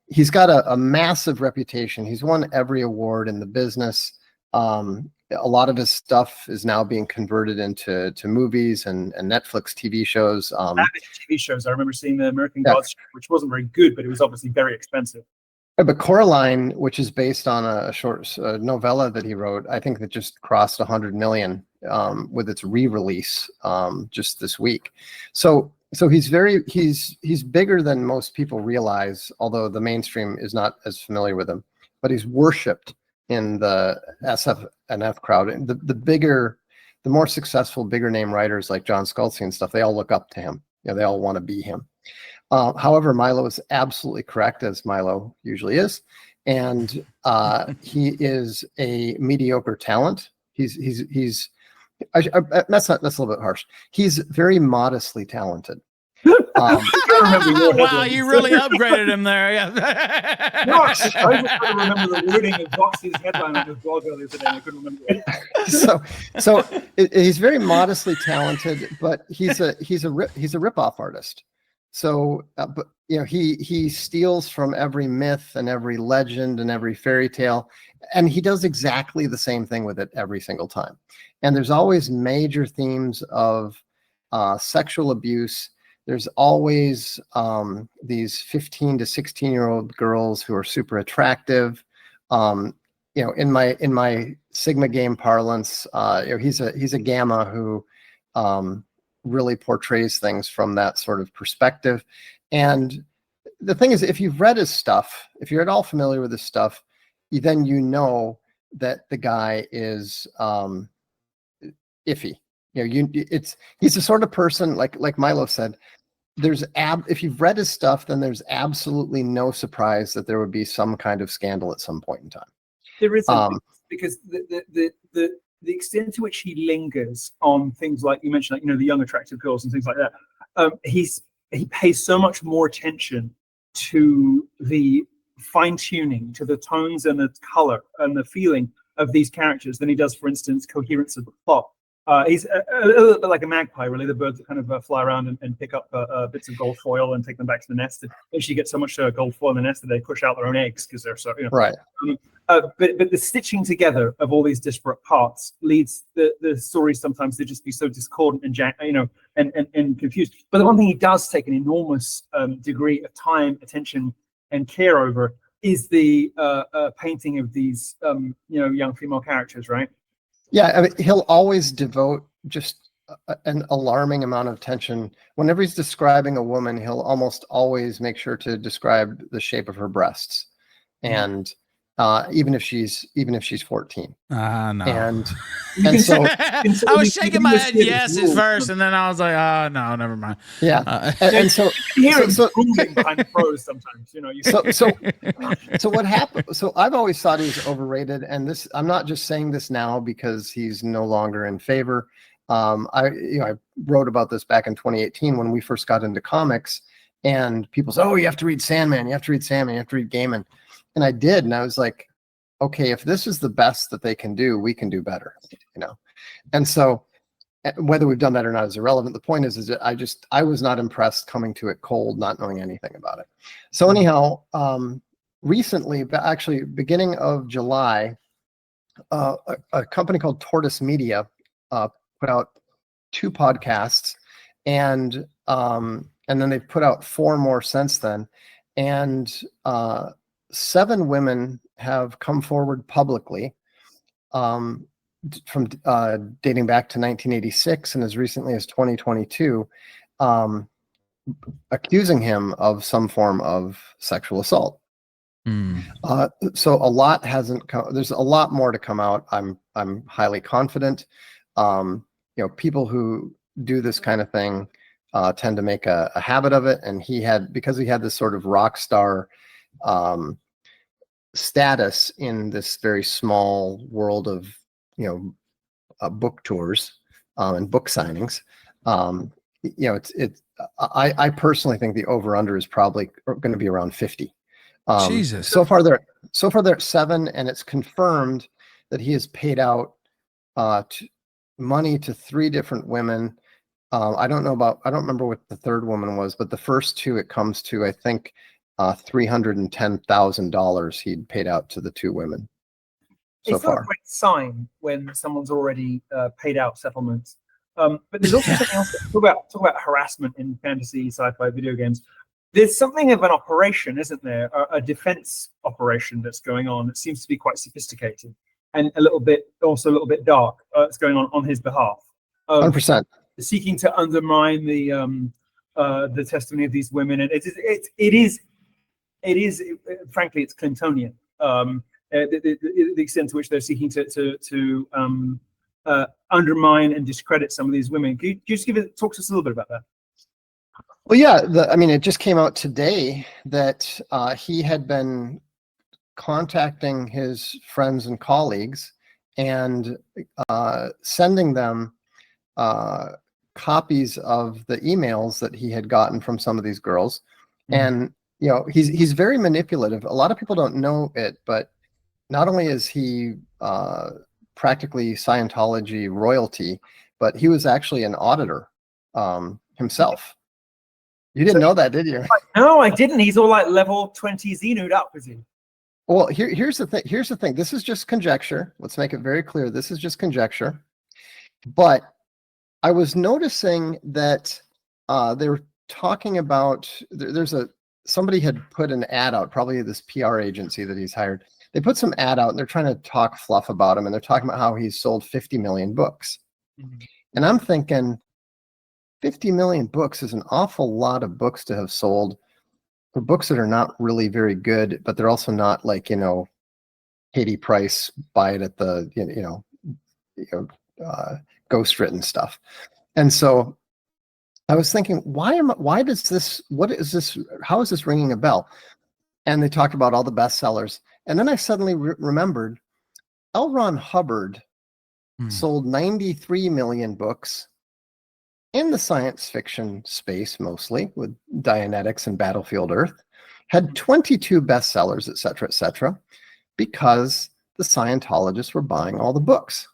He's got a massive reputation. He's won every award in the business. A lot of his stuff is now being converted into movies and Netflix TV shows. TV shows. I remember seeing the American Gods, which wasn't very good, but it was obviously very expensive. But Coraline, which is based on a short novella that he wrote, I think that just crossed 100 million with its re-release just this week. So he's bigger than most people realize, although the mainstream is not as familiar with him. But he's worshipped in the SF and F crowd. And the more successful, bigger name writers like John Scalzi and stuff, they all look up to him. They all want to be him. However, Milo is absolutely correct, as Milo usually is, and he is a mediocre talent. That's a little bit harsh. He's very modestly talented. Wow, you really upgraded him there. Yeah. Gosh, I just couldn't remember the wording of Vox's headline on his blog earlier today. I couldn't remember it. So he's very modestly talented, but he's a rip-off artist. So, but he steals from every myth and every legend and every fairy tale, and he does exactly the same thing with it every single time. And there's always major themes of sexual abuse. There's always these 15 to 16-year-old girls who are super attractive. In my Sigma game parlance, he's a Gamma who really portrays things from that sort of perspective. And the thing is, if you've read his stuff, if you're at all familiar with his stuff, then you know that the guy is iffy. He's the sort of person, like Milo said, if you've read his stuff, then there's absolutely no surprise that there would be some kind of scandal at some point in time. There isn't, because the extent to which he lingers on things like you mentioned, like the young attractive girls and things like that, he pays so much more attention to the fine tuning, to the tones and the color and the feeling of these characters than he does, for instance, coherence of the plot. He's a little bit like a magpie, really, the birds that kind of fly around and pick up bits of gold foil and take them back to the nest. And eventually get so much gold foil in the nest that they push out their own eggs because they're so, right. But the stitching together of all these disparate parts leads the stories sometimes to just be so discordant and confused. But the one thing he does take an enormous degree of time, attention, and care over is the painting of these young female characters, right? Yeah, I mean, he'll always devote just an alarming amount of attention. Whenever he's describing a woman, he'll almost always make sure to describe the shape of her breasts, and even if she's 14. No. And so I was shaking my head yes at first, and then I was like, no, never mind. Yeah, and so hearing behind the pros sometimes, So what happened? So I've always thought he was overrated, and this, I'm not just saying this now because he's no longer in favor. I wrote about this back in 2018 when we first got into comics, and people said, "Oh, you have to read Sandman, you have to read Sandman, you have to read Gaiman," and I did, and I was like, "Okay, if this is the best that they can do, we can do better," And so, whether we've done that or not is irrelevant. The point is that I was not impressed coming to it cold, not knowing anything about it. So anyhow, recently, but actually beginning of July, a company called Tortoise Media put out 2 podcasts, and then they've put out 4 more since then, and 7 women have come forward publicly from dating back to 1986 and as recently as 2022, accusing him of some form of sexual assault. So a lot hasn't come. There's a lot more to come out. I'm highly confident. People who do this kind of thing tend to make a habit of it, and because he had this sort of rock star status in this very small world of book tours and book signings. I personally think the over under is probably going to be around 50. Jesus. So far they're at 7, and it's confirmed that he has paid out money to 3 different women. I don't remember what the third woman was, but the first 2 it comes to, I think, $310,000 he'd paid out to the 2 women. It's not a great sign when someone's already paid out settlements. But there's also something else. Talk about harassment in fantasy, sci-fi, video games. There's something of an operation, isn't there? A defense operation that's going on that seems to be quite sophisticated and a little bit dark. It's going on his behalf. 100%. Seeking to undermine the testimony of these women, and it is frankly, it's Clintonian. The extent to which they're seeking to undermine and discredit some of these women. Can you just talk to us a little bit about that? Well, yeah, it just came out today that he had been contacting his friends and colleagues and sending them copies of the emails that he had gotten from some of these girls. And he's very manipulative. A lot of people don't know it, but not only is he practically Scientology royalty, but he was actually an auditor himself. You didn't know that, did you? No, I didn't. He's all like level 20 Xenu'd up, is he? Well, here's the thing. Here's the thing. This is just conjecture. Let's make it very clear. This is just conjecture. But I was noticing that they were talking about somebody had put an ad out, probably this PR agency that he's hired. They put some ad out and they're trying to talk fluff about him, and they're talking about how he's sold 50 million books. Mm-hmm. And I'm thinking 50 million books is an awful lot of books to have sold for books that are not really very good, but they're also not like, Katie Price, buy it at the, ghost written stuff. And so I was thinking, how is this ringing a bell? And they talked about all the bestsellers. And then I suddenly remembered L. Ron Hubbard sold 93 million books in the science fiction space, mostly with Dianetics and Battlefield Earth, had 22 bestsellers, et cetera, because the Scientologists were buying all the books.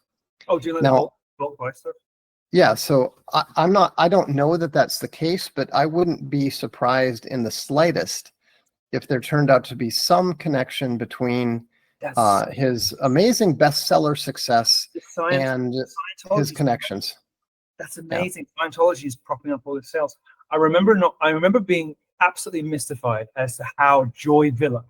Oh, do you like now, bulk buy stuff? Yeah, so I don't know that that's the case, but I wouldn't be surprised in the slightest if there turned out to be some connection between his amazing bestseller success and his connections. That's amazing. Yeah. Scientology is propping up all the sales. I remember being absolutely mystified as to how Joy Villa,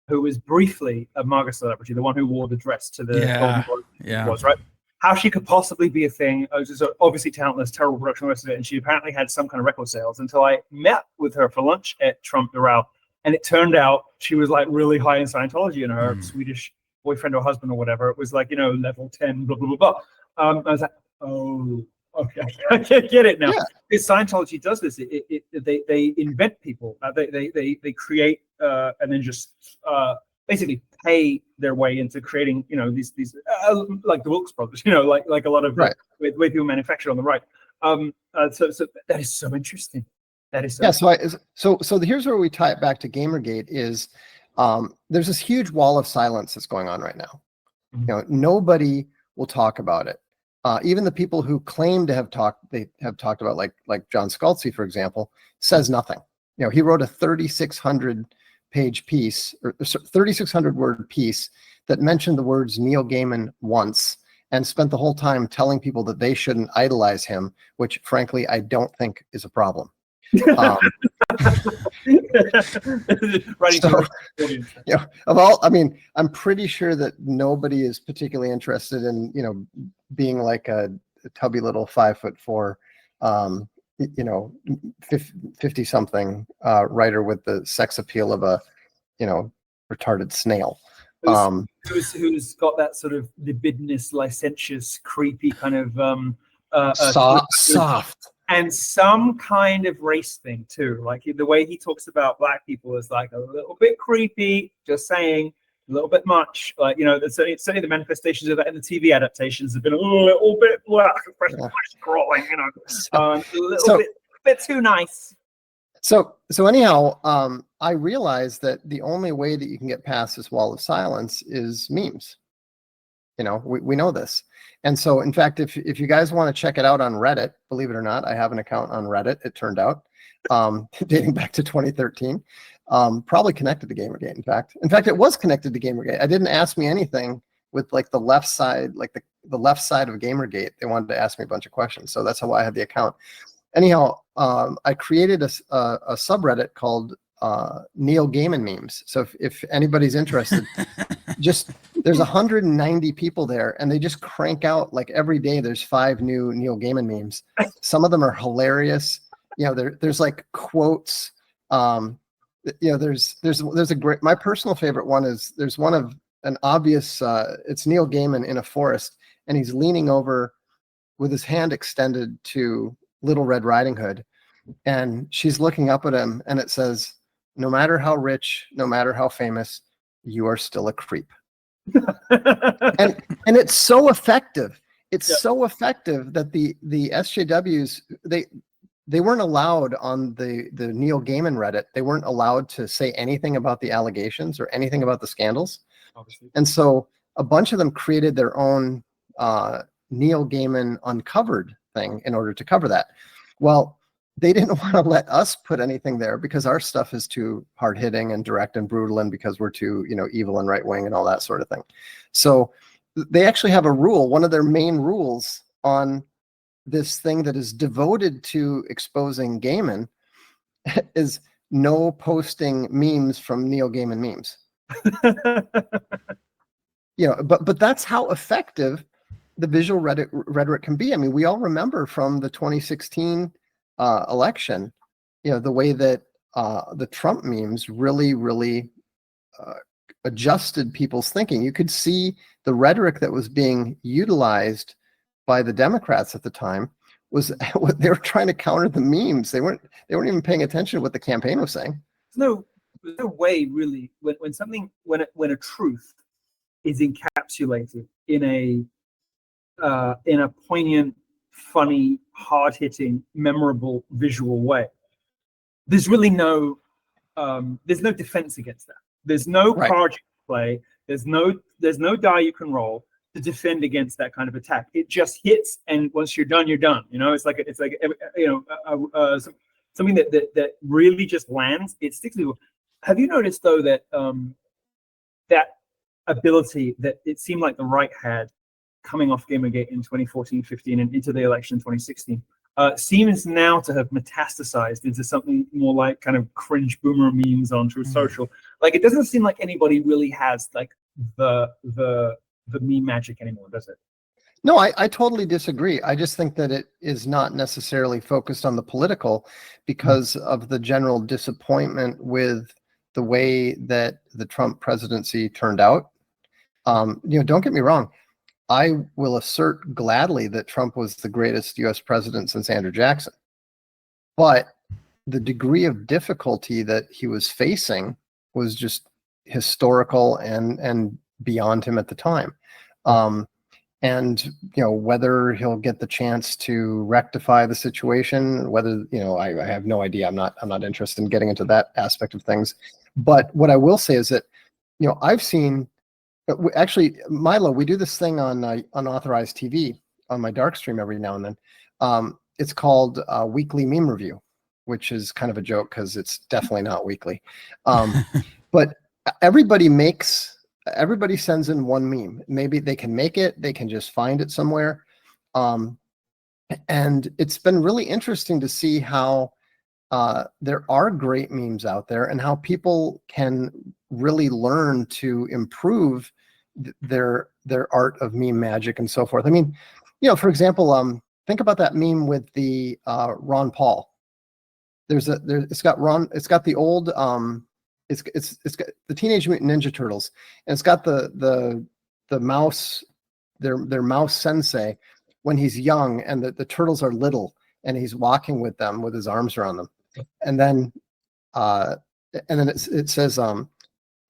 who was briefly a MAGA celebrity, the one who wore the dress to the Golden Globe, was, right? How she could possibly be a thing. It was obviously talentless, terrible production, the rest of it, and she apparently had some kind of record sales until I met with her for lunch at Trump Doral, and it turned out she was like really high in Scientology, and her Swedish boyfriend or husband or whatever, it was like, level 10, blah, blah, blah, blah. I was like, oh, okay, I get it now. Yeah. Because Scientology does this. They invent people. They create and then just basically pay their way into creating, these like the Wilkes Brothers, like a lot of way people manufacture on the right. So that is so interesting. That is so. So here's where we tie it back to Gamergate is there's this huge wall of silence that's going on right now. Mm-hmm. Nobody will talk about it. Even the people who claim to have talked about, like John Scalzi, for example, says nothing. He wrote a 3,600 page piece or 3,600 word piece that mentioned the words Neil Gaiman once and spent the whole time telling people that they shouldn't idolize him, which frankly I don't think is a problem. I'm pretty sure that nobody is particularly interested in being like a tubby little 5'4", 50 something writer with the sex appeal of a retarded snail. Who's got that sort of libidinous, licentious, creepy kind of soft. And some kind of race thing too. Like the way he talks about black people is like a little bit creepy, just saying, a little bit much. Like, certainly the manifestations of that in the TV adaptations have been a little bit black, especially scrolling, a little bit too nice. So anyhow, I realized that the only way that you can get past this wall of silence is memes. We know this. And so, in fact, if you guys want to check it out on Reddit, believe it or not, I have an account on Reddit, it turned out, dating back to 2013, probably connected to Gamergate, in fact. In fact, it was connected to Gamergate. I didn't ask me anything with like the left side, like the left side of Gamergate. They wanted to ask me a bunch of questions. So that's how I had the account. Anyhow, I created a subreddit called Neil Gaiman memes. So if anybody's interested, there's 190 people there, and they just crank out like every day. There's 5 new Neil Gaiman memes. Some of them are hilarious. There's like quotes. There's a great. My personal favorite one is there's one of an obvious. It's Neil Gaiman in a forest, and he's leaning over with his hand extended to Little Red Riding Hood, and she's looking up at him, and it says, "No matter how rich, no matter how famous, you are still a creep." and it's so effective. It's so effective that the SJWs they weren't allowed on the Neil Gaiman Reddit. They weren't allowed to say anything about the allegations or anything about the scandals. Obviously. And so a bunch of them created their own Neil Gaiman Uncovered thing in order to cover that. Well, they didn't want to let us put anything there because our stuff is too hard hitting and direct and brutal, and because we're too, evil and right wing and all that sort of thing. So they actually have a rule. One of their main rules on this thing that is devoted to exposing Gaiman is no posting memes from Neil Gaiman memes. But that's how effective the visual rhetoric can be. I mean, we all remember from the 2016 election, the way that the Trump memes really adjusted people's thinking. You could see the rhetoric that was being utilized by the Democrats at the time was they were trying to counter the memes. They weren't even paying attention to what the campaign was saying. There's no way really when a truth is encapsulated in a poignant, funny, hard-hitting, memorable visual way. There's really no defense against that. There's no card you can play. There's no die you can roll to defend against that kind of attack. It just hits, and once you're done, you're done. It's like something that really just lands. It sticks with you. Have you noticed though that that ability that it seemed like the right had coming off Gamergate in 2014-15 and into the election in 2016 seems now to have metastasized into something more like kind of cringe boomer memes on Truth Social. Like, it doesn't seem like anybody really has like the meme magic anymore, does it? No, I totally disagree. I just think that it is not necessarily focused on the political because of the general disappointment with the way that the Trump presidency turned out. Don't get me wrong. I will assert gladly that Trump was the greatest U.S. president since Andrew Jackson. But the degree of difficulty that he was facing was just historical and beyond him at the time. And whether he'll get the chance to rectify the situation, whether I have no idea. I'm not interested in getting into that aspect of things. But what I will say is that I've seen. Actually, Milo, we do this thing on Unauthorized TV on my dark stream every now and then. It's called Weekly Meme Review, which is kind of a joke because it's definitely not weekly. But everybody sends in one meme. Maybe they can make it, they can just find it somewhere. And it's been really interesting to see how there are great memes out there and how people can really learn to improve their art of meme magic and so forth. I mean, for example, think about that meme with the Ron Paul. It's got the old it's got the Teenage Mutant Ninja Turtles, and it's got the mouse, their mouse sensei when he's young, and the turtles are little, and he's walking with them with his arms around them, and then it says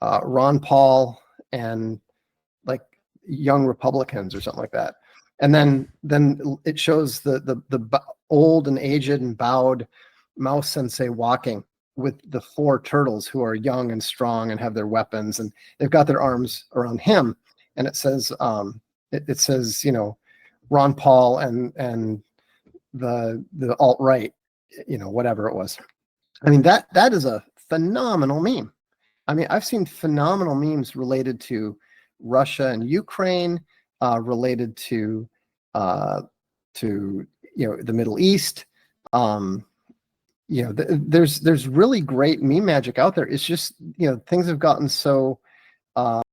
Ron Paul and like young Republicans or something like that. And then it shows the old and aged and bowed mouse sensei walking with the four turtles who are young and strong and have their weapons, and they've got their arms around him. And it says, it says, Ron Paul and the alt-right, whatever it was. I mean, that is a phenomenal meme. I mean, I've seen phenomenal memes related to Russia and Ukraine, related to the Middle East. There's really great meme magic out there. It's just things have gotten so the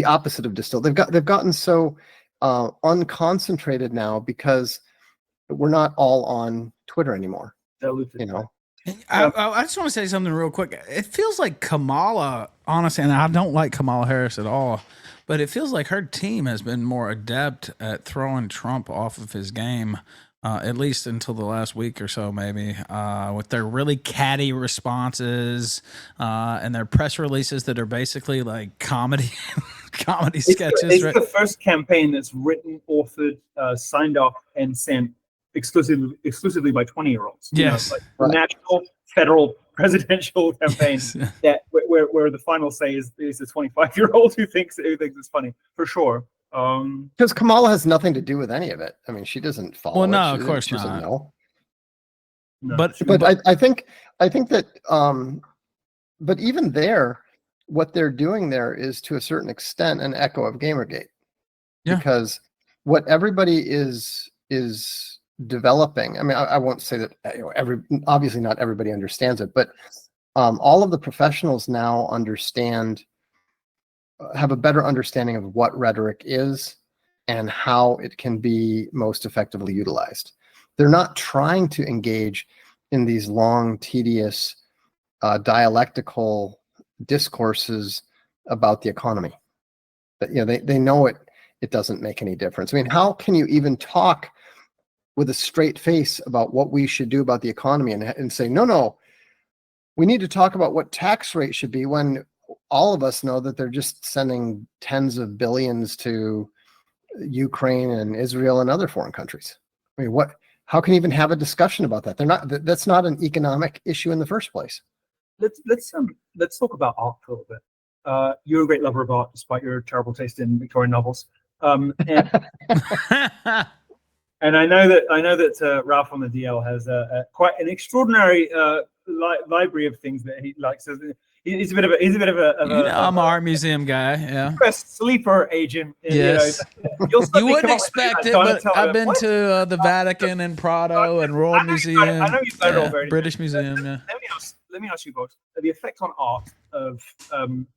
opposite of distilled. They've gotten so unconcentrated now because we're not all on Twitter anymore. I just want to say something real quick. It feels like Kamala, honestly, and I don't like Kamala Harris at all, but it feels like her team has been more adept at throwing Trump off of his game, at least until the last week or so, maybe, with their really catty responses and their press releases that are basically like comedy sketches. It's the first campaign that's written, authored, signed off, and sent exclusively by 20-year-olds. Yes, national, federal, presidential campaigns that where the final say is a 25-year-old who thinks it's funny for sure. Because Kamala has nothing to do with any of it. I mean, she doesn't follow. Well, no, it. of She, course she doesn't not. know. No. But I think that but even there, what they're doing there is to a certain extent an echo of Gamergate. Yeah. Because what everybody is developing, I mean, I won't say that obviously not everybody understands it, but all of the professionals now have a better understanding of what rhetoric is and how it can be most effectively utilized. They're not trying to engage in these long, tedious, dialectical discourses about the economy. But they know it doesn't make any difference. I mean, how can you even talk with a straight face about what we should do about the economy and say, no, we need to talk about what tax rate should be, when all of us know that they're just sending tens of billions to Ukraine and Israel and other foreign countries. I mean, how can you even have a discussion about that? That's not an economic issue in the first place. Let's talk about art for a little bit. You're a great lover of art, despite your terrible taste in Victorian novels. And I know that Ralph on the DL has quite an extraordinary library of things that he likes. He's a bit of a I'm an art museum guy. Yeah. Sleeper agent. Yes. You wouldn't expect it, but I've been to the Vatican and Prado and Royal Museum. I know you've done it all very British Museum. Yeah. Let me ask you both the effect on art of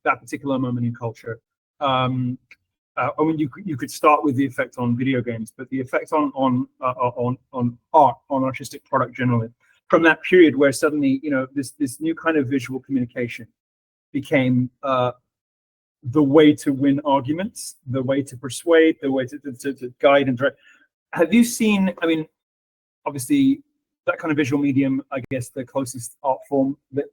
that particular moment in culture. I mean, you could start with the effect on video games, but the effect on art, on artistic product generally, from that period where suddenly this new kind of visual communication became the way to win arguments, the way to persuade, the way to guide and direct. Have you seen? I mean, obviously, that kind of visual medium, I guess, the closest art form that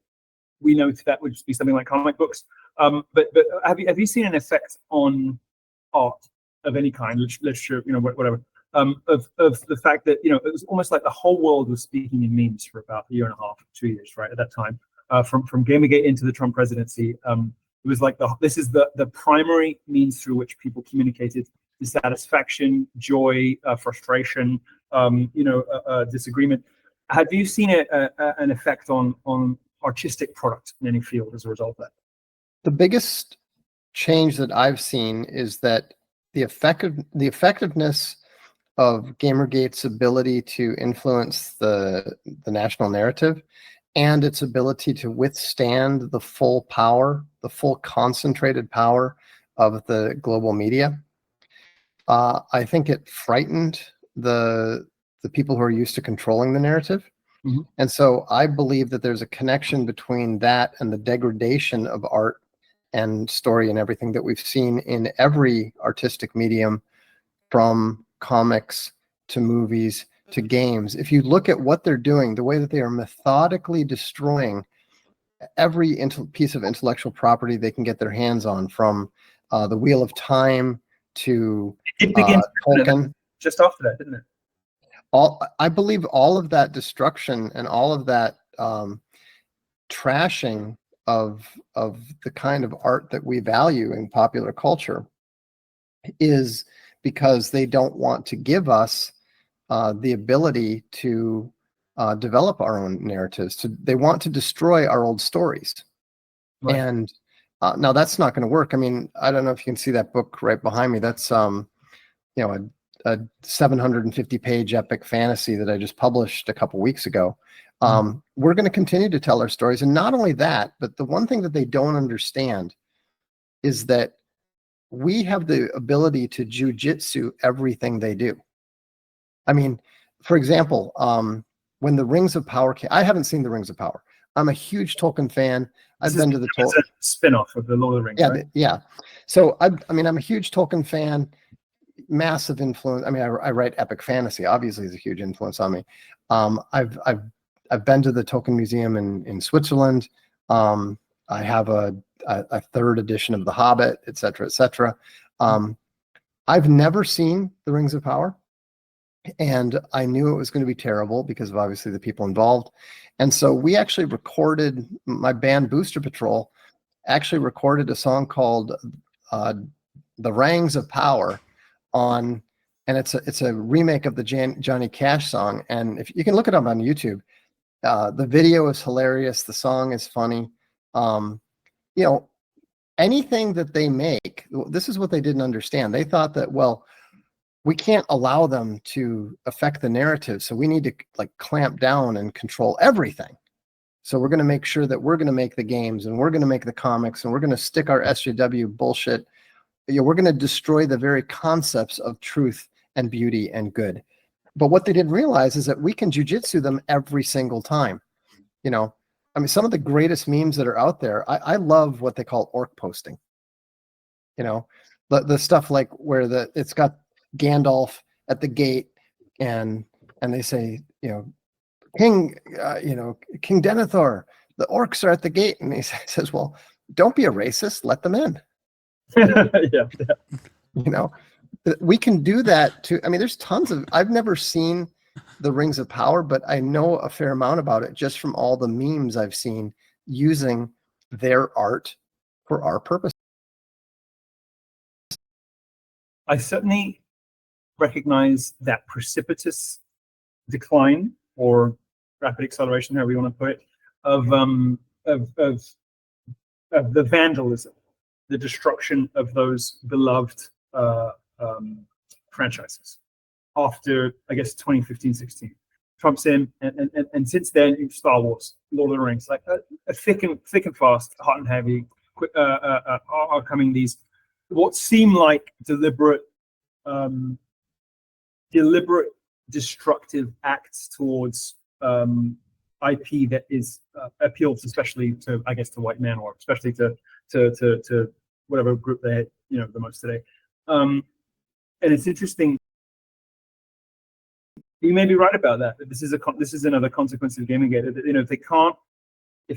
we know to that would just be something like comic books. But have you seen an effect on art of any kind, literature, whatever, of the fact that it was almost like the whole world was speaking in memes for about a year and a half, 2 years, right, at that time, from Gamergate into the Trump presidency. It was like this is the primary means through which people communicated dissatisfaction, joy, frustration, disagreement. Have you seen an effect on artistic product in any field as a result of that? The biggest change that I've seen is that the effectiveness of Gamergate's ability to influence the national narrative and its ability to withstand the full power, the full concentrated power of the global media. I think it frightened the people who are used to controlling the narrative. Mm-hmm. And so I believe that there's a connection between that and the degradation of art and story and everything that we've seen in every artistic medium, from comics to movies to games. If you look at what they're doing, the way that they are methodically destroying every piece of intellectual property they can get their hands on, from the Wheel of Time to Tolkien. Just after that, didn't it? I believe all of that destruction and all of that trashing of the kind of art that we value in popular culture is because they don't want to give us the ability to develop our own narratives. They want to destroy our old stories. Right. And now that's not going to work. I mean, I don't know if you can see that book right behind me. That's a 750-page epic fantasy that I just published a couple weeks ago. We're going to continue to tell our stories. And not only that, but the one thing that they don't understand is that we have the ability to jujitsu everything they do. I mean, for example, when the Rings of Power came, I haven't seen the Rings of Power. I'm a huge Tolkien fan. I've been to the Tolkien. It's a spin-off of the Lord of the Rings, yeah, right? Yeah. So I'm a huge Tolkien fan. Massive influence. I mean, I write epic fantasy. Obviously, is a huge influence on me. I've been to the Tolkien Museum in Switzerland. I have a third edition of The Hobbit, et cetera, et cetera. I've never seen the Rings of Power, and I knew it was going to be terrible because of obviously the people involved. And so we actually recorded, my band Booster Patrol actually recorded a song called The Rangs of Power, on, and it's a remake of the Johnny Cash song. And if you can look it up on YouTube, the video is hilarious. The song is funny. You know, anything that they make, this is what they didn't understand. They thought that, well, we can't allow them to affect the narrative, so we need to like clamp down and control everything. So we're going to make sure that we're going to make the games, and we're going to make the comics, and we're going to stick our SJW bullshit. You know, we're going to destroy the very concepts of truth and beauty and good. But what they didn't realize is that we can jujitsu them every single time. You know, I mean, some of the greatest memes that are out there, I love what they call orc posting. You know, the stuff like where it's got Gandalf at the gate, and they say, you know, King Denethor, the orcs are at the gate, and he says, well, don't be a racist, let them in. Yeah. You know, we can do that too. I mean, there's tons of, I've never seen the Rings of Power, but I know a fair amount about it just from all the memes I've seen using their art for our purpose. I certainly recognize that precipitous decline or rapid acceleration, however you want to put it, of the vandalism, the destruction of those beloved franchises after, I guess, 2015-16. Trump's in, and since then, Star Wars, Lord of the Rings, like a thick and fast, hot and heavy, are coming these what seem like deliberate destructive acts towards IP that is appeals especially to, I guess, to white men, or especially to whatever group they had, you know, the most today. And it's interesting. You may be right about that. This is another consequence of Gamergate. You know, if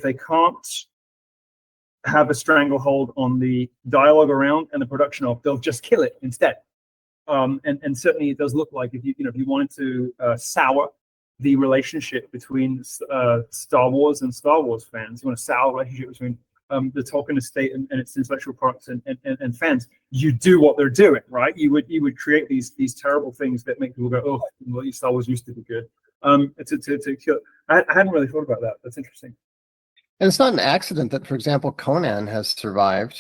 they can't have a stranglehold on the dialogue around and the production of, they'll just kill it instead. And certainly it does look like if you wanted to sour the relationship between Star Wars and Star Wars fans, you want to sour the relationship between the Tolkien estate and its intellectual products and fans, you do what they're doing, right? You would create these terrible things that make people go, oh, well, Star Wars used to be good. To kill. I hadn't really thought about that. That's interesting. And it's not an accident that, for example, Conan has survived,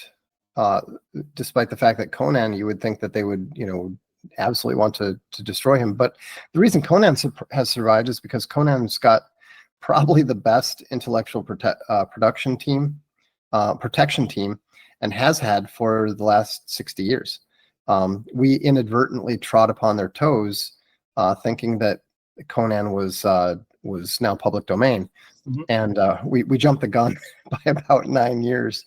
despite the fact that Conan, you would think that they would, you know, absolutely want to destroy him. But the reason Conan has survived is because Conan's got probably the best intellectual protection team, and has had for the last 60 years. We inadvertently trod upon their toes, thinking that Conan was now public domain. Mm-hmm. And we jumped the gun by about 9 years.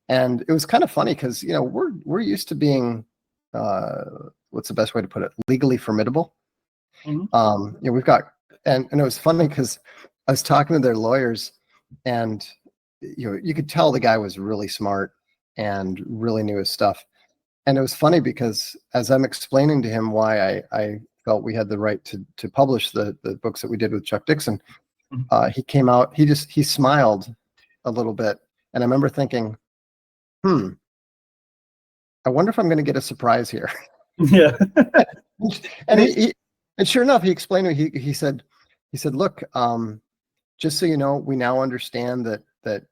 And it was kind of funny because, you know, we're used to being, what's the best way to put it, legally formidable. Mm-hmm. You know, we've got, and it was funny because I was talking to their lawyers, and you know, you could tell the guy was really smart and really knew his stuff. And it was funny because as I'm explaining to him why I felt we had the right to publish the books that we did with Chuck Dixon, he came out, he smiled a little bit. And I remember thinking, I wonder if I'm going to get a surprise here. Yeah. And sure enough, he explained to me, he said, look, just so you know, we now understand that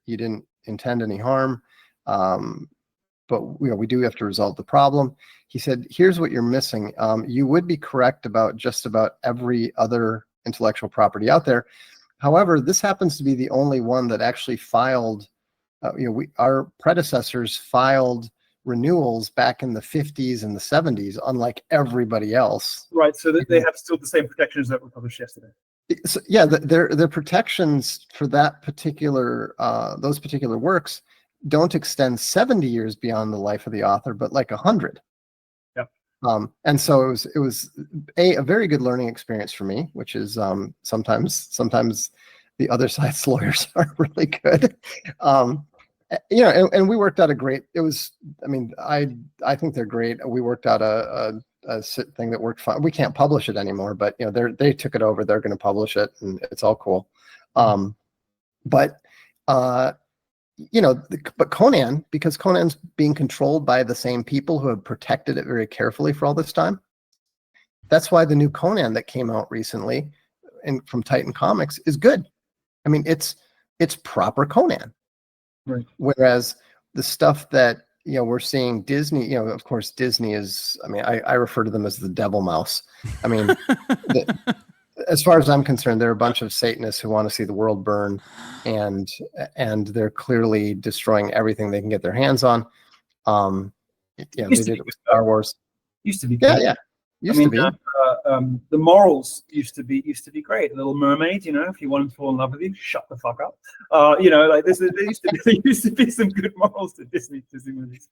you didn't intend any harm, but you know, we do have to resolve the problem. He said, here's what you're missing. You would be correct about just about every other intellectual property out there. However, this happens to be the only one that actually filed, you know, our predecessors filed renewals back in the 50s and the 70s, unlike everybody else. Right, so they have still the same protections that were published yesterday. So, yeah, their protections for that particular those particular works don't extend 70 years beyond the life of the author, but like 100. Yep. And so it was a very good learning experience for me, which is sometimes the other side's lawyers are really good. You know, and we worked out a great. It was, I mean, I think they're great. We worked out a thing that worked fine. We can't publish it anymore, but you know, they took it over. They're going to publish it, and it's all cool. But but Conan, because Conan's being controlled by the same people who have protected it very carefully for all this time. That's why the new Conan that came out recently and from Titan Comics is good. I mean, it's proper Conan. Right. Whereas the stuff that, we're seeing Disney, of course, Disney is, I mean, I refer to them as the devil mouse. I mean, as far as I'm concerned, they're a bunch of Satanists who want to see the world burn, and they're clearly destroying everything they can get their hands on. They did it with Star Wars. Used to be Yeah, good. yeah. Used to be. The morals used to be great. Little Mermaid, if you want to fall in love with you, shut the fuck up. Like this, there used to be some good morals to Disney movies.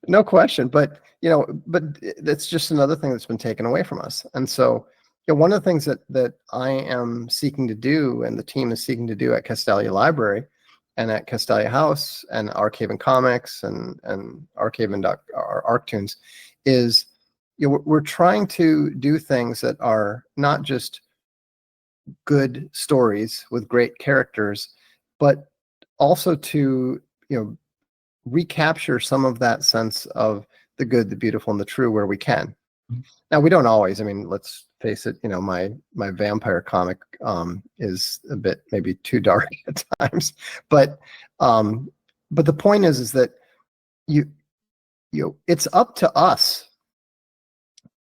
No question, but that's just another thing that's been taken away from us. And so, one of the things that I am seeking to do, and the team is seeking to do at Castalia Library, and at Castalia House, and Archaven Comics, and Archaven Arctoons, is we're trying to do things that are not just good stories with great characters, but also to recapture some of that sense of the good, the beautiful, and the true where we can. Now, we don't always. I mean, let's face it. My vampire comic is a bit maybe too dark at times, but the point is that it's up to us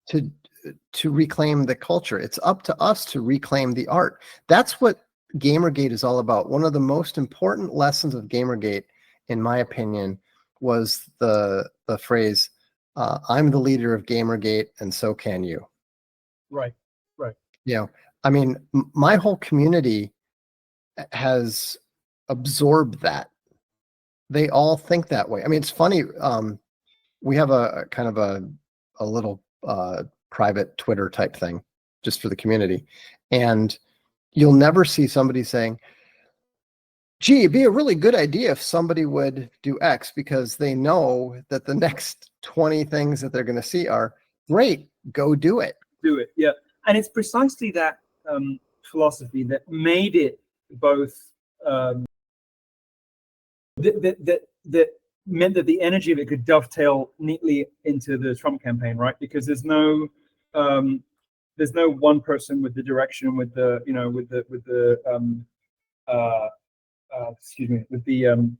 to reclaim the culture. It's up to us to reclaim the art. That's what Gamergate is all about. One of the most important lessons of Gamergate, in my opinion, was the phrase, I'm the leader of Gamergate, and so can you. Right. I mean, my whole community has absorbed that. They all think that way. I mean, it's funny. We have a kind of a little private Twitter type thing just for the community. And you'll never see somebody saying, gee, it'd be a really good idea if somebody would do X, because they know that the next 20 things that they're going to see are great. Go do it. Do it. Yeah. And it's precisely that philosophy that made it both that meant that the energy of it could dovetail neatly into the Trump campaign, right? Because there's no one person with the direction, with the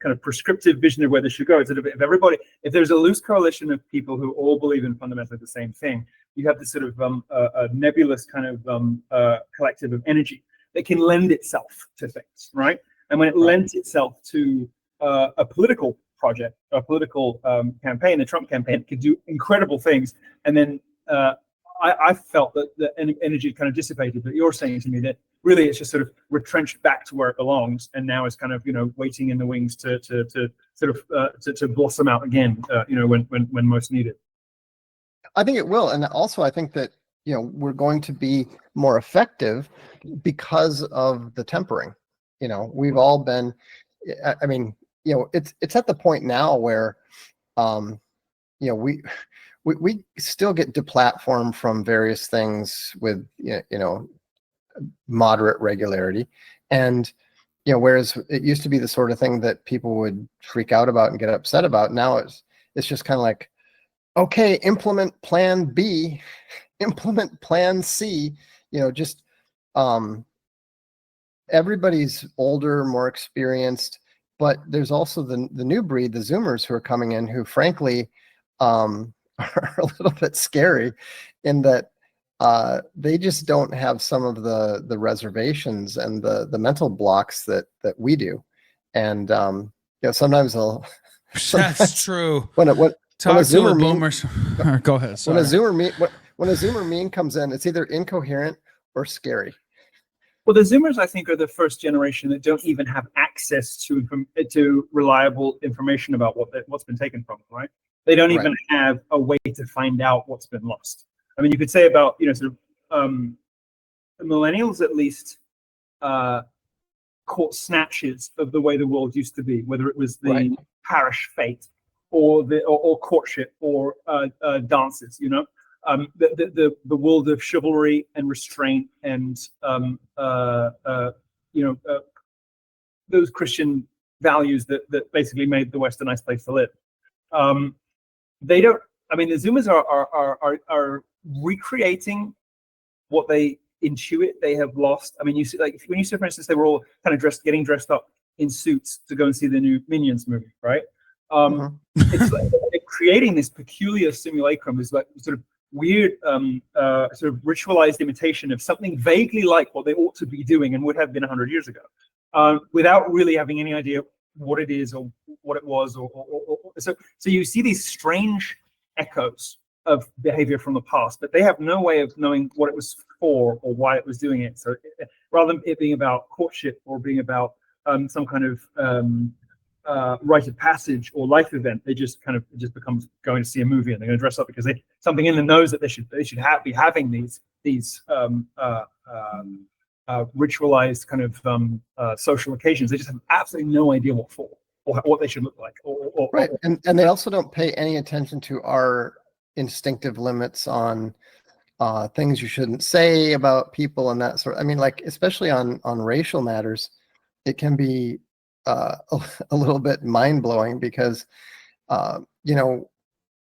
kind of prescriptive vision of where this should go. It's if everybody, if there's a loose coalition of people who all believe in fundamentally the same thing, you have this sort of a nebulous kind of collective of energy that can lend itself to things, right? And when it lends itself to a political project, a political campaign, the Trump campaign, could do incredible things. And then I felt that the energy kind of dissipated. But you're saying to me that really it's just sort of retrenched back to where it belongs, and now it's kind of waiting in the wings to sort of to blossom out again, when most needed. I think it will, and also I think that we're going to be more effective because of the tempering. We've all been. I mean, it's at the point now where, we still get deplatformed from various things with moderate regularity, and whereas it used to be the sort of thing that people would freak out about and get upset about, now it's just kind of like, okay, implement plan B, implement plan C, just everybody's older, more experienced, but there's also the new breed, the Zoomers, who are coming in, who frankly are a little bit scary in that they just don't have some of the reservations and the mental blocks that we do. And sometimes they'll That's true. When a Zoomer boomers. Go ahead. Sorry. When a Zoomer meme comes in, it's either incoherent or scary. Well, the Zoomers, I think, are the first generation that don't even have access to reliable information about what's been taken from them, right? They don't even have a way to find out what's been lost. I mean, you could say about sort of the millennials at least caught snatches of the way the world used to be, whether it was the parish fete or courtship or dances, the world of chivalry and restraint and those Christian values that basically made the West a nice place to live. They don't. I mean, the Zoomers are recreating what they intuit they have lost. I mean, you see, like when you see, for instance, they were all kind of getting dressed up in suits to go and see the new Minions movie, right? It's like they're creating this peculiar simulacrum, this like sort of weird, sort of ritualized imitation of something vaguely like what they ought to be doing and would have been 100 years ago, without really having any idea what it is or what it was, so you see these strange echoes of behavior from the past, but they have no way of knowing what it was for or why it was doing it. So rather than it being about courtship or being about some kind of rite of passage or life event, it just becomes going to see a movie, and they're going to dress up because something in them knows that they should be having these ritualized kind of social occasions. They just have absolutely no idea what for or what they should look like. Right, and they also don't pay any attention to our instinctive limits on things you shouldn't say about people and that sort. I mean, like especially on racial matters, it can be a little bit mind blowing because you know,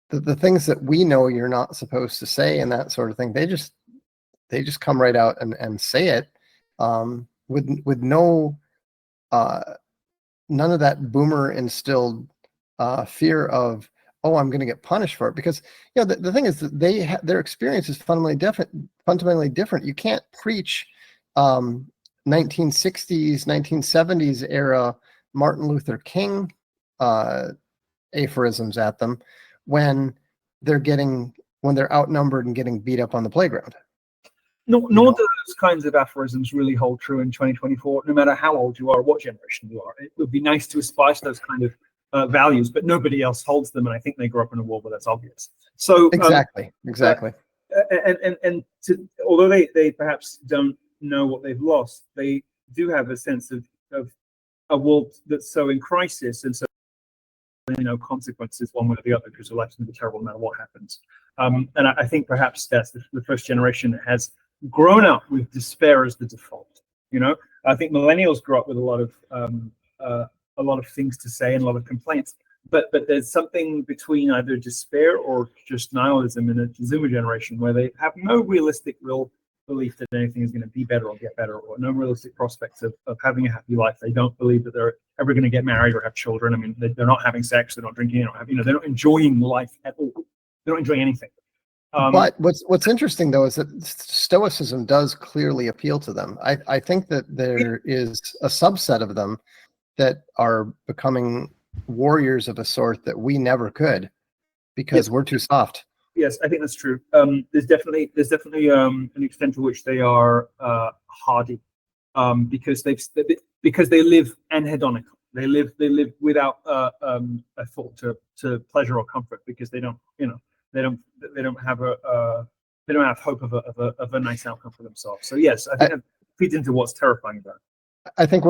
the things that we know you're not supposed to say and that sort of thing, they just come right out and say it with no none of that boomer instilled fear of, oh, I'm going to get punished for it, because you know the thing is that their experience is fundamentally different. You can't preach 1960s, 1970s era Martin Luther King aphorisms at them when they're outnumbered and getting beat up on the playground. Nor do those kinds of aphorisms really hold true in 2024, no matter how old you are or what generation you are. It would be nice to aspire to those kind of values, but nobody else holds them, and I think they grew up in a world where that's obvious. So exactly. Although they perhaps don't know what they've lost, they do have a sense of a world that's so in crisis, and so consequences one way or the other, because life's going to be terrible no matter what happens. And I think perhaps that's the first generation that has grown up with despair as the default. I think millennials grew up with a lot of things to say and a lot of complaints, but there's something between either despair or just nihilism in the Zoomer generation where they have no real belief that anything is going to be better or get better, or no realistic prospects of having a happy life. They don't believe that they're ever going to get married or have children. I mean, they're not having sex, they're not drinking, they're not enjoying life at all. They don't enjoy anything. But what's interesting though is that Stoicism does clearly appeal to them. I think that there is a subset of them that are becoming warriors of a sort that we never could, because we're too soft. Yes, I think that's true. There's definitely an extent to which they are hardy, because they live anhedonically. They live without a thought to pleasure or comfort, because they don't have hope of a nice outcome for themselves. So yes, I think that feeds into what's terrifying about it. I think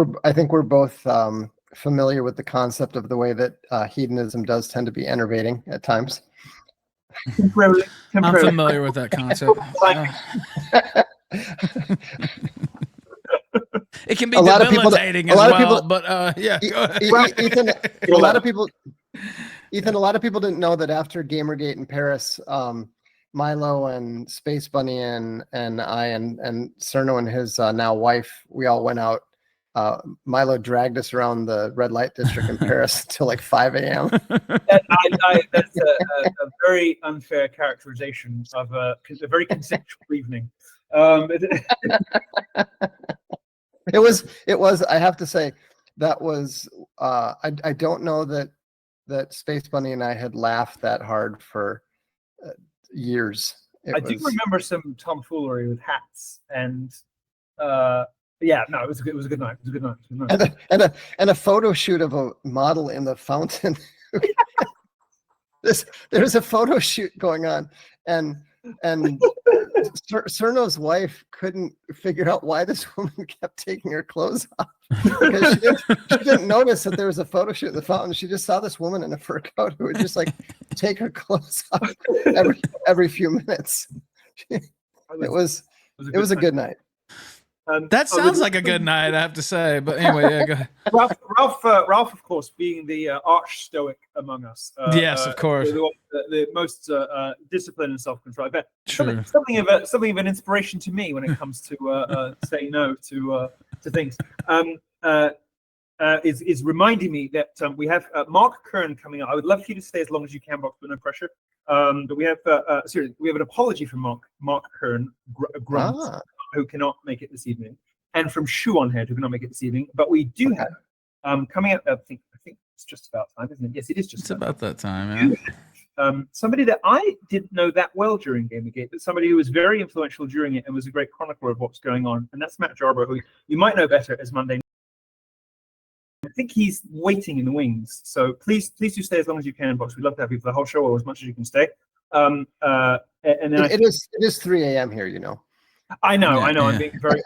we're both familiar with the concept of the way that hedonism does tend to be enervating at times. Temporarily. I'm familiar with that concept. It can be debilitating as well, but yeah. Go ahead. Ethan, a lot of people didn't know that after Gamergate in Paris, Milo and Space Bunny and I and Cerno and his now wife, we all went out. Milo dragged us around the red light district in Paris till like 5 a.m. That's a very unfair characterization of a very consensual evening. It was. I have to say that was. I don't know that Space Bunny and I had laughed that hard for years. I do remember some tomfoolery with hats and. Yeah, no, it was a good night. It was a good night. And a photo shoot of a model in the fountain. There's a photo shoot going on, and Cerno's wife couldn't figure out why this woman kept taking her clothes off, because she didn't notice that there was a photo shoot in the fountain. She just saw this woman in a fur coat who would just like take her clothes off every few minutes. It was a good night. That sounds like a good night, I have to say. But anyway, yeah, go ahead. Ralph, of course, being the arch stoic among us. Yes, of course. The most disciplined and self-control. I bet True. something of an inspiration to me when it comes to saying no to things. Is reminding me that we have Mark Kern coming up. I would love for you to stay as long as you can, Box, but no pressure. But we have seriously, we have an apology from Mark Kern, Grunt, who cannot make it this evening, and from Shoe on Head, who cannot make it this evening. But we do have coming up. I think it's just about time, isn't it? Yes, it is just. It's about that time. Yeah. Somebody that I didn't know that well during Gamergate, but somebody who was very influential during it and was a great chronicler of what's going on, and that's Matt Jarbo, who you might know better as Monday. I think he's waiting in the wings. So please do stay as long as you can, Box. We'd love to have you for the whole show or as much as you can stay. And then it is 3 a.m. here, you know. I know. I'm being very.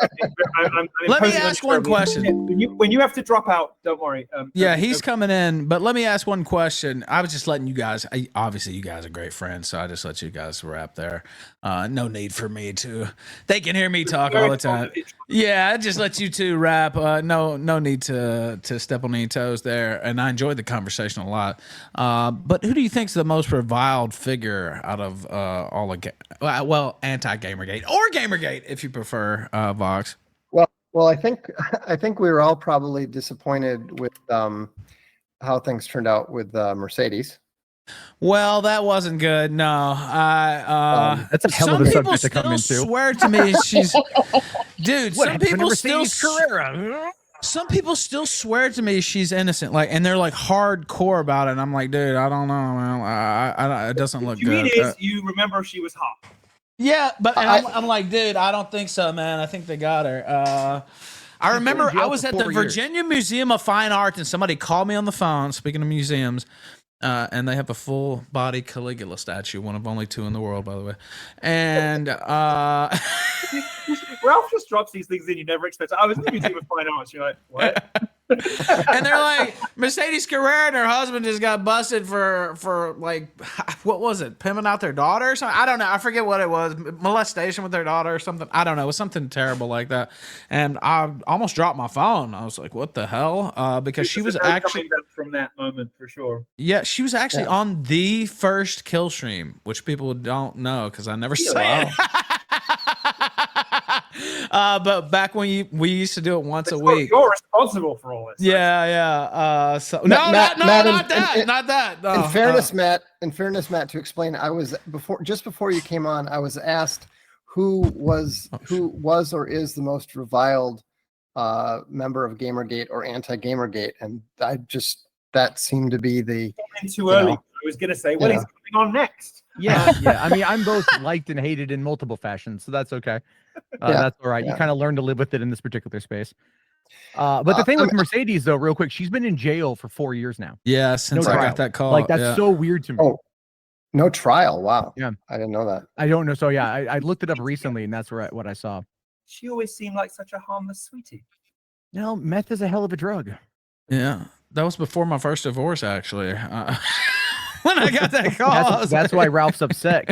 Let me ask one question. When you have to drop out, don't worry. He's coming in, but let me ask one question. I was just letting you guys. Obviously, you guys are great friends, so I just let you guys wrap there. No need for me to. They can hear me talk all the time. Yeah, I just let you two wrap. No need to step on any toes there. And I enjoyed the conversation a lot. But who do you think's the most reviled figure out of all of anti-Gamergate or Gamergate, if you prefer, Vox? Well, I think we were all probably disappointed with how things turned out with Mercedes. Well, that wasn't good. No, that's a hell of a subject to come into. Some people swear to me she's, dude. Some people still swear to me she's innocent, and they're like hardcore about it. And I'm like, dude, I don't know, man. It doesn't look good. You remember she was hot. Yeah, but I'm like, dude, I don't think so, man. I think they got her. I remember I was at the Virginia Museum of Fine Arts, and somebody called me on the phone. Speaking of museums. And they have a full body Caligula statue, one of only 2 in the world, by the way. And Ralph just drops these things in you never expect. I was in the Museum of Fine Arts. You're like, what? And they're like, Mercedes Carrera and her husband just got busted for like, what was it? Pimping out their daughter or something? I don't know. I forget what it was. Molestation with their daughter or something. I don't know. It was something terrible like that. And I almost dropped my phone. I was like, what the hell? Because she was actually from that moment for sure. Yeah, she was actually on the first Killstream, which people don't know because I never say it. But back when we used to do it once a week. You're responsible for all this. Yeah. So not that. No. In fairness, Matt, to explain, I was before you came on, I was asked who was or is the most reviled member of Gamergate or anti-Gamergate, and that seemed to be the too early. I was gonna say, he's coming on next. Yeah. I mean, I'm both liked and hated in multiple fashions, so that's okay. That's all right. You kind of learn to live with it in this particular space. But the thing with Mercedes, though, real quick, she's been in jail for 4 years now. Yeah, since I got that call. Like, that's so weird to me. Oh, no trial. Wow. Yeah. I didn't know that. I don't know. So, yeah, I looked it up recently, and that's what I saw. She always seemed like such a harmless sweetie. No, meth is a hell of a drug. Yeah. That was before my first divorce, actually. When I got that call. That's why Ralph's upset.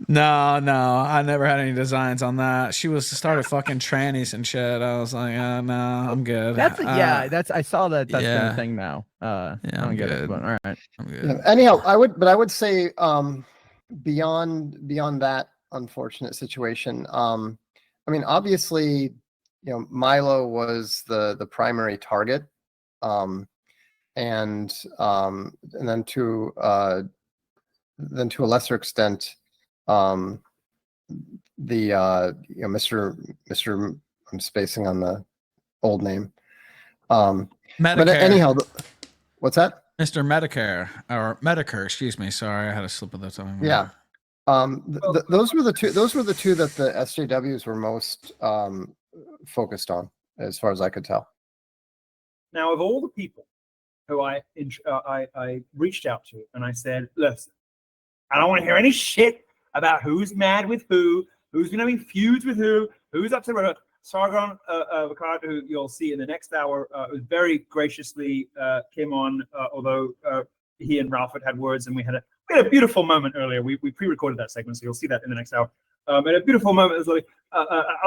No, I never had any designs on that. She started fucking trannies and shit. I was like, no, I'm good. I saw that's been a thing now. I'm good. But, all right, I'm good. Yeah, anyhow, I would say beyond that unfortunate situation, I mean, obviously, Milo was the primary target, and then to a lesser extent, Mr. I'm spacing on the old name. But anyhow, what's that? Mr. Medicare, excuse me. Sorry, I had a slip of the tongue. Yeah. Those were the two that the SJWs were most focused on, as far as I could tell. Now, of all the people who I reached out to and I said, listen, I don't want to hear any shit about who's mad with who's going to be feuds with who's upset with Sargon, who you'll see in the next hour, was very graciously came on, although he and Ralph had words, and we had a beautiful moment earlier. We pre-recorded that segment, so you'll see that in the next hour. And a beautiful moment is like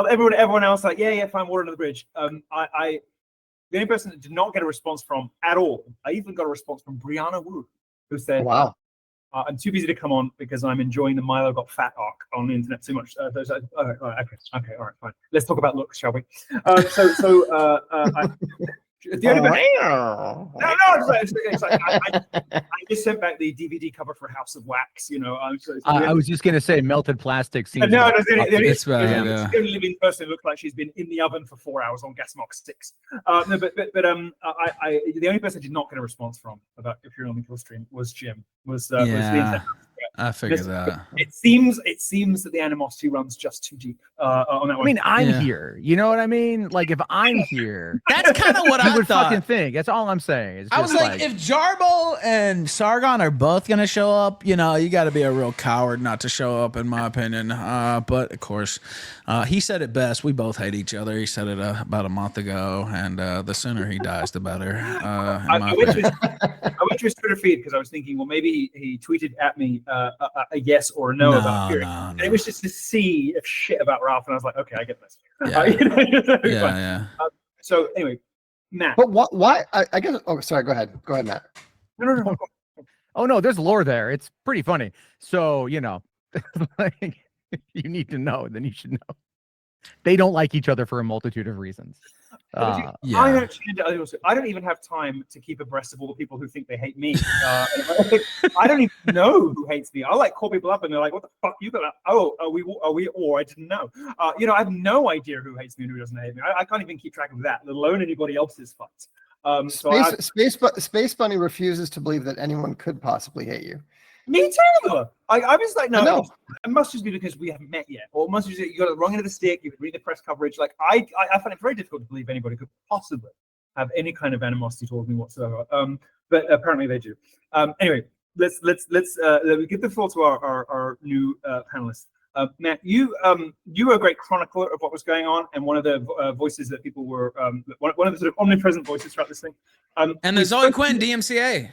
everyone else like, yeah, fine, water under the bridge. The only person that did not get a response from at all, I even got a response from Brianna Wu, who said, Wow. I'm too busy to come on because I'm enjoying the Milo got fat arc on the internet too much. Okay, all right, fine. Let's talk about looks, shall we? The only it's like I just sent back the DVD cover for House of Wax. You know, I was just gonna say melted plastic. Seems the only living person who looks like she's been in the oven for 4 hours on gas mark 6. No, but the only person I did not get a response from about if you're on the Killstream was Jim. Was the internet. I figured that. It seems that the animosity runs just too deep on that one. I mean, I'm here. You know what I mean? Like, if I'm here, that's kind of what I would thought. fucking think. That's all I'm saying. It's I was like, if Jarbo and Sargon are both gonna show up, you know, you got to be a real coward not to show up, in my opinion. But of course, he said it best. We both hate each other. He said it about a month ago, and the sooner he dies, the better. I went to his Twitter feed because I was thinking, well, maybe he tweeted at me a yes or a no about hearing. And it was just to see if shit about Ralph, and I was like, okay, I get this. Yeah. So anyway, Matt. But why? I guess. Oh, sorry. Go ahead, Matt. No. Oh no, there's lore there. It's pretty funny. So you know, like, you need to know. Then you should know. They don't like each other for a multitude of reasons. I don't even have time to keep abreast of all the people who think they hate me. I don't even know who hates me. I like call people up and they're like, "What the fuck you got?" Oh, are we? Or I didn't know. I have no idea who hates me and who doesn't hate me. I can't even keep track of that, let alone anybody else's fights. Space Bunny refuses to believe that anyone could possibly hate you. Me too. I was like, no, it must just be because we haven't met yet, or it must just be you got the wrong end of the stick. You could read the press coverage. Like I find it very difficult to believe anybody could possibly have any kind of animosity towards me whatsoever. But apparently they do. Anyway, let's give the floor to our new panelists. Matt, you were a great chronicler of what was going on, and one of the voices that people were one of the sort of omnipresent voices throughout this thing. And the Zoe Quinn DMCA.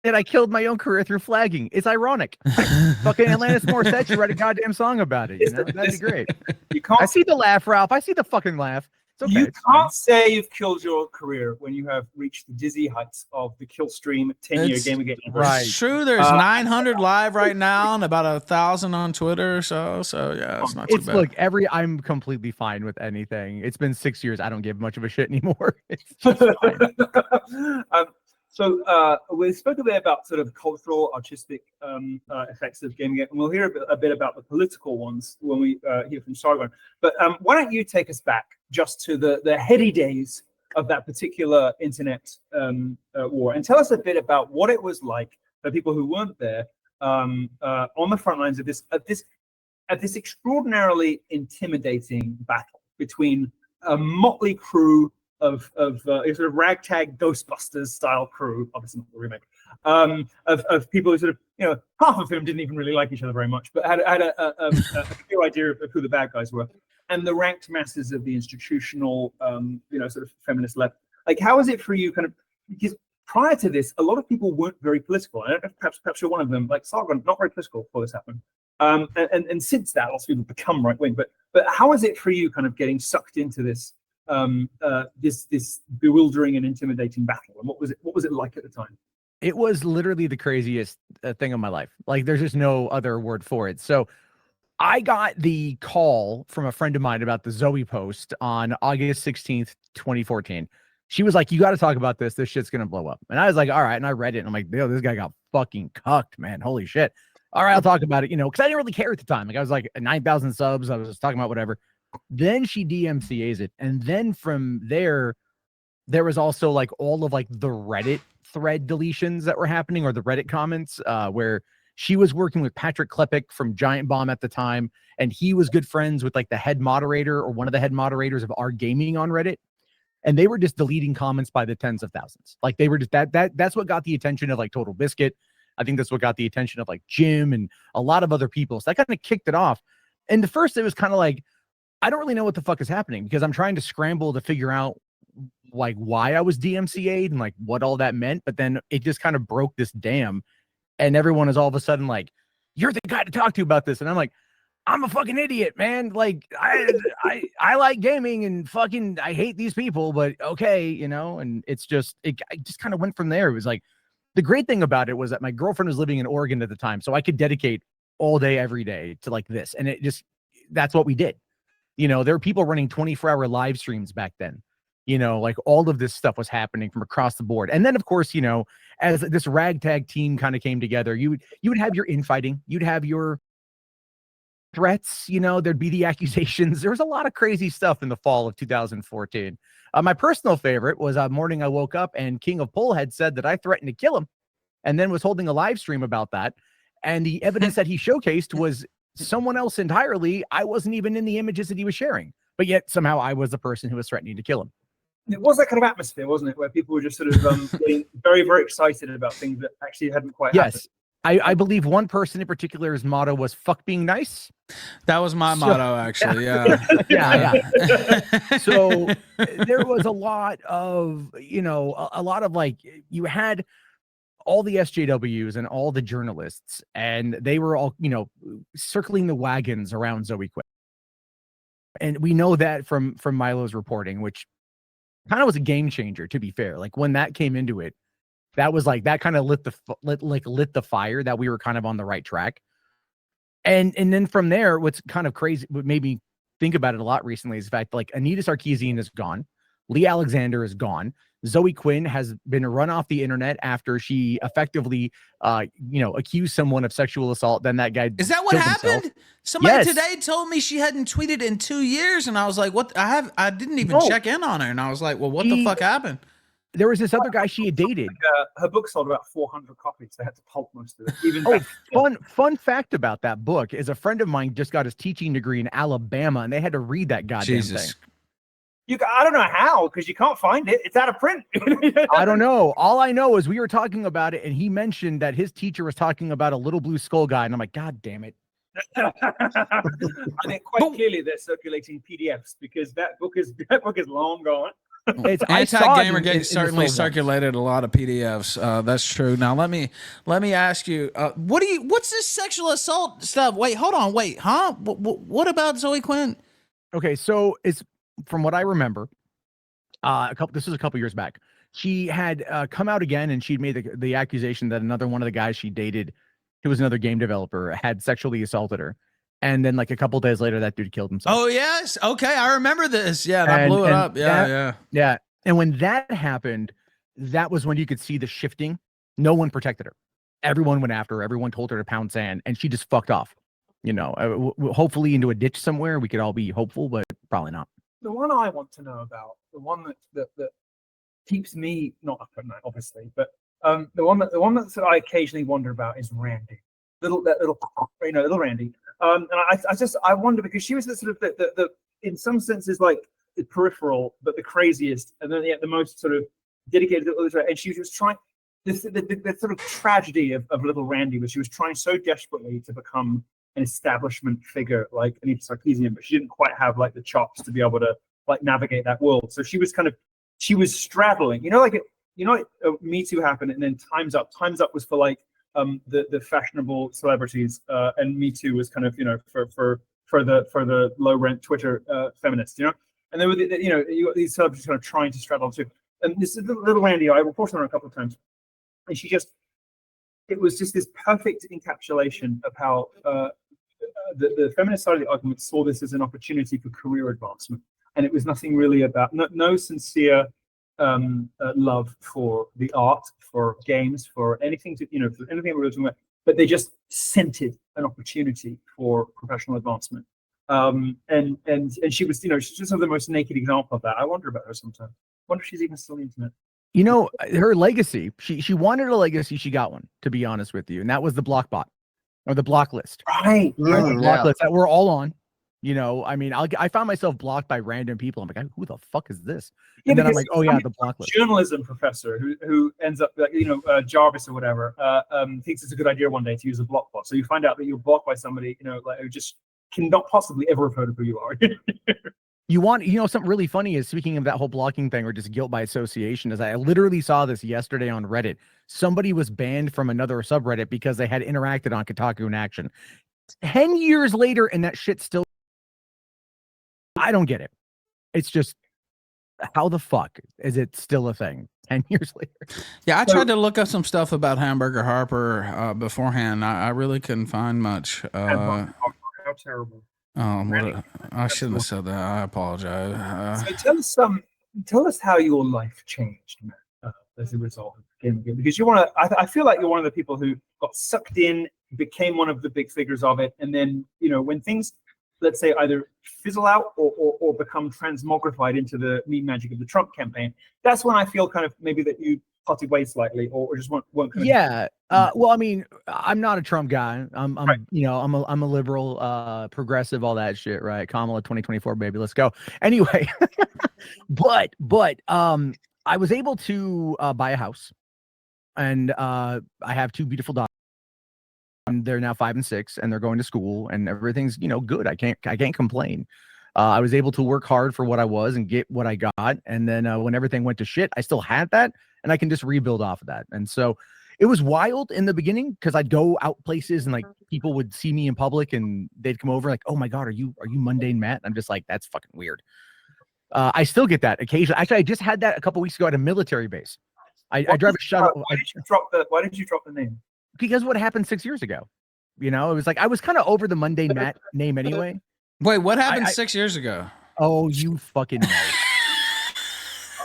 And I killed my own career through flagging. It's ironic. Fucking Alanis Morissette should write a goddamn song about it. You know? That'd be great. I see the laugh, Ralph. I see the fucking laugh. It's okay. You can't say you've killed your career when you have reached the dizzy heights of the Killstream 10-year Gamergate. Right. It's true. There's 900 live right now and about 1,000 on Twitter. So yeah, it's not too bad. Look, I'm completely fine with anything. It's been 6 years. I don't give much of a shit anymore. It's just fine. So we spoke a bit about sort of cultural, artistic effects of Gamergate, and we'll hear a bit about the political ones when we hear from Sargon. But why don't you take us back just to the heady days of that particular internet war, and tell us a bit about what it was like for people who weren't there on the front lines of this extraordinarily intimidating battle between a motley crew of sort of ragtag Ghostbusters style crew, obviously not the remake, of people who sort of, you know, half of whom didn't even really like each other very much, but had a clear idea of who the bad guys were, and the ranked masses of the institutional, sort of feminist left. Like, how is it for you, kind of, because prior to this, a lot of people weren't very political. I don't know, perhaps you're one of them, like Sargon, not very political before this happened. And since that, lots of people become right wing. But how is it for you, kind of getting sucked into this? This bewildering and intimidating battle, and what was it like at the time? It was literally the craziest thing of my life. Like, there's just no other word for it. So I got the call from a friend of mine about the Zoe post on August 16th, 2014. She was like, you got to talk about this. This shit's going to blow up. And I was like, all right. And I read it. And I'm like, yo, this guy got fucking cucked, man. Holy shit. All right, I'll talk about it, you know, because I didn't really care at the time. Like, I was like 9,000 subs. I was just talking about whatever. Then she DMCA's it. And then from there was also like all of like the Reddit thread deletions that were happening, or the Reddit comments, where she was working with Patrick Klepek from Giant Bomb at the time. And he was good friends with like the head moderator, or one of the head moderators of our gaming on Reddit. And they were just deleting comments by the tens of thousands. Like, they were just that's what got the attention of like Total Biscuit. I think that's what got the attention of like Jim and a lot of other people. So that kind of kicked it off. And at first it was kind of like, I don't really know what the fuck is happening, because I'm trying to scramble to figure out like why I was DMCA'd and like what all that meant. But then it just kind of broke this dam, and everyone is all of a sudden like, you're the guy to talk to about this. And I'm like, I'm a fucking idiot, man. Like I like gaming and fucking I hate these people, but okay, you know. And I just kind of went from there. It was like the great thing about it was that my girlfriend was living in Oregon at the time, so I could dedicate all day every day to like this, and that's what we did. You know, there were people running 24-hour live streams back then. You know, like all of this stuff was happening from across the board. And then, of course, you know, as this ragtag team kind of came together, you would have your infighting, you'd have your threats, you know, there'd be the accusations. There was a lot of crazy stuff in the fall of 2014. My personal favorite was a morning I woke up and King of Pole had said that I threatened to kill him and then was holding a live stream about that. And the evidence that he showcased was someone else entirely. I wasn't even in the images that he was sharing, but yet somehow I was the person who was threatening to kill him. It was that kind of atmosphere, wasn't it, where people were just sort of getting very, very excited about things that actually hadn't quite happened. I believe one person in particular's motto was "fuck being nice." That was my motto, actually. Yeah. Yeah. So there was a lot of, you know, a lot of like, you had all the SJWs and all the journalists, and they were all, you know, circling the wagons around Zoe Quinn. And we know that from Milo's reporting, which kind of was a game changer, to be fair. Like when that came into it, that was like, that kind of lit the fire that we were kind of on the right track. And then from there, what's kind of crazy, what made me think about it a lot recently is the fact like Anita Sarkeesian is gone. Lee Alexander is gone. Zoe Quinn has been run off the internet after she effectively, you know, accused someone of sexual assault. Then that guy is that what happened? Himself. Somebody today told me she hadn't tweeted in 2 years, and I was like, "What? I didn't even check in on her." And I was like, "Well, what the fuck happened?" There was this other guy she had dated. Her book sold about 400 copies. They had to pulp most of it. Even fun fact about that book is a friend of mine just got his teaching degree in Alabama, and they had to read that goddamn thing. I don't know how, because you can't find it. It's out of print. I don't know. All I know is we were talking about it, and he mentioned that his teacher was talking about a little blue skull guy, and I'm like, God damn it. I think quite clearly they're circulating PDFs because that book is long gone. It's Anti-Gamergate certainly circulated a lot of PDFs. That's true. Now let me ask you, what's this sexual assault stuff? Wait, hold on. Wait, huh? What about Zoe Quinn? Okay, so it's from what I remember, this was a couple years back. She had come out again, and she'd made the accusation that another one of the guys she dated, who was another game developer, had sexually assaulted her. And then like a couple days later, that dude killed himself. Oh, yes. Okay. I remember this. Yeah. That blew it up. Yeah. And when that happened, that was when you could see the shifting. No one protected her. Everyone went after her. Everyone told her to pound sand, and she just fucked off. You know, hopefully into a ditch somewhere. We could all be hopeful, but probably not. The one I want to know about, the one that keeps me not up at night, obviously, but the one that I occasionally wonder about is Randy. Little Randy. And I wonder, because she was the sort of the in some senses like the peripheral, but the craziest, and then the most sort of dedicated to others. And she was trying the sort of tragedy of little Randy was she was trying so desperately to become an establishment figure like Anita Sarkeesian, but she didn't quite have like the chops to be able to like navigate that world. So she was straddling, Me Too happened, and then Time's Up. Time's Up was for like the fashionable celebrities, and Me Too was kind of for the low rent Twitter feminists, and there were you got these celebrities kind of trying to straddle too. And this is little Randy. I reported on her a couple of times, and it was just this perfect encapsulation of how the feminist side of the argument saw this as an opportunity for career advancement, and it was nothing really about no sincere love for the art, for games, for anything for anything we were talking about, but they just scented an opportunity for professional advancement. And she was, she's just the most naked example of that. I wonder about her sometimes. I wonder if she's even still on the internet. Her legacy, she wanted a legacy, she got one, to be honest with you, and that was the blockbot or the block list. Right. The block list that we're all on. I mean, I found myself blocked by random people. I'm like, who the fuck is this? And then I'm like, the block list. Journalism professor who ends up like, Jarvis or whatever, thinks it's a good idea one day to use a block bot. So you find out that you're blocked by somebody, who just cannot possibly ever have heard of who you are. You know, something really funny is, speaking of that whole blocking thing or just guilt by association, is I literally saw this yesterday on Reddit. Somebody was banned from another subreddit because they had interacted on Kotaku in action. 10 years later, and that shit still, I don't get it. It's just, how the fuck is it still a thing 10 years later? Yeah, I tried to look up some stuff about Hamburger Harper beforehand. I really couldn't find much. How terrible. I shouldn't have said that. I apologize. So tell us how your life changed, Matt, as a result of Gamergate, because I feel like you're one of the people who got sucked in, became one of the big figures of it, and then, you know, when things, let's say, either fizzle out or become transmogrified into the meme magic of the Trump campaign, that's when I feel kind of maybe that you parted ways slightly, or just weren't kind of. Yeah. Well, I mean, I'm not a Trump guy. I'm Right. You know, I'm a liberal, progressive, all that shit, right? Kamala 2024, baby, let's go. Anyway, but I was able to buy a house, and I have 2 beautiful daughters. They're now 5 and 6, and they're going to school, and everything's, you know, good. I can't complain. I was able to work hard for what I was and get what I got, and then when everything went to shit, I still had that, and I can just rebuild off of that. And so it was wild in the beginning because I'd go out places and like people would see me in public and they'd come over like, "Oh my God, are you Mundane Matt?" I'm just like, that's fucking weird. I still get that occasionally. Actually, I just had that a couple weeks ago at a military base. I drive a shuttle. Why did you drop the name? Because what happened 6 years ago, you know, it was like I was kind of over the Mundane Matt name anyway. Wait, what happened 6 years ago? Oh, you fucking know.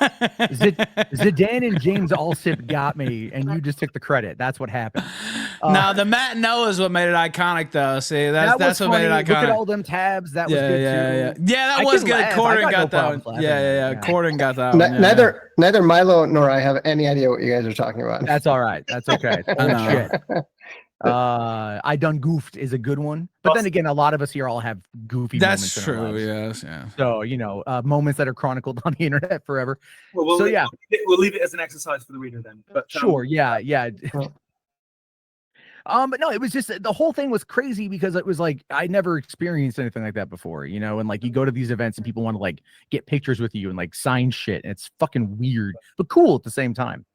Zidane and James Allsip got me, and you just took the credit. That's what happened. No, the Matt Noah is what made it iconic, though. See, that's what made it iconic. Look at all them tabs. That was good too. Yeah, that was good. Corden got that one. Yeah. Corden got that one. Neither Milo nor I have any idea what you guys are talking about. That's all right. That's okay. Shit. I done goofed is a good one, but then again, a lot of us here all have goofy moments. That's true. Yes, yeah. So, you know, moments that are chronicled on the internet forever. Well, we'll leave it as an exercise for the reader then. But sure, yeah. But no, it was just, the whole thing was crazy because it was like I never experienced anything like that before, you know. And like you go to these events and people want to like get pictures with you and like sign shit, and it's fucking weird but cool at the same time.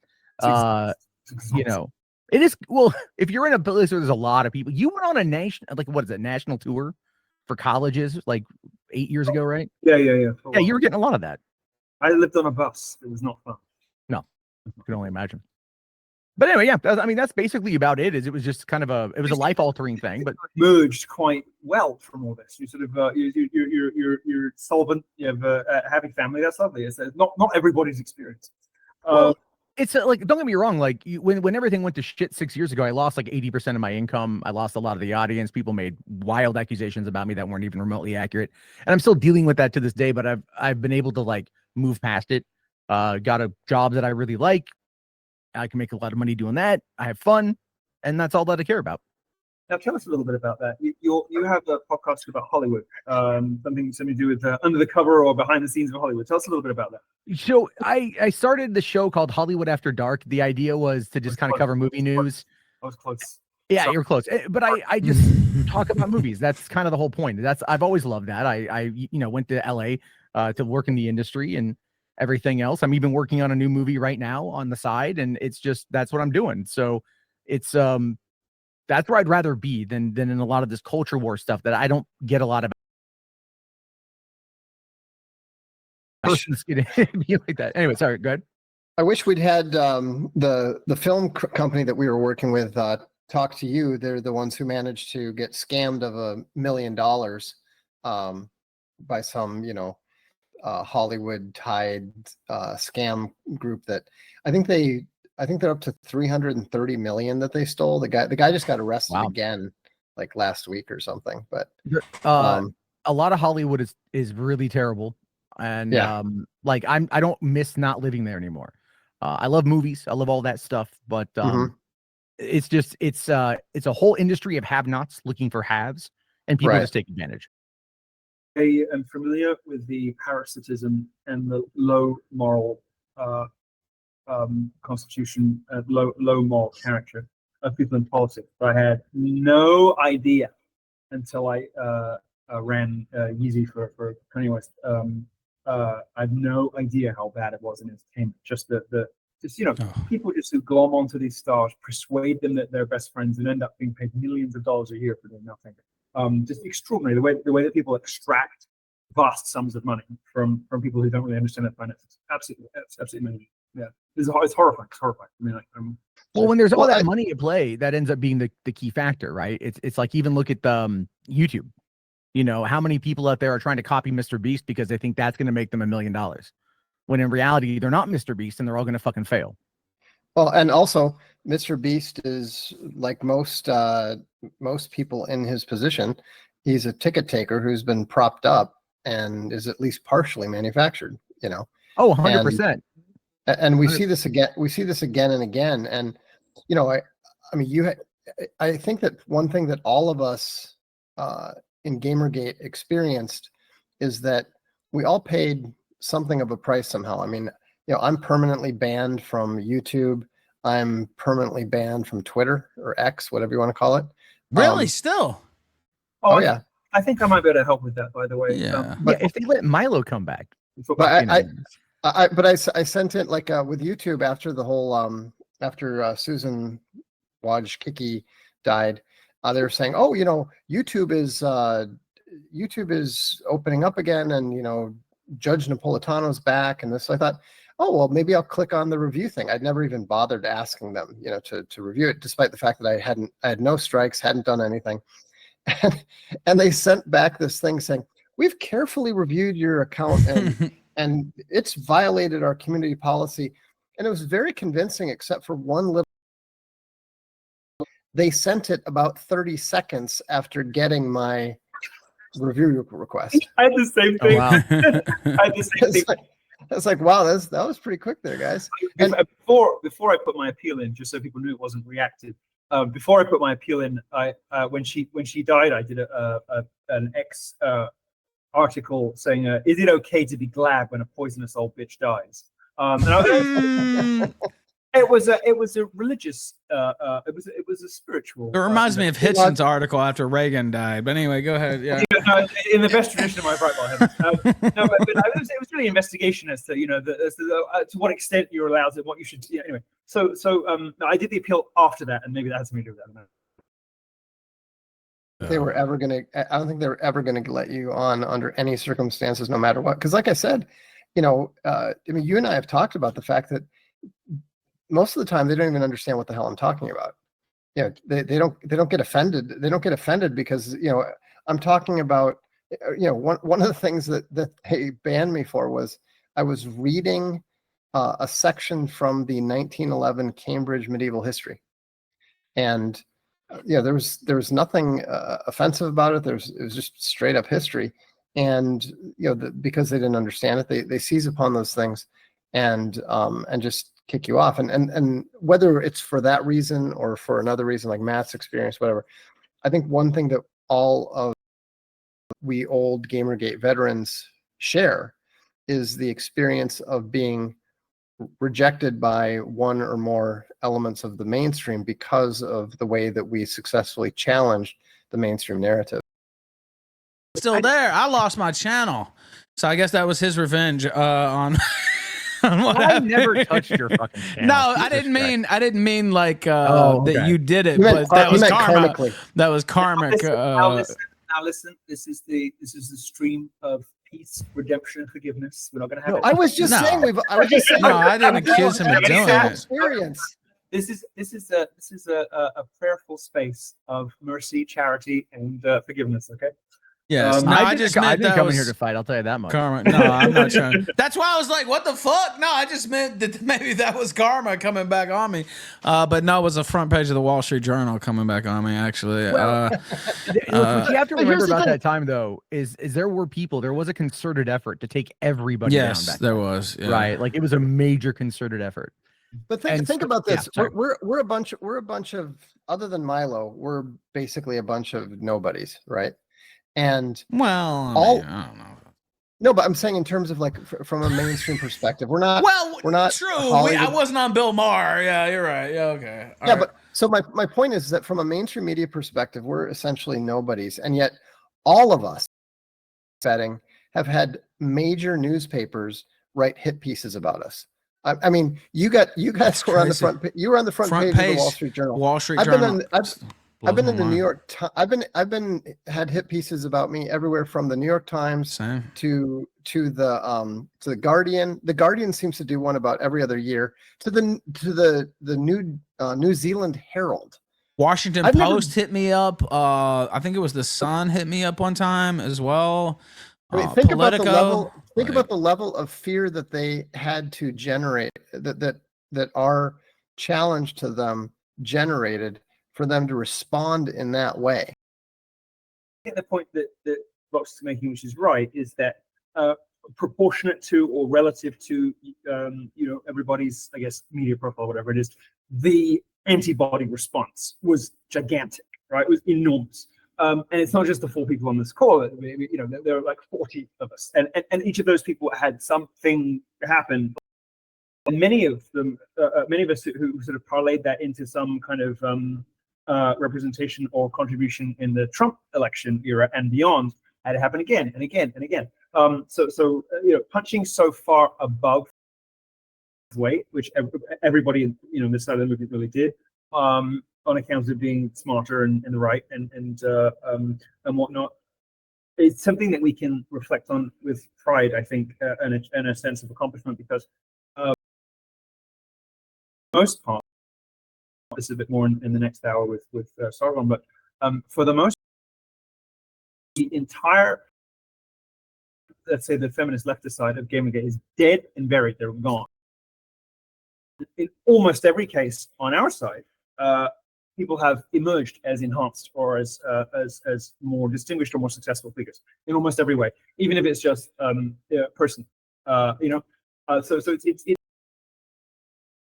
You know. It is, well, if you're in a place where there's a lot of people, you went on a national tour for colleges like 8 years ago, right? Yeah. Yeah, you were getting a lot of that. I lived on a bus. It was not fun. No, I can only imagine. But anyway, yeah, I mean, that's basically about it. It was just kind of a life altering thing, but merged quite well from all this. You sort of you're solvent. You have having family. That's lovely. It's not everybody's experience. It's like, don't get me wrong. Like when everything went to shit 6 years ago, I lost like 80% of my income. I lost a lot of the audience. People made wild accusations about me that weren't even remotely accurate, and I'm still dealing with that to this day. But I've been able to like move past it. Got a job that I really like. I can make a lot of money doing that. I have fun, and that's all that I care about. Now, tell us a little bit about that. You have a podcast about Hollywood, something to do with under the cover or behind the scenes of Hollywood. Tell us a little bit about that. So I started the show called Hollywood After Dark. The idea was to just kind of cover movie news. I was close. Yeah, you're close. But I just talk about movies. That's kind of the whole point. I've always loved that. I went to LA to work in the industry and everything else. I'm even working on a new movie right now on the side, and it's just, that's what I'm doing. So it's that's where I'd rather be than in a lot of this culture war stuff that I don't get a lot of. Person's gonna be like that. Anyway, sorry, go ahead. I wish we'd had the film company that we were working with talk to you. They're the ones who managed to get scammed of $1 million by some, Hollywood tied scam group that I think they're up to 330 million that they stole. The guy just got arrested again like last week or something. But a lot of Hollywood is really terrible. And like I don't miss not living there anymore. I love movies. I love all that stuff, but it's just it's a whole industry of have-nots looking for haves, and people just take advantage. I am familiar with the parasitism and the low moral constitution, low moral character of people in politics. But I had no idea until I ran Yeezy for Kanye West. I have no idea how bad it was in entertainment. Just people just who glom onto these stars, persuade them that they're best friends, and end up being paid millions of dollars a year for doing nothing. Just extraordinary the way that people extract vast sums of money from people who don't really understand their finances. Absolutely amazing. Yeah, it's horrifying. It's horrifying. I mean, well, when there's all that money at play, that ends up being the key factor, right? It's like, even look at YouTube. You know, how many people out there are trying to copy Mr. Beast because they think that's going to make them $1 million, when in reality they're not Mr. Beast and they're all going to fucking fail. Well, and also Mr. Beast is like most people in his position. He's a ticket taker who's been propped up and is at least partially manufactured. You know. Oh, 100%. And we see this again. We see this again and again. And you know, I mean, I think that one thing that all of us in Gamergate experienced is that we all paid something of a price somehow. I mean, you know, I'm permanently banned from YouTube. I'm permanently banned from Twitter or X, whatever you want to call it. Really? Still? Oh yeah. I think I might be able to help with that, by the way. Yeah. But if they let Milo come back. But I sent it like with YouTube after the whole after Susan Wojcicki died. They were saying, oh, you know, YouTube is opening up again, and you know, Judge Napolitano's back, and this. So I thought, oh well, maybe I'll click on the review thing. I'd never even bothered asking them, you know, to review it, despite the fact that I had no strikes, hadn't done anything, and they sent back this thing saying, we've carefully reviewed your account and and it's violated our community policy, and it was very convincing, except for one little. They sent it about 30 seconds after getting my review request. I had the same thing. Oh, wow. I had the same thing. It's like, wow, that was pretty quick there, guys. And before I put my appeal in, just so people knew it wasn't reacted. Before I put my appeal in, when she died, I did an X article saying, "Is it okay to be glad when a poisonous old bitch dies?" It was a religious. It was a spiritual. It reminds me of Hitchens' article after Reagan died. But anyway, go ahead. Yeah. In the best tradition of my bright heaven. No, but it was really an investigation as to to what extent you're allowed to, what you should. Yeah, anyway, so I did the appeal after that, and maybe that has something to do with that. They were ever gonna. I don't think they were ever gonna let you on under any circumstances, no matter what. Because, like I said, you know, I mean, you and I have talked about the fact that most of the time they don't even understand what the hell I'm talking about. You know, they don't get offended. They don't get offended because, you know, I'm talking about, you know, one of the things that they banned me for was I was reading a section from the 1911 Cambridge Medieval History, and yeah, there was nothing offensive about it. It was just straight up history, and you know, because they didn't understand it, they seize upon those things, and just kick you off. And whether it's for that reason or for another reason, like Matt's experience, whatever, I think one thing that all of we old Gamergate veterans share is the experience of being rejected by one or more elements of the mainstream because of the way that we successfully challenged the mainstream narrative. Still there. I lost my channel, so I guess that was his revenge on. I never touched your fucking channel. No, I didn't mean like that you did it, but that was karma. That was karmic. Now listen. This is the stream of peace, redemption, and forgiveness. We're not going to have. I was just saying. I was just saying. No, I didn't accuse him of doing it. Experience. This is a prayerful space of mercy, charity, and forgiveness. Okay. Yes. No, I just meant I didn't that come was in here to fight. I'll tell you that much. Karma. No, I'm not trying. That's why I was like, "What the fuck?" No, I just meant that maybe that was karma coming back on me. But no, it was the front page of the Wall Street Journal coming back on me. Actually, what you have to remember about that time, though, is there was a concerted effort to take everybody down. Yes, back there then. Was. Yeah. Right, like it was a major concerted effort. But think about this. Yeah, we're a bunch of, other than Milo, we're basically a bunch of nobodies, right? And well, I don't know. No, but I'm saying in terms of like from a mainstream perspective, we're not. Well, we're not true. I wasn't on Bill Maher. Yeah, you're right. Yeah, okay. All right. But so my point is that from a mainstream media perspective, we're essentially nobodies, and yet all of us setting have had major newspapers write hit pieces about us. I mean, you guys were on the front. You were on the front page of the Wall Street Journal. Wall Street Journal. I've been in the New York. I've been had hit pieces about me everywhere from the New York Times to the Guardian. The Guardian seems to do one about every other year. To the New Zealand Herald. Washington Post hit me up. I think it was the Sun hit me up one time as well. I mean, think about the level of fear that they had to generate, that our challenge to them generated for them to respond in that way. I think the point that Vox is making, which is right, is that proportionate to or relative to everybody's, I guess, media profile, whatever it is, the antibody response was gigantic, right? It was enormous. And it's not just the 4 people on this call. There are like 40 of us, and each of those people had something happen. And many of us who sort of parlayed that into some kind of representation or contribution in the Trump election era and beyond had it happen again and again and again. So punching so far above weight, which everybody in this side of the movement really did. On account of being smarter and in the right and whatnot, it's something that we can reflect on with pride, I think, and a sense of accomplishment, because most part, this is a bit more in the next hour with Sargon, but for the most, the entire, let's say, the feminist leftist side of Gamergate is dead and buried. They're gone. In almost every case on our side, people have emerged as enhanced or as more distinguished or more successful figures in almost every way, even if it's just person. So it's.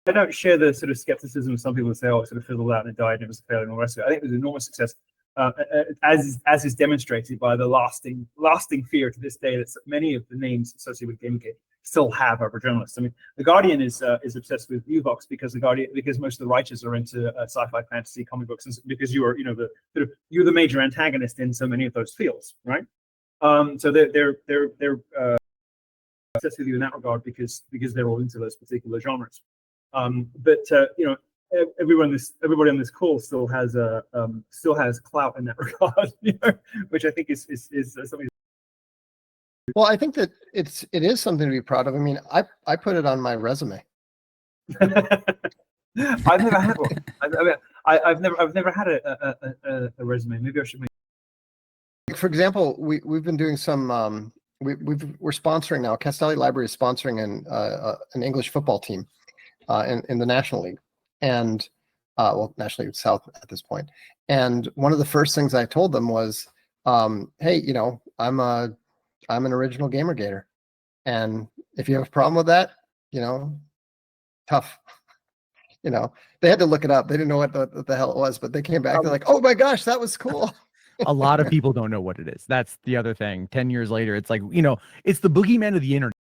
I don't share the sort of skepticism of some people who say, "Oh, it sort of fizzled out and it died and it was a failure," and all the rest of it. I think it was an enormous success, as is demonstrated by the lasting fear to this day that many of the names associated with Gamergate still have over journalists. I mean, the Guardian is obsessed with Uvox because most of the writers are into sci-fi, fantasy, comic books, and because you are you're the major antagonist in so many of those fields, right? So they're obsessed with you in that regard because they're all into those particular genres. But everybody on this call still has clout in that regard, which I think is something. Well, I think that it is something to be proud of. I mean, I put it on my resume. I've never had one. I've never had a resume. Maybe I should make. For example, we've been doing some. We're sponsoring now. Castelli Library is sponsoring an English football team in the National League, and National League South at this point. And one of the first things I told them was, "Hey, I'm an original Gamergater, and if you have a problem with that, tough." They had to look it up. They didn't know what the hell it was, but they came back. They're like, "Oh my gosh, that was cool." A lot of people don't know what it is. That's the other thing. 10 years later, it's like, it's the boogeyman of the internet.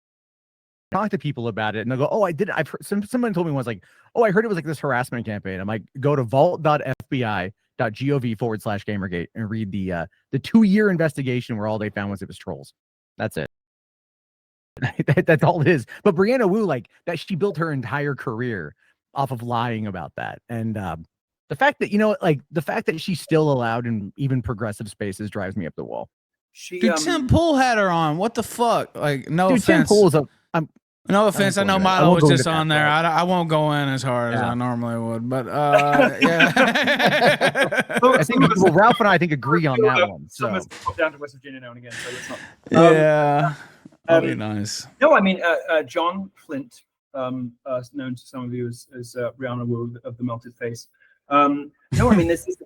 Talk to people about it, and they'll go, "Oh, I did. I've heard." Someone told me once, like, "Oh, I heard it was like this harassment campaign." I'm like, "Go to vault.fbi.gov/Gamergate and read the 2-year investigation where all they found was it was trolls." That's it. That's all it is. But Brianna Wu, like that, she built her entire career off of lying about that, and the fact that the fact that she's still allowed in even progressive spaces drives me up the wall. Dude, Tim Pool had her on. What the fuck? Like, no offense. Tim Pool is no offense. I know Milo was just on there. I won't go in as hard as I normally would, but yeah. I think Ralph and I agree on that one. So let's pop down to West Virginia now and again. So let's not. Yeah, that'd be nice. No, I mean John Flint, known to some of you as Brianna Wu of the Melted Face. No, I mean this is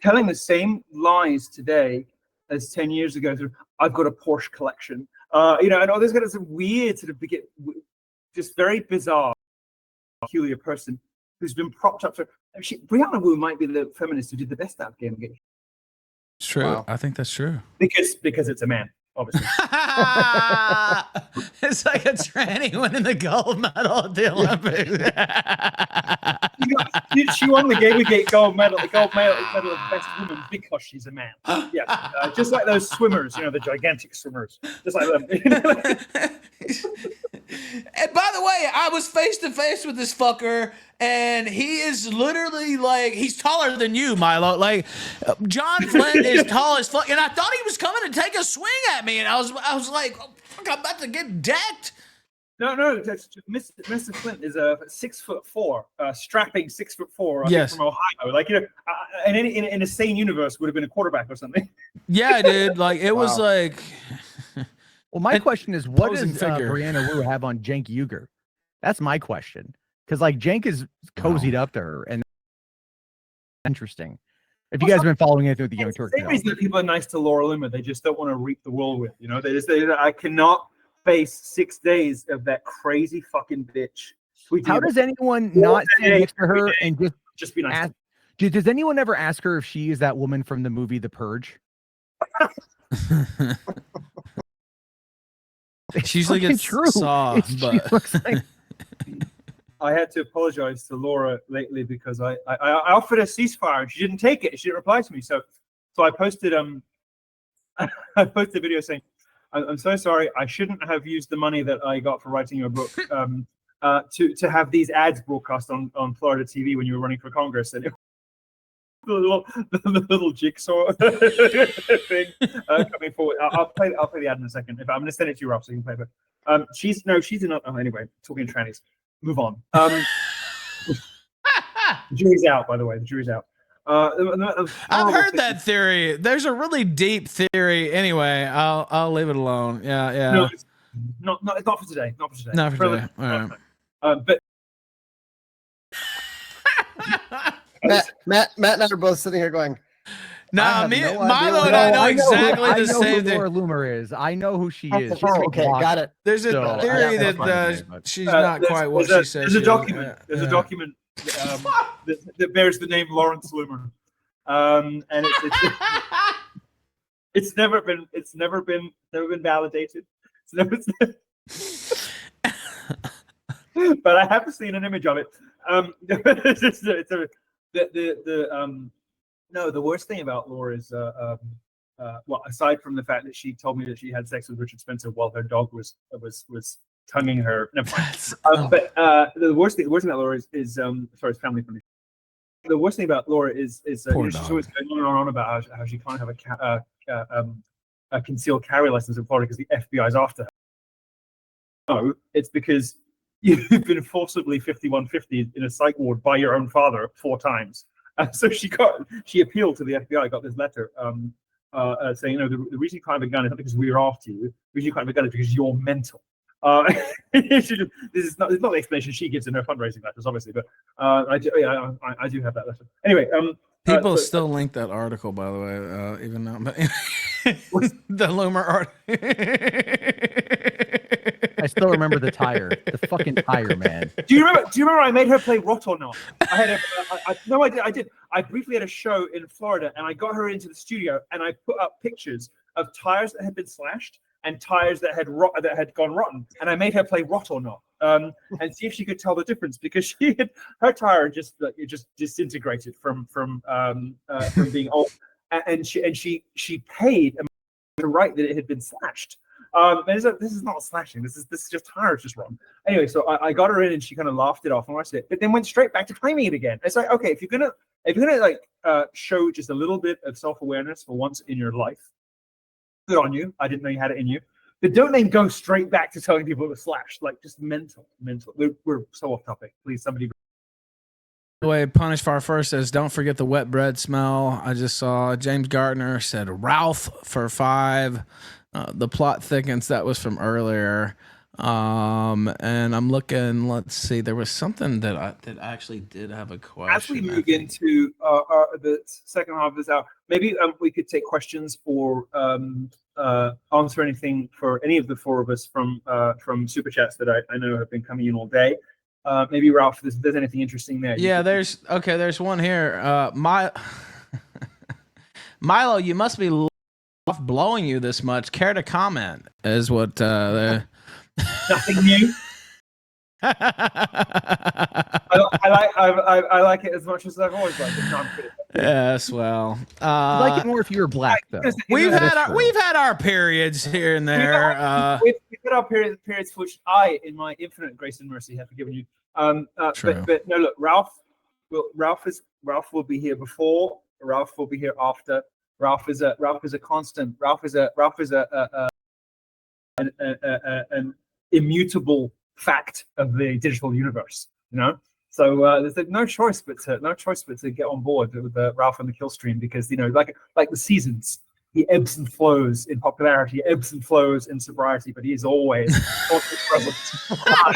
telling the same lies today as 10 years ago. I've got a Porsche collection. And all this kind of weird sort of just very bizarre, peculiar person who's been propped up. Brianna Wu might be the feminist who did the best out of Gamergate. It's true. Wow. I think that's true. Because it's a man, obviously. It's like a tranny winning the gold medal at the Olympics. She won the Gamergate gold medal of best woman because she's a man. Yes, just like those swimmers, the gigantic swimmers, just like them. And by the way, I was face to face with this fucker, and he is literally like, he's taller than you, Milo. Like, John Flint is tall as fuck, and I thought he was coming to take a swing at me, and I was like, oh, fuck, I'm about to get decked. No, that's Mr. Flint is a 6'4", strapping 6'4", yes, from Ohio. Like, and in a sane universe would have been a quarterback or something. Yeah, dude. Like, it was like. Well, my question is, what does Brianna Wu have on Cenk Uygur? That's my question. Because like Cenk is cozied up to her, and interesting. If you guys have been following anything with the Young Turks, same reason that people are nice to Laura Loomer, they just don't want to reap the whirlwind. I cannot face 6 days of that crazy fucking bitch. How does anyone not stand next to her and just be nice? Does anyone ever ask her if she is that woman from the movie The Purge? She usually gets saw, but I had to apologize to Laura lately because I offered a ceasefire and she didn't take it. She didn't reply to me. So I posted I posted a video saying, I'm so sorry. I shouldn't have used the money that I got for writing your book to have these ads broadcast on Florida TV when you were running for Congress. And the little jigsaw thing coming forward. I'll play the ad in a second. If I'm going to send it to you, Rob, so you can play it. She's not. Oh, anyway, talking trannies. Move on. The jury's out, by the way. The jury's out. I've heard that theory. There's a really deep theory. Anyway, I'll leave it alone. Yeah. No, it's not for today. Not for today. Not for today. All right. But Matt and I are both sitting here going, Milo and I know exactly the same thing. Laura Loomer is. I know who she is. Okay, got it. There's a theory that she's not quite what she says. There's a document. There's a document that bears the name Lawrence Loomer, and it's never been validated. But I have seen an image of it. The worst thing about Laura is well, aside from the fact that she told me that she had sex with Richard Spencer while her dog was tonguing her. Never mind. But the worst thing about Laura is sorry, it's family friendly. The worst thing about Laura is she's always going on and on about how she can't have a concealed carry license in Florida because the FBI is after her. No, it's because you've been forcibly 5150 in a psych ward by your own father 4 times. So she appealed to the FBI, got this letter saying, the reason you can't have a gun is not because we're after you. The reason you can't have a gun is because you're mental. This is not the explanation she gives in her fundraising letters, obviously, but I do have that letter. Anyway, people still link that article, by the way, even now. But the Loomer article. I still remember the tire, the fucking tire, man. Do you remember I made her play Rot or Not? I did. I briefly had a show in Florida, and I got her into the studio, and I put up pictures of tires that had been slashed and tires that had gone rotten, and I made her play Rot or Not, and see if she could tell the difference, because her tire just disintegrated from being old, and she paid to write that it had been slashed. This is not slashing. This is just tires just wrong. Anyway, so I got her in, and she kind of laughed it off and watched it, but then went straight back to claiming it again. It's like, okay, if you're gonna show just a little bit of self-awareness for once in your life, good on you. I didn't know you had it in you, but don't then go straight back to telling people it was slashed. Like, just mental. We're so off topic. Please, somebody. The way Punish Far First says, don't forget the wet bread smell. I just saw James Gardner said Ralph for 5. The plot thickens. That was from earlier. And I'm looking, let's see, there was something that I actually did have a question. As we move into the second half of this hour, maybe we could take questions or answer anything for any of the 4 of us from Super Chats that I know have been coming in all day. Maybe Ralph, if there's anything interesting there. Yeah, there's one here. Milo, you must be blowing you this much. Care to comment? Is what nothing new. I I like it as much as I've always liked it. No, I'm kidding. Yes, well, I'd like it more if you were black, though. we've That is had our periods here and there. We've had our periods for which I, in my infinite grace and mercy, have forgiven you. True. But no, look, Ralph will be here before. Ralph will be here after. Ralph is a constant. Ralph is an immutable fact of the digital universe. You know. So there's no choice but to get on board with Ralph and the Killstream, because like the seasons, he ebbs and flows in popularity, ebbs and flows in sobriety, but he is always present.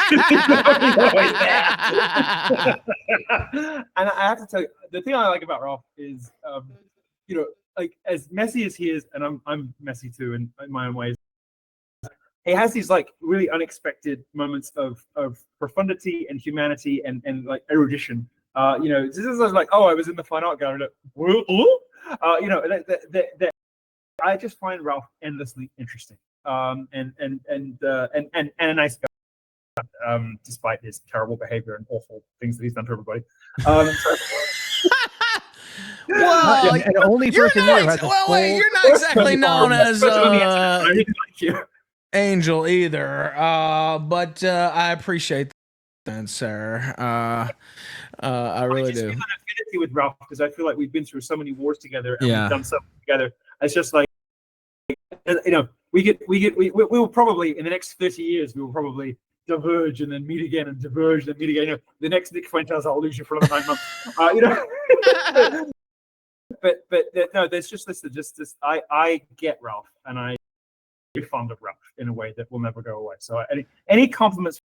He's always there. And I have to tell you, the thing I like about Ralph is, like as messy as he is, and I'm messy too in my own ways. He has these like really unexpected moments of profundity and humanity and like erudition. This is like, oh, I was in the fine art gallery. I just find Ralph endlessly interesting, and a nice guy, despite his terrible behavior and awful things that he's done to everybody. Well, and only person there has you're not exactly known as Angel either, but I appreciate that, sir. I really do. I just feel an affinity with Ralph because I feel like we've been through so many wars together and we've done something together. It's just like, we will probably in the next 30 years we will probably diverge and then meet again and diverge and meet again. The next Nick Fuentes, I'll lose you for another 9 months. But no, there's just this. I get Ralph, and I'm very fond of Ralph in a way that will never go away. So any compliments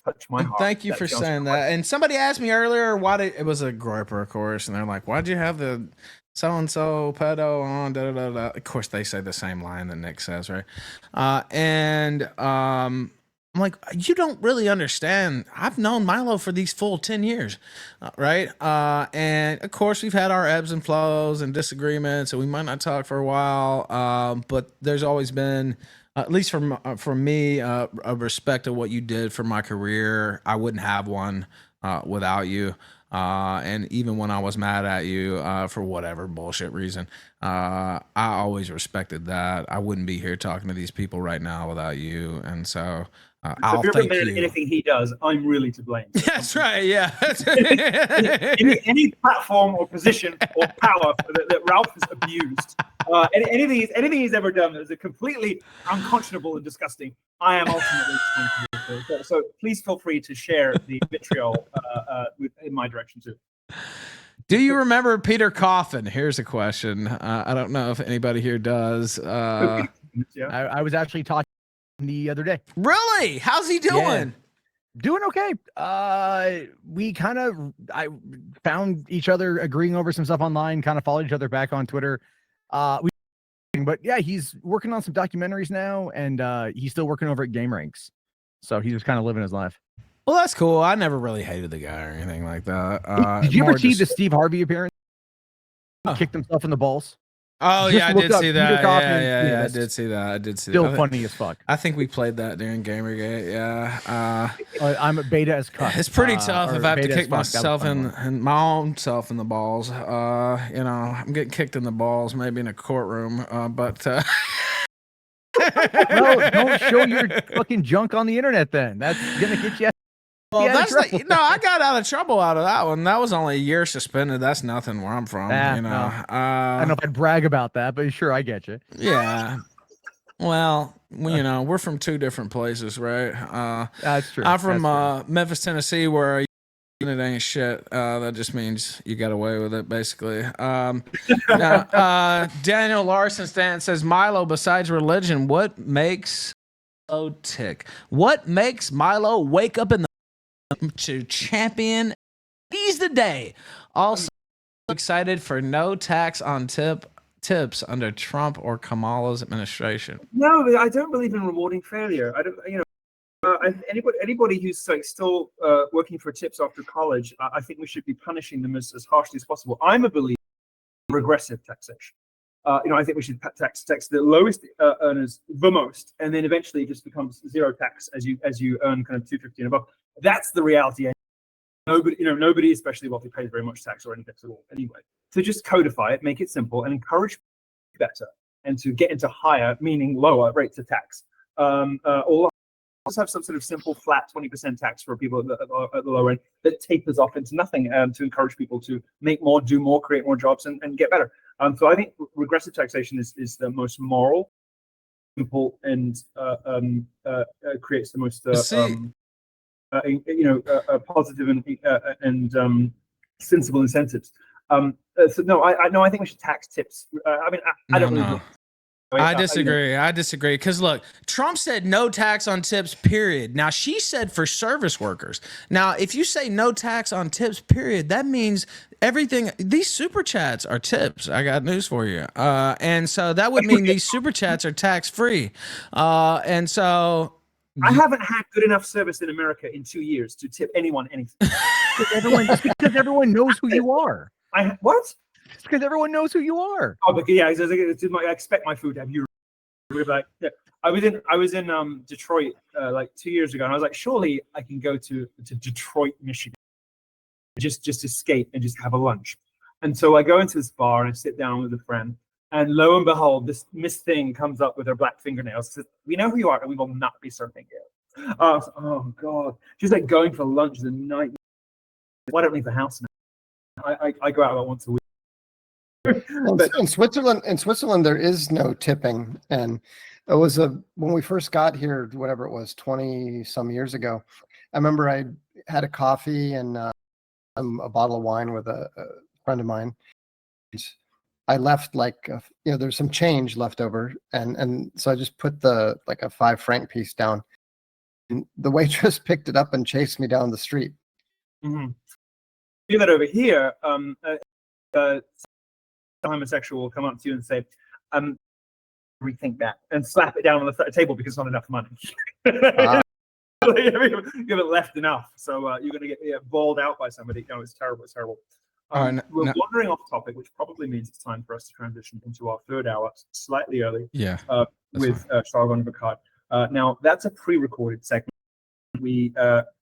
touch my heart. Thank you for saying that. And somebody asked me earlier it was a groper, of course, and they're like, "Why'd you have the so and so pedo on?" Da, da, da, da. Of course, they say the same line that Nick says, right? I'm like, you don't really understand. I've known Milo for these full 10 years, right? And of course, we've had our ebbs and flows and disagreements, and we might not talk for a while. But there's always been, at least for me, a respect of what you did for my career. I wouldn't have one without you. And even when I was mad at you for whatever bullshit reason, I always respected that. I wouldn't be here talking to these people right now without you. And so I'll thank you. Anything he does, I'm really to blame. That's right. Yeah. any platform or position or power that Ralph has abused, anything he's ever done that is completely unconscionable and disgusting, I am ultimately responsible for. So please feel free to share the vitriol in my direction too. Do you remember Peter Coffin? Here's a question. I don't know if anybody here does. I was actually talking the other day. Really? How's he doing? Yeah. Doing okay. I found each other agreeing over some stuff online, kind of followed each other back on Twitter. But yeah, he's working on some documentaries now, and he's still working over at Gamergate. So he's just kind of living his life. Well, that's cool. I never really hated the guy or anything like that. Did you ever see the Steve Harvey appearance? He kicked himself in the balls. Oh, Just yeah, I did see that. Yeah, I did see that. I did see still that. Still funny as fuck. I think we played that during Gamergate. Yeah. I'm a beta as cuck. It's pretty tough if I have to kick myself and my own self in the balls. I'm getting kicked in the balls, maybe in a courtroom. But no, don't show your fucking junk on the internet. Then that's gonna get you. Well, that's like, I got out of trouble out of that one. That was only a year suspended. That's nothing where I'm from. No. I don't know if I'd brag about that, but sure, I get you. Yeah. Well, we're from two different places, right? That's true. I'm from Memphis, Tennessee, where it ain't shit. That just means you got away with it, basically. Now, Daniel Larson says, Milo, besides religion, what makes Milo tick? What makes Milo wake up in the to champion seize the day? Also excited for no tax on tips under Trump or Kamala's administration. No, I don't believe in rewarding failure. I don't. Anybody who's like still working for tips after college, I think we should be punishing them as harshly as possible. I'm a believer in regressive taxation. I think we should tax the lowest earners the most, and then eventually it just becomes zero tax as you earn kind of 250 and above. That's the reality. nobody, especially wealthy, pays very much tax or any tax at all anyway. So just codify it, make it simple, and encourage better and to get into higher, meaning lower rates of tax. Or just have some sort of simple flat 20% tax for people at the lower end that tapers off into nothing, to encourage people to make more, do more, create more jobs, and get better. So I think regressive taxation is the most moral, simple, and creates the most positive and sensible incentives. So no, I think we should tax tips. I don't really. I disagree. Because look, Trump said no tax on tips, period. Now, she said for service workers. Now, if you say no tax on tips, period, that means everything. These super chats are tips. I got news for you. And so that would mean these super chats are tax free. And so I haven't had good enough service in America in 2 years to tip anyone anything. because everyone knows who you are. What? It's because everyone knows who you are. Oh, but yeah, I expect my food to have you. Like, yeah. I was in Detroit like 2 years ago, and I was like, surely I can go to Detroit, Michigan, just escape and just have a lunch. And so I go into this bar and I sit down with a friend, and lo and behold, this Miss Thing comes up with her black fingernails. Says, "We know who you are, and we will not be serving you." Oh God, she's like going for lunch the night. Why don't I leave the house now? I go out about once a week. But in Switzerland, there is no tipping, and it was when we first got here, whatever it was, 20 some years ago. I remember I had a coffee and a bottle of wine with a friend of mine. I left there's some change left over, and so I just put a 5 franc piece down. And the waitress picked it up and chased me down the street. Mm-hmm. Do that over here. Homosexual will come up to you and say, rethink that, and slap it down on the table because it's not enough money. You haven't left enough, so you're going to get bawled out by somebody. It's terrible. It's terrible. We're wandering off topic, which probably means it's time for us to transition into our third hour, slightly early. Yeah. With Sargon and Picard. Now that's a pre-recorded segment. We,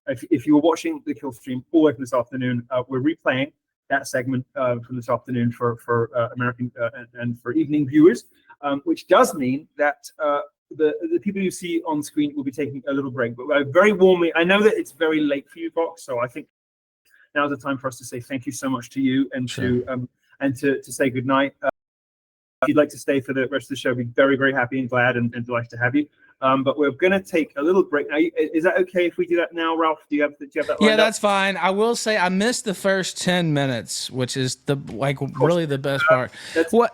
if you were watching the Killstream all the way from this afternoon, we're replaying that segment from this afternoon for American and for evening viewers, which does mean that the people you see on screen will be taking a little break. But very warmly, I know that it's very late for you, Fox, so I think now's the time for us to say thank you so much to you and to say goodnight. If you'd like to stay for the rest of the show, we'd be very, very happy and glad and delighted to have you. But we're going to take a little break now. Is that okay if we do that now, Ralph? Do you have that? Yeah, that's fine. I will say I missed the first 10 minutes, which is really the best part.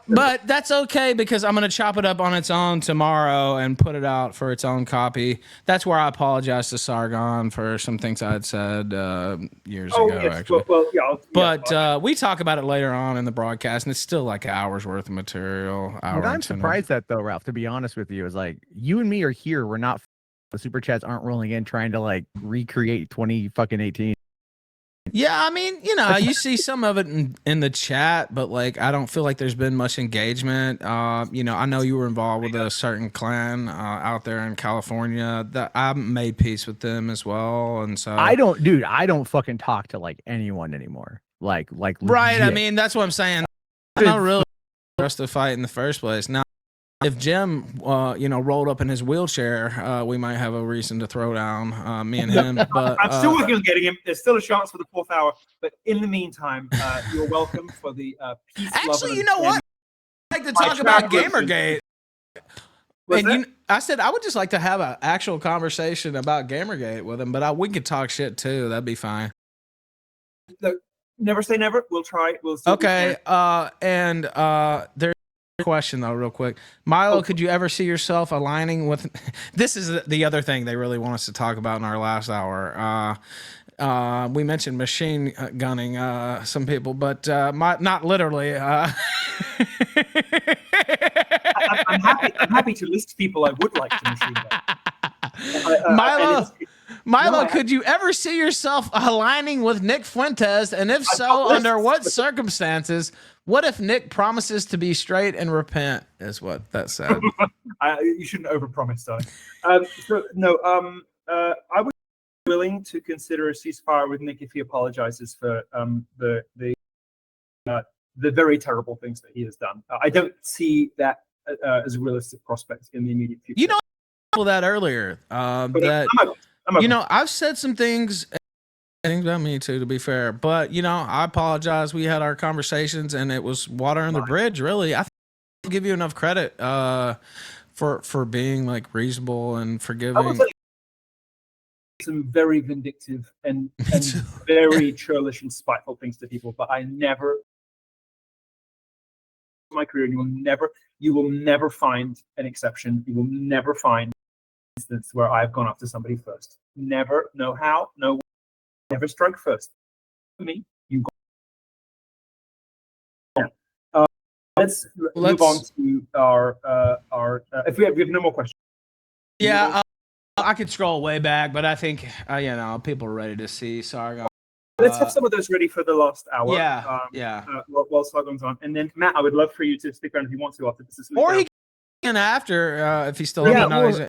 But that's okay because I'm going to chop it up on its own tomorrow and put it out for its own copy. That's where I apologize to Sargon for some things I had said years ago, actually. We talk about it later on in the broadcast, and it's still like an hour's worth of material. What I'm surprised at, though, Ralph, to be honest with you, is like you and me are here. We're not. The super chats aren't rolling in trying to recreate 2018. Yeah, I mean, you see some of it in the chat, but I don't feel like there's been much engagement. I know you were involved with a certain clan out there in California. That I made peace with them as well, and so I don't fucking talk to anyone anymore. Right. Legit. I mean, that's what I'm saying. I'm not really for us to fight in the first place. Now, if Jim, rolled up in his wheelchair, we might have a reason to throw down me and him. But I'm still working on getting him. There's still a chance for the 4th hour. But in the meantime, you're welcome for the peace. Actually, you know what? I'd like to talk about Gamergate. I said I would just like to have an actual conversation about Gamergate with him, but we could talk shit too. That'd be fine. Look, never say never. We'll try. We'll see. Okay. There's a question though, real quick. Milo, could you ever see yourself aligning with? This is the other thing they really want us to talk about in our last hour. We mentioned machine gunning some people, but not literally. I'm happy to list people I would like to machine gun. Milo, could you ever see yourself aligning with Nick Fuentes? And if so, under what circumstances? What if Nick promises to be straight and repent? Is what that said. You shouldn't overpromise, darling. I would willing to consider a ceasefire with Nick if he apologizes for the very terrible things that he has done. I don't see that as a realistic prospect in the immediate future. You know that earlier. That you know, I've said some things about me too, to be fair. But you know, I apologize. We had our conversations, and it was water under the bridge. Really, I give you enough credit for being like reasonable and forgiving. Some very vindictive and very churlish and spiteful things to people, but I never, in my career, you will never find an exception. You will never find an instance where I've gone after somebody first. Never, no how, no, never strike first. For me, you go. Let's move on to our if we have no more questions. Yeah, I could scroll way back, but I think you know, people are ready to see Sargon. Let's have some of those ready for the last hour. Yeah. While Sargon's on, and then Matt, I would love for you to stick around if you want to after this. Or he can after if he's still. I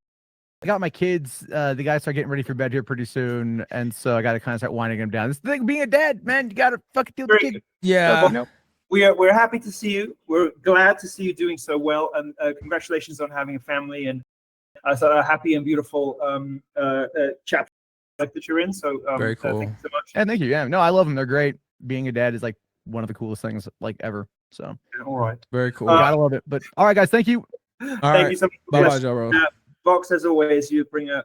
got my kids. The guys start getting ready for bed here pretty soon, and so I got to kind of start winding them down. This thing being a dad, man, you got to fucking deal with the kid. Yeah. We're happy to see you. We're glad to see you doing so well, and congratulations on having a family and so a happy and beautiful chapter like that you're in. So very cool. Thank you so much. And thank you. Yeah, no, I love them. They're great. Being a dad is like one of the coolest things like ever. So all right, very cool. Gotta love it. But all right, guys, thank you. Thank you so much. Bye, Jarbo. Vox, as always, you bring a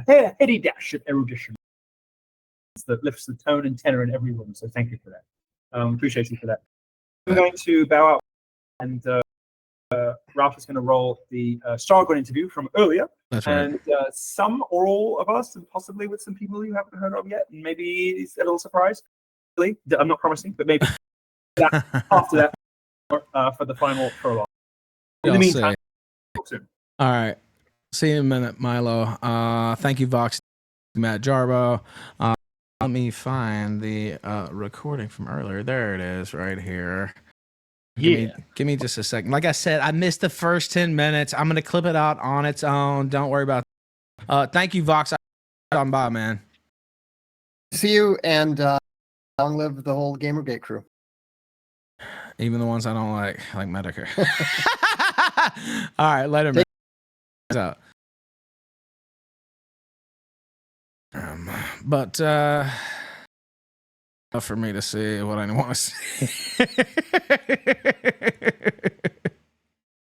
heady dash of erudition that lifts the tone and tenor in every room. So thank you for that. Appreciate you for that. I'm going to bow out, and Ralph is going to roll the Sargon interview from earlier. That's right. And some or all of us, and possibly with some people you haven't heard of yet, and maybe it's a little surprise. Really, I'm not promising, but maybe after that for the final prologue. In the meantime. All right. See you in a minute, Milo. Thank you, Vox, Matt, Jarbo. Let me find the recording from earlier. There it is, right here. Give me just a second. Like I said, I missed the first 10 minutes. I'm gonna clip it out on its own. Don't worry about it. Thank you, Vox. I'm bye, man. See you, and long live the whole Gamergate crew. Even the ones I don't like Medicare. All right, later, man. Out. But for me to see what I want to see.